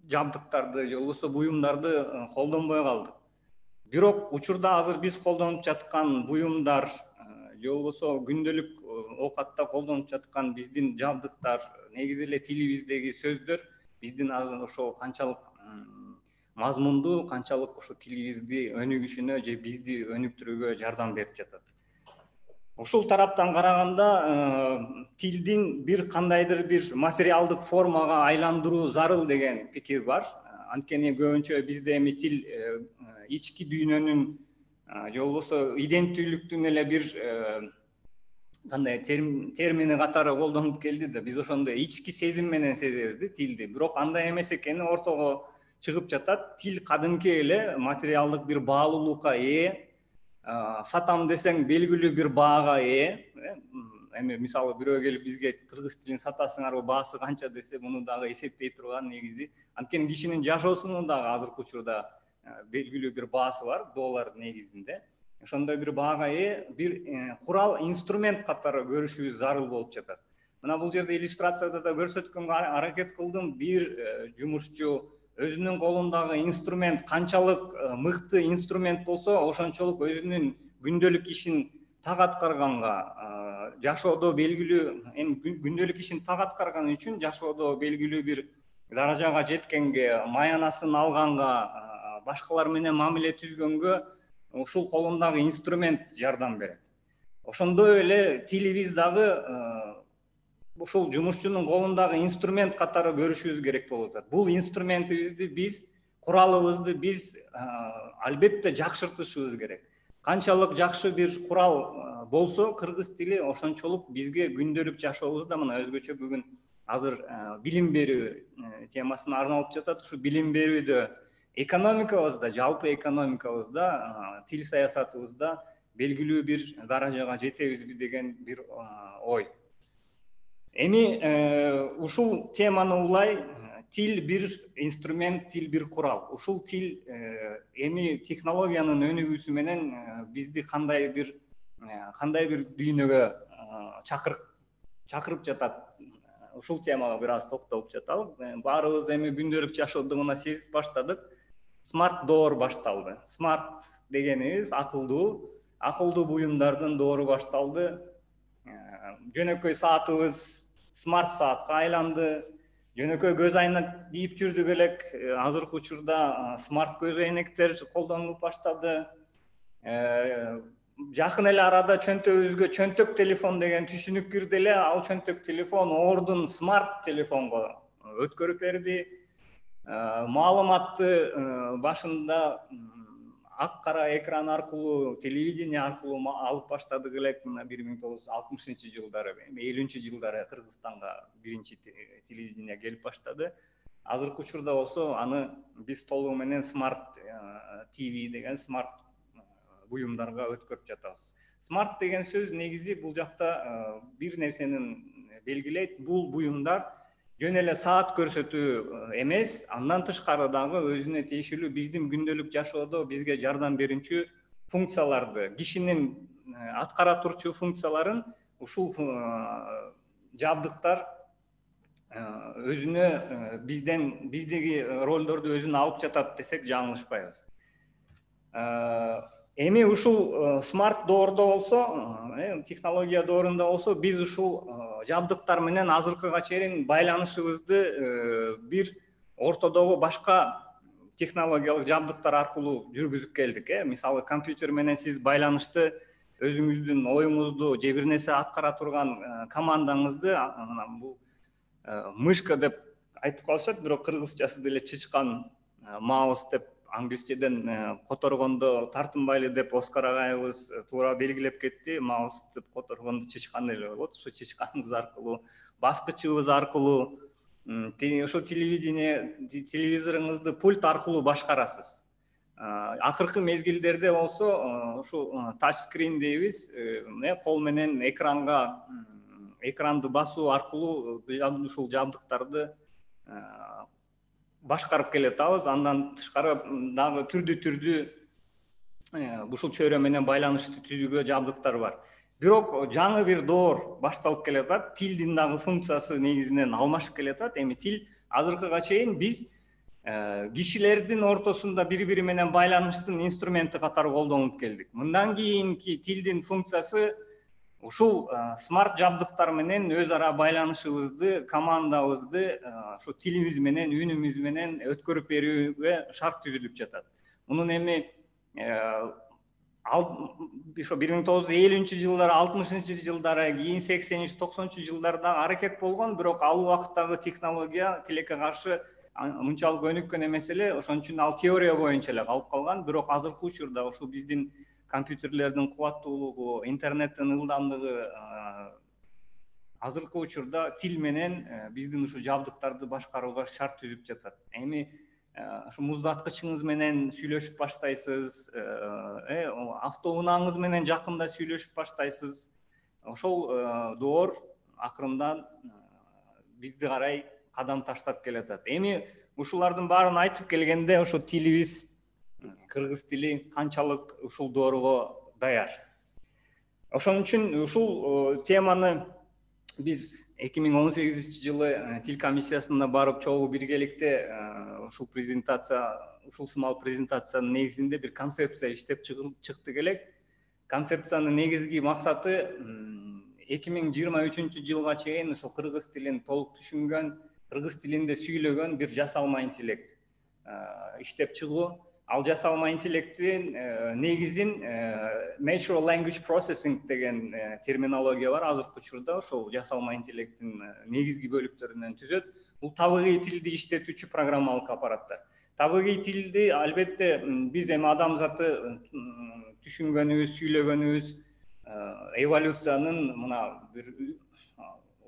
жабдыктарды же болбосо буюмдарды колдонбой калдык. Бирок учурда азыр биз колдонуп жаткан буюмдар же болбосо күндөлүк оокатта колдонуп жаткан биздин жабдыктар, негизи эле тилибиздеги сөздөр биздин азыр ошо канчалык мазмундуу, канчалык ошо тилибизди өнүгүшүнө же бизди өнүктүрүүгө жардам берип жатат. Ушул тараптан караганда тилдин бир кандайдыр бир материалдык формага айландыруу зарыл деген пикир бар. Анткени көбүнчө бизде эми тил ички дүйнөнүн же болбосо иденттүүлүктүн эле бир кандай термини катары колдонуп келди да, биз ошондой ички сезим менен сезебиз тилди. Бирок андай эмес экени ортого чыгып жатат. Тил кадимки эле материалдык бир баалуулукка ээ, сатам десең белгилүү бир баага ээ. Эми мисалы бирөө келип бизге кыргыз тилин сатасыңарбы, баасы канча десе, муну дагы эсептей турган негизи. Анткени кишинин жашоосунун дагы азыркы учурда белгилүү бир баасы бар, доллар негизинде. Ошондой бир баага ээ, бир курал, инструмент катары көрүшүбүз зарыл болуп жатат. Мына бул жерде иллюстрацияда да көрсөткөнгө аракет кылдым. Бир жумушчу өзүнүн колундагы инструмент канчалык мыкты инструмент болсо, ошончолук өзүнүн күндөлүк ишин так аткарганга, жашоодо белгилүү, күндөлүк ишин так аткарган үчүн жашоодо белгилүү бир даражага жеткенге, маянасын алганга, башкалар менен мамиле түзгөнгө ушул колундагы инструмент жардам берет. Ошондой эле тилибиз дагы ушул жумушчунун колундагы инструмент катары көрүшүбүз керек болуп атат. Бул инструментибизди биз, куралыбызды биз албетте жакшыртышыбыз керек. Канчалык жакшы бир курал болсо кыргыз тили, ошончолук бизге күндөлүк жашообузда мына өзгөчө бүгүн азыр билим берүү темасына арналып жатат. Ушу билим берүүдө, экономикабызда, жалпы экономикабызда, тил саясатыбызда белгилүү бир даражага жетебизби деген бир ой. Эми ушул теманы улай, тил бир инструмент, тил бир курал. Ушул тил эми технологиянын өнүгүүсү менен бизди кандай бир дүйнөгө чакырып жатат. Ушул темага бир аз токтолуп жаталы. Баарыбыз эми күндөлүк жашоодо мына сезип баштадык. Смарт доор башталды. Смарт дегенибиз акылдуу буюмдардын доору башталды. Жөнөкөй саатыбыз смарт саатка айланды. Жөнөкөй көз айнек кийип жүрдүк элек, азыркы учурда смарт көз айнектер колдонулуп баштады. Жакын эле арада чөнтөгүбүзгө чөнтөк телефон деген түшүнүк кирди эле, ал чөнтөк телефон ордун смарт телефонго өткөрүп берди. Маалыматты башында ак кара экран аркылуу, телевидение аркылуу алып баштадык элек, мына 1960-жылдары, 50-жылдары Кыргызстанга биринчи телевидение келип баштады. Азыркы учурда болсо аны биз толугу менен смарт ТВ деген смарт буюмдарга өткөрүп жатабыз. Смарт деген сөз негизи бул жакта бир нерсенин белгилейт. Бул буюмдар жөн эле саат көрсөтүү эмес, андан тышкары дагы өзүнө тиешелүү биздин күндөлүк жашоодо бизге жардам берүүчү функцияларды, кишинин аткара турчу функцияларын ушул жабдыктар өзүнө биздеги ролдорду өзүнө алып жатат десек жаңылышпайбыз. Эми ушул смарт доордо болсо, технология доорунда болсо, биз ушул жабдыктар менен азыркыга чейин байланышыбызды бир ортодогу башка технологиялык жабдыктар аркылуу жүргүзүп келдик. Мисалы, компьютер менен сиз байланышты өзүңүздүн оюңузду же бир нерсе аткара турган командаңызды, бул мышка деп айтып калышат, бирок кыргызчасы деле чычкан маус деп англисчеден которгондо тартынбайлы деп Оскар агайыбыз туура белгилеп кетти. Маус деп которгондо чычкан эле болот. Ушу чычканыбыз аркылуу, баскычыбыз аркылуу, ошо телевизоруңузду пульт аркылуу башкарасыз. Акыркы мезгилдерде болсо ушу тач скрин дейбиз, кол менен экранды басуу аркылуу ушул жабдыктарды башкарып келатабыз. Андан тышкары дагы түрдүү ушул чөйрө менен байланышты түзүүгө жабдыктар бар. Бирок жаңы бир доор башталып келатат. Тилдин дагы функциясы негизинен алмашып келатат. Эми тил азыркыга чейин биз кишилердин ортосунда бири-бири менен байланыштын инструменти катары колдонуп келдик. Мындан кийинки тилдин функциясы ушул смарт жабдыктар менен өз ара байланышыбызды, командабызды ушу тилибиз менен, үнүбүз менен өткөрүп берүүгө шарт түзүлүп жатат. Мунун эми ошо 1950-жылдары, 60-жылдары, кийин 80-90-жылдарда аракет болгон, бирок ал убакыттагы технология тилекке каршы мынчалык өнүккөн эмес эле, ошон үчүн ал теория боюнча эле калып калган. Бирок азыркы учурда ушул биздин компьютерлердин кубаттуулугу, интернеттин ылдамдыгы азыркы учурда тил менен биздин ушу жабдыктарды башкарууга шарт түзүп жатат. Эми ушу муздаткычыңыз менен сүйлөшүп баштайсыз, автоунааңыз менен жакында сүйлөшүп баштайсыз. Ошол доор акырындан бизди карай кадам таштап келатат. Эми ушулардын баарын айтып келгенде, ошо тилибиз, кыргыз тили канчалык ушул дооруга даяр. Ошон үчүн ушул теманы биз 2018-жылы тил комиссиясына барып чогуу биргеликте ушул сымал презентациянын негизинде бир концепция иштеп чыктык элек. Концепциянын негизги максаты 2023-жылга чейин ушул кыргыз тилин толук түшүнгөн, кыргыз тилинде сүйлөгөн бир жасалма интеллект иштеп чыгуу. Ал жасалма интеллекттин негизин natural language processing деген терминология бар азыркы учурда. Ошол жасалма интеллекттин негизги бөлүктөрүнөн түзөт. Бул табигый тилди иштетүүчү программалык аппараттар. Табигый тилди албетте биз эми адамзаты түшүнгөнүбүз, сүйлөгөнүбүз эволюциянын мына бир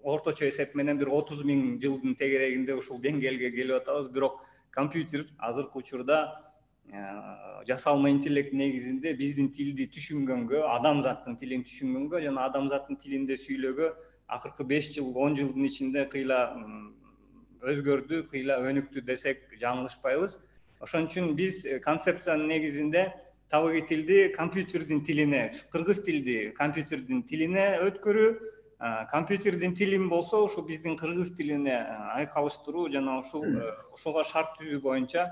орточо эсеп менен бир 30 000 жылдын тегерегинде ушул деңгээлге келип атабыз. Бирок компьютер азыркы учурда жасалма интеллект негизинде биздин тилди түшүнгөнгө, адамзаттын тилин түшүнгөнгө жана адамзаттын тилинде сүйлөөгө акыркы 5 жыл, 10 жылдын ичинде кыйла өзгөрдү, кыйла өнүктү десек жаңылышпайбыз. Ошон үчүн биз концепциянын негизинде табигый тилди компьютердин тилине, кыргыз тилди компьютердин тилине өткөрүү, компьютердин тилин болсо ушу биздин кыргыз тилине айкалыштыруу жана ушуга шарт түзүү боюнча,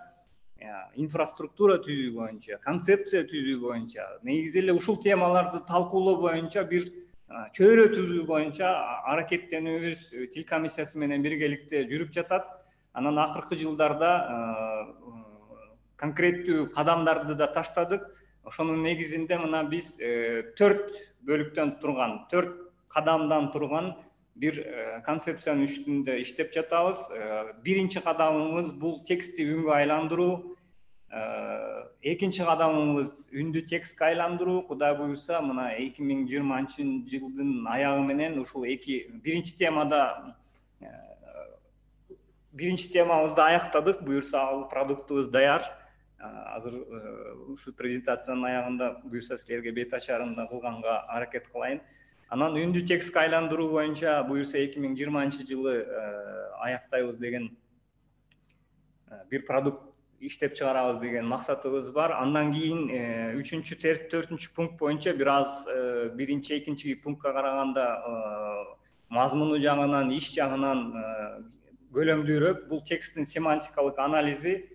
инфраструктура түзүү боюнча, концепция түзүү боюнча, негизи эле ушул темаларды талкуулоо боюнча бир чөйрө түзүү боюнча аракеттенүүбүз тил комиссиясы менен биргеликте жүрүп жатат. Анан акыркы жылдарда конкреттүү кадамдарды да таштадык. Ошонун негизинде мына биз 4 бөлүктөн турган, 4 кадамдан турган бир концепциянын үстүндө иштеп жатабыз. Биринчи кадамыбыз бул текстти үнгө айландыруу. Экинчи кадамыбыз үндү текстке айландыруу. Кудай буюрса, мына 2020-жылдын аягы менен ушул биринчи темабызды аяктадык. Буюрса, ал продуктубуз даяр. Азыр ушу презентациянын аягында буюрса силерге бет ачарын да кылганга аракет кылайын. Анан үндү текстке айландыруу боюнча буюрса 2020-жылы аяктайбыз деген бир продукт иштеп чыгарабыз деген максатыбыз бар. Андан кийин 3-4 пункт боюнча бир аз биринчи, экинчи пунктка караганда мазмуну жагынан, иш жагынан көлөмдүүрөөк. Бул тексттин семантикалык анализи,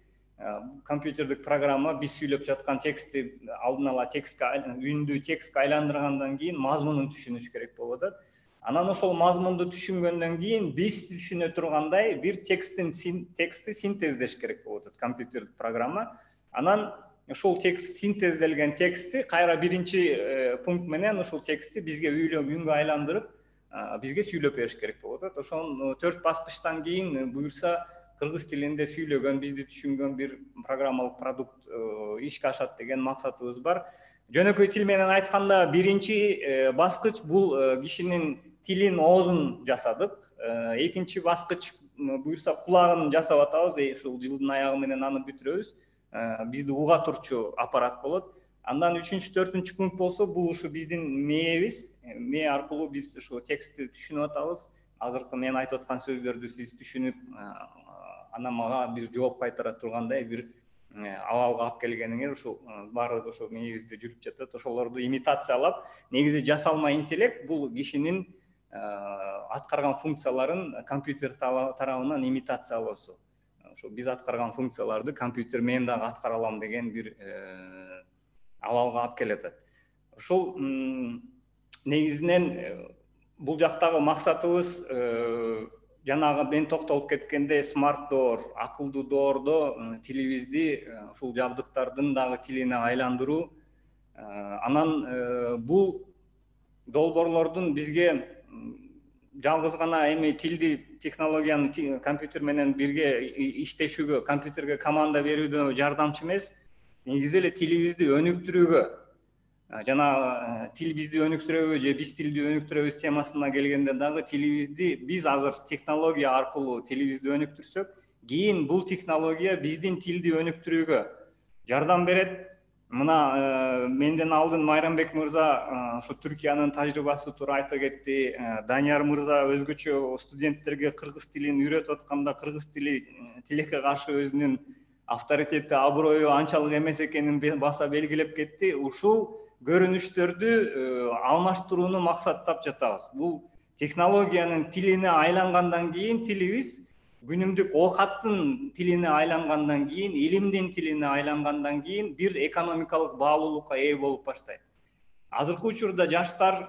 компьютердик программа биз сүйлөп жаткан текстти алдын ала үндү текстке айландыргандан кийин мазмунун түшүнүш керек болуп атат. Анан ошол мазмунду түшүнгөндөн кийин биз түшүнө тургандай бир текстти синтездеш керек болуп атат компьютердик программа. Анан ошол синтезделген текстти кайра биринчи пункт менен ошол текстти бизге үнгө айландырып, бизге сүйлөп бериш керек болуп атат. Ошон 4 баскычтан кийин буюрса кыргыз тилинде сүйлөгөн, бизди түшүнгөн бир программалык продукт ишке ашат деген максатыбыз бар. Жөнөкөй тил менен айтканда биринчи баскыч бул кишинин тилин оозун жасадык. Экинчи баскыч буюрса кулагын жасап атабыз. Ушул жылдын аягы менен аны бүтүрөбүз. Бизди уга турчу аппарат болот. Андан 3-4 пункт болсо бул ушу биздин мээбиз. Мээ аркылуу биз ушу текстти түшүнүп атабыз. Азыркы мен айтып аткан сөздөрдү сиз түшүнүп, анан мага бир жооп кайтара тургандай бир абалга алып келгениңер ушул баары ошо мээбизде жүрүп жатат. Ошолорду имитациялап, негизи жасалма интеллект бул кишинин аткарган функцияларын компьютер тарабынан имитациялоосу. Ошо биз аткарган функцияларды компьютер мен дагы аткара алам деген бир абалга алып келет. Ошол негизинен бул жактагы максатыбыз жанагы мен токтолуп кеткенде смарт door, акылдуу доордо тилибизди ушул жабдыктардын дагы тилине айландыруу. Анан бул долбоорлордун бизге жалгыз гана эми тилди технологияны компьютер менен бирге иштешүүгө, компьютерге команда берүүдө жардамчы эмес, негизи эле тилибизди өнүктүрүүгө, жана тил бизди өнүктүрөбү же биз тилди өнүктүрөбүз темасына келгенде дагы тилибизди биз азыр технология аркылуу тилибизди өнүктүрсөк, кийин бул технология биздин тилди өнүктүрүүгө жардам берет. Мына менден алдын Майрамбек мырза ошо Түркиянын тажрыйбасы тууралуу айта кетти. Данияр мырза өзгөчө студенттерге кыргыз тилин үйрөтүп атканда кыргыз тили тилекке каршы өзүнүн авторитети, аброю анчалык эмес экенин баса белгилеп кетти. Ушул көрүнүштөрдү алмаштырууну максаттап жатабыз. Бул технологиянын тилине айлангандан кийин тилибиз күнүмдүк оокаттын тилине айлангандан кийин, илимдин тилине айлангандан кийин бир экономикалык баалуулукка ээ болуп баштайт. Азыркы учурда жаштар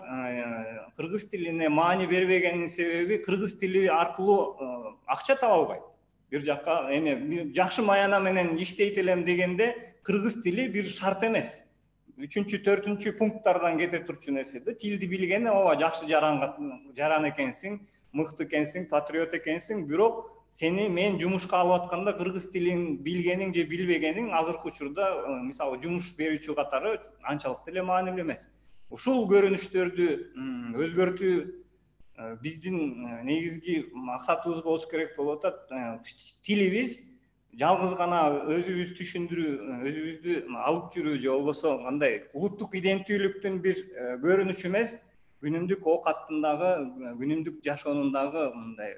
кыргыз тилине маани бербегенин себеби кыргыз тили аркылуу акча таба албайт. Бир жакка эми жакшы маяна менен иштейт элем дегенде кыргыз тили бир шарт эмес. 3-4 пункттардан кете турчу нерсе да. Тилди билгени ооба жакшы жаран экенсиң, мыкты экенсиң, патриот экенсиң, бирок сени мен жумушка алып атканда кыргыз тилин билгениң же билбегениң азыркы учурда мисалы жумуш берүүчү катары анчалык деле маанилүү эмес. Ушул көрүнүштөрдү өзгөртүү биздин негизги максатыбыз болуш керек болуп атат. Тилибиз жалгыз гана өзүбүз түшүндүрүү, өзүбүздү алып жүрүү же болбосо кандай улуттук иденттүүлүктүн бир көрүнүшү эмес, күнүмдүк оокаттын дагы, күнүмдүк жашоонун дагы мындай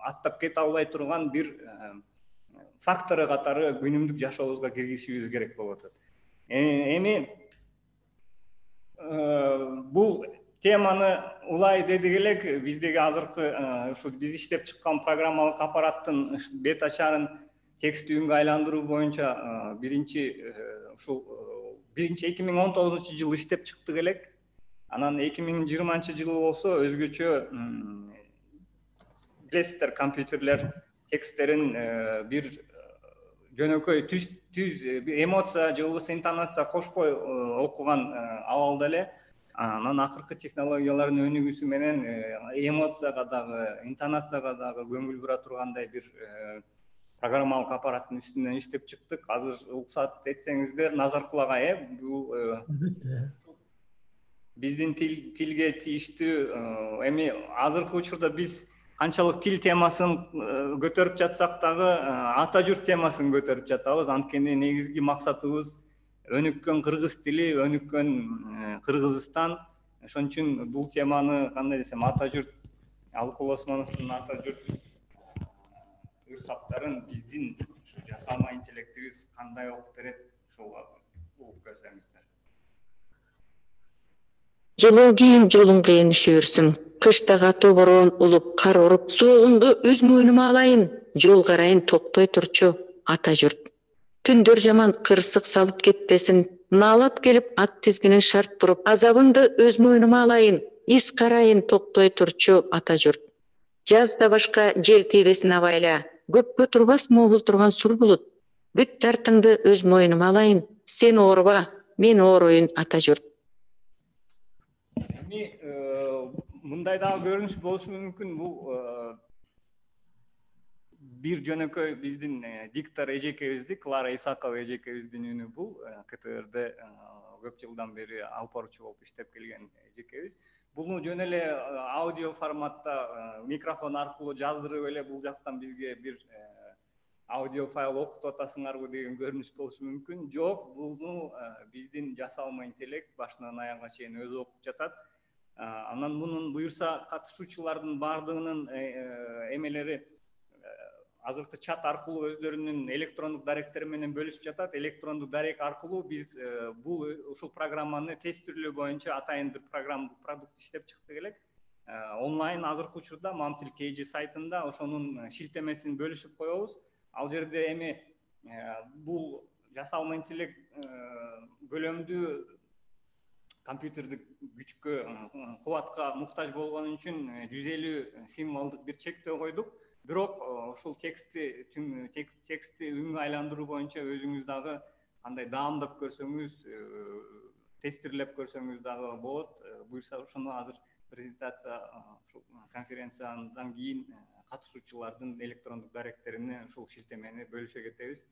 аттап кете албай турган бир фактору катары күнүмдүк жашообузга киргизишибиз керек болуп атат. Эми бул теманы улай дедик элек, биздеги азыркы ушу биз иштеп чыккан программалык аппараттын бет ачарын текст үнгө айландыруу боюнча биринчи 2019 иштеп чыктык элек. Анан 2020 жылы болсо өзгөчө билесиздер, компьютерлер тексттерин бир жөнөкөй түз эмоция же болбосо интонация кошпой окуган абалда эле. Анан акыркы технологиялардын өнүгүүсү менен эмоцияга дагы, интонацияга дагы көңүл бура тургандай бир программалык аппараттын үстүнөн иштеп чыктык. Азыр уруксат этсеңиздер, назар кулагай, бул биздин тилге тийиштүү. Эми азыркы учурда биз канчалык тил темасын көтөрүп жатсак дагы ата журт темасын көтөрүп жатабыз. Анткени негизги максатыбыз өнүккөн кыргыз тили, өнүккөн Кыргызстан. Ошон үчүн бул теманы кандай десем, ата журт, Алыкул Осмоновдун ата журт ырсаптарын биздин жасалма интеллектибиз кандай окуп берет, ошол угуп көрсөңүздөр. Жылуу кийим жолуң кыйынышы өрсүң, кышта катуу бороон улуп кар уруп, соогунду өз мойнума алайын, жол карайын токтой турчу ата журт. Түндөр жаман кырсык салып кетпесин, наалат келип ат тизгинин шарт буруп, азабыңды өз мойнума алайын, из карайын токтой турчу ата журт. Жазда башка жел тийбесин абайла, көпкө турбас могул турган сур булут. Бүт тартыңды өз мойнума алайын, сен ооруба, мен ооруйун ата журт. мындай дагы көрүнүш болушу мүмкүн. Бул бир жөнөкөй биздин диктор эжекебизди, Клара Исакова эжекебиздин үнү бул. КТРде көп жылдан бери алып баруучу болуп иштеп келген эжекебиз. Буну жөн эле аудио форматта микрофон аркылуу жаздырып эле бул жактан бизге бир аудио файл окутуп атасыңарбы деген көрүнүш болушу мүмкүн. Жок, буну биздин жасалма интеллект башынан аягына чейин өзү окуп жатат. Анан мунун буюрса катышуучулардын баардыгынын эмелери азыркы чат аркылуу өздөрүнүн электрондук даректери менен бөлүшүп жатат. Электрондук дарек аркылуу биз бул ушул программаны тестирлөө боюнча атайын бир программалык продукт иштеп чыктык элек. Онлайн азыркы учурда Мамтил KG сайтында ошонун шилтемесин бөлүшүп коебуз. Ал жерде эми бул жасалма интеллект көлөмдүү компьютердик күчкө, кубатка муктаж болгон үчүн 150 символдук бир чектөө койдук. Бирок ушул текстти үнгө айландыруу боюнча өзүңүз дагы кандай даамдап көрсөңүз, тестирлеп көрсөңүз дагы болот. Буюрса ошону азыр презентация ушул конференциядан кийин катышуучулардын электрондук даректерине ушул шилтемени бөлүшө кетебиз.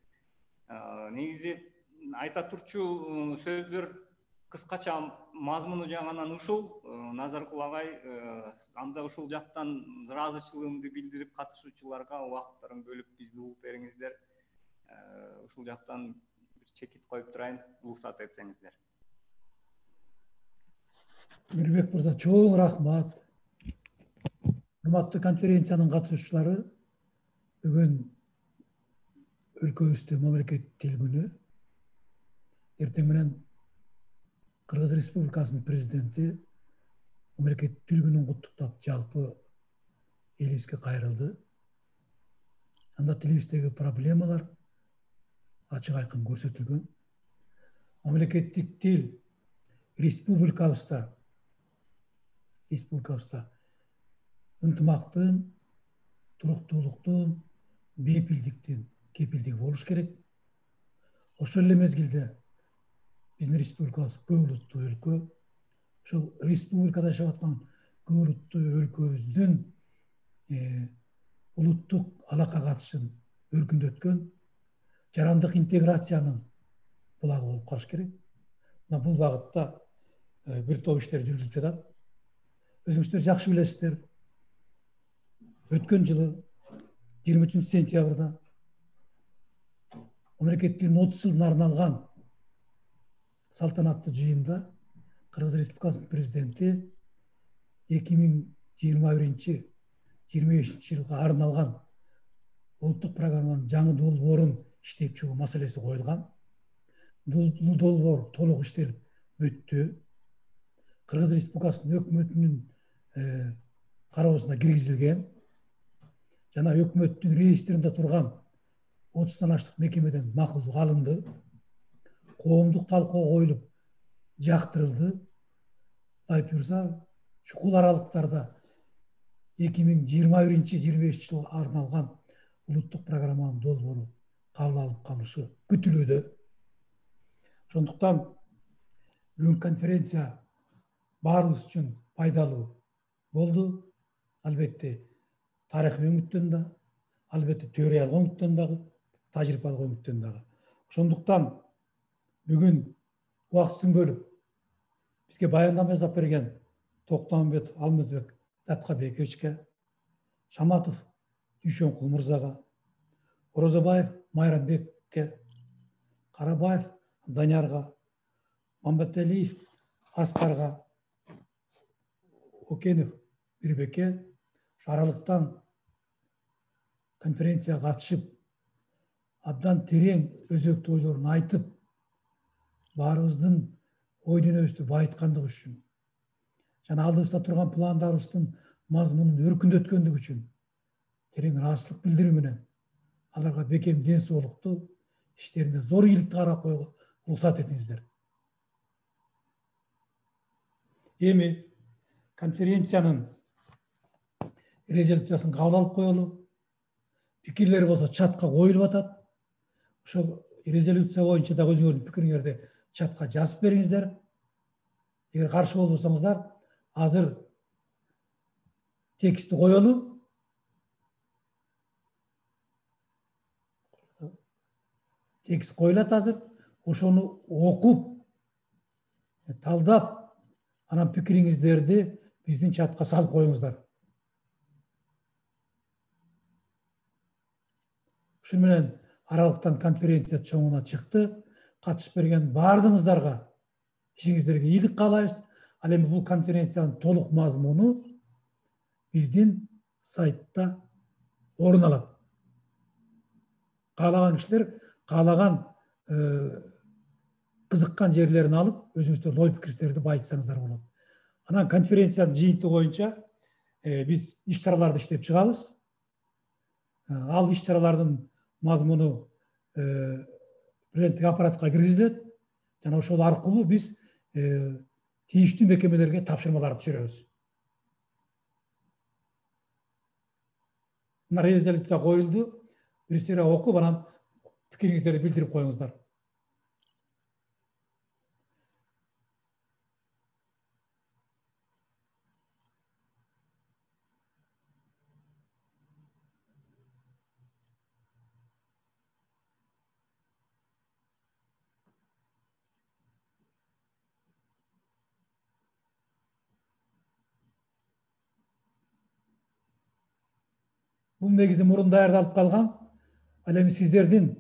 Негизи айта турчу сөздөр кыскача мазмуну жагынан ушул. Назаркул агай, анда ушул жактан ыраазычылыгымды билдирип катышуучуларга убакыттарын бөлүп бизди угуп бериңиздер. Ушул жактан бир чекит коюп турайын, уруксат этсеңиздер. Мирбек мырза, чоң рахмат. Урматтуу конференциянын катышуучулары, бүгүн өлкөбүздө мамлекеттик тил күнү. Эртең менен Кыргыз Республикасынын президенти мамлекеттик тил күнүн куттуктап жалпы элибизге кайрылды. Анда тилибиздеги проблемалар ачык айкын көрсөтүлгөн. Мамлекеттик тил республикабызда ынтымактын, туруктуулуктун, бейпилдиктин кепилдиги болуш керек. Ошол эле мезгилде биздин республикабыз көп улуттуу өлкө. Ошол республикада жашап аткан көп улуттуу өлкөбүздүн улуттук алака катышын өркүндөткөн жарандык интеграциянын булагы болуп калыш керек. Мына бул багытта бир топ иштер жүргүзүлүп жатат. Өзүңүздөр жакшы билесиздер. Өткөн жылы 23 сентябрда мамлекеттин 30 жылына арналган салтанаттуу жыйында Кыргыз Республикасынын президенти 2021-25 жылга арналган улуттук программанын жаңы долбоорун иштеп чыгуу маселеси коюлган. Бул долбоор толук иштелип бүттү. Кыргыз Республикасынын өкмөтүнүн кароосуна киргизилген. Жана өкмөттүн реестринде турган 30-тан аштык мекемеден макулдук алынды. Коомдук талкууга коюлуп жактырылды. Кудай буйрса, чукул аралыктарда 2021-25 жылга арналган улуттук программанын долбоору кабыл алып калышы күтүлүүдө. Ошондуктан бүгүн конференция баарыбыз үчүн пайдалуу болду. Албетте тарыхый өңүттөн да, албетте теориялык өңүттөн дагы, тажрыйбалык өңүттөн дагы. Ошондуктан бүгүн убактысын бөлүп бизге баяндама жасап берген Токтомбет Алмазбек Датқабековичке, Шаматов Дүйшөнкул мырзага, Орозобаев Майрамбекке, Карабаев Даниярга, Мамбеталиев Аскарга, Окенов Бирбекке аралыктан конференцияга катышып, абдан терең өзөктүү ойлорун айтып, баарыбыздын ой дүйнөбүздү байыткандыгы үчүн жана алдыбызда турган пландарыбыздын мазмунун өркүндөткөндүгү үчүн терең ыраазычылык билдирүү менен аларга бекем ден соолукту, иштерине зор ийгиликти карап коюуга уруксат этиңиздер. Эми конференциянын резолюциясын кабыл алып коелу. Пикирлер болсо чатка коюлуп атат. Ошол резолюция боюнча да өзүңөрдүн пикириңерди чатка жазып бериңиздер. Эгер каршы болбосоңуздар, азыр текстті коелу. Текст коюлат азыр. Ошону окуп, талдап, анан пикириңиздерди биздин чатка салып коюңуздар. Ушун менен аралыктан конференция чоңуна чыкты. Катышып берген баардыгыңыздарга ишиңиздерге ийгилик каалайбыз. Ал эми бул конференциянын толук мазмуну биздин сайтта орун алат. Каалаган кишилер каалаган кызыккан жерлерин алып, өзүңүздөр ой пикириңиздерди байытсаңыздар болот. Анан конференциянын жыйынтыгы боюнча биз иш-чараларды иштеп чыгабыз. Ал иш-чаралардын мазмуну президенттик аппаратка киргизилет. Жана ошол аркылуу биз тийиштүү мекемелерге тапшырмаларды түшүрөбүз. Мына резолюция коюлду. Бир сере окуп, анан пикириңиздерди билдирип коюңуздар. Бул негизи мурун даярдалып калган. Ал эми сиздердин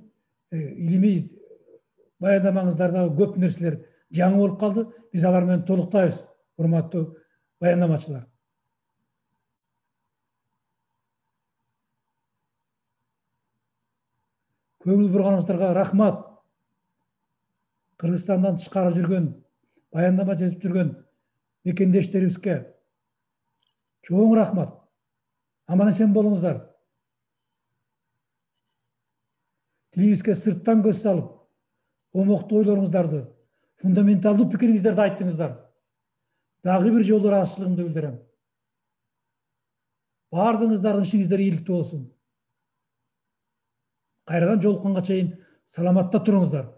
илимий баяндамаңыздардагы көп нерселер жаңы болуп калды. Биз алар менен толуктайбыз, урматтуу баяндамачылар. Көңүл бурганыңыздарга рахмат. Кыргызстандан тышкары жүргөн, баяндама жазып жүргөн мекендештерибизге чоң рахмат. Аман эсен болуңуздар. Тилибизге сырттан көз салып, омоктуу ойлоруңуздарды, фундаменталдуу пикириңиздерди айттыңыздар. Дагы бир жолу ыраазычылыгымды билдирем. Баардыгыңыздардын ишиңиздер ийгиликтүү болсун. Кайрадан жолукканга чейин саламатта туруңуздар.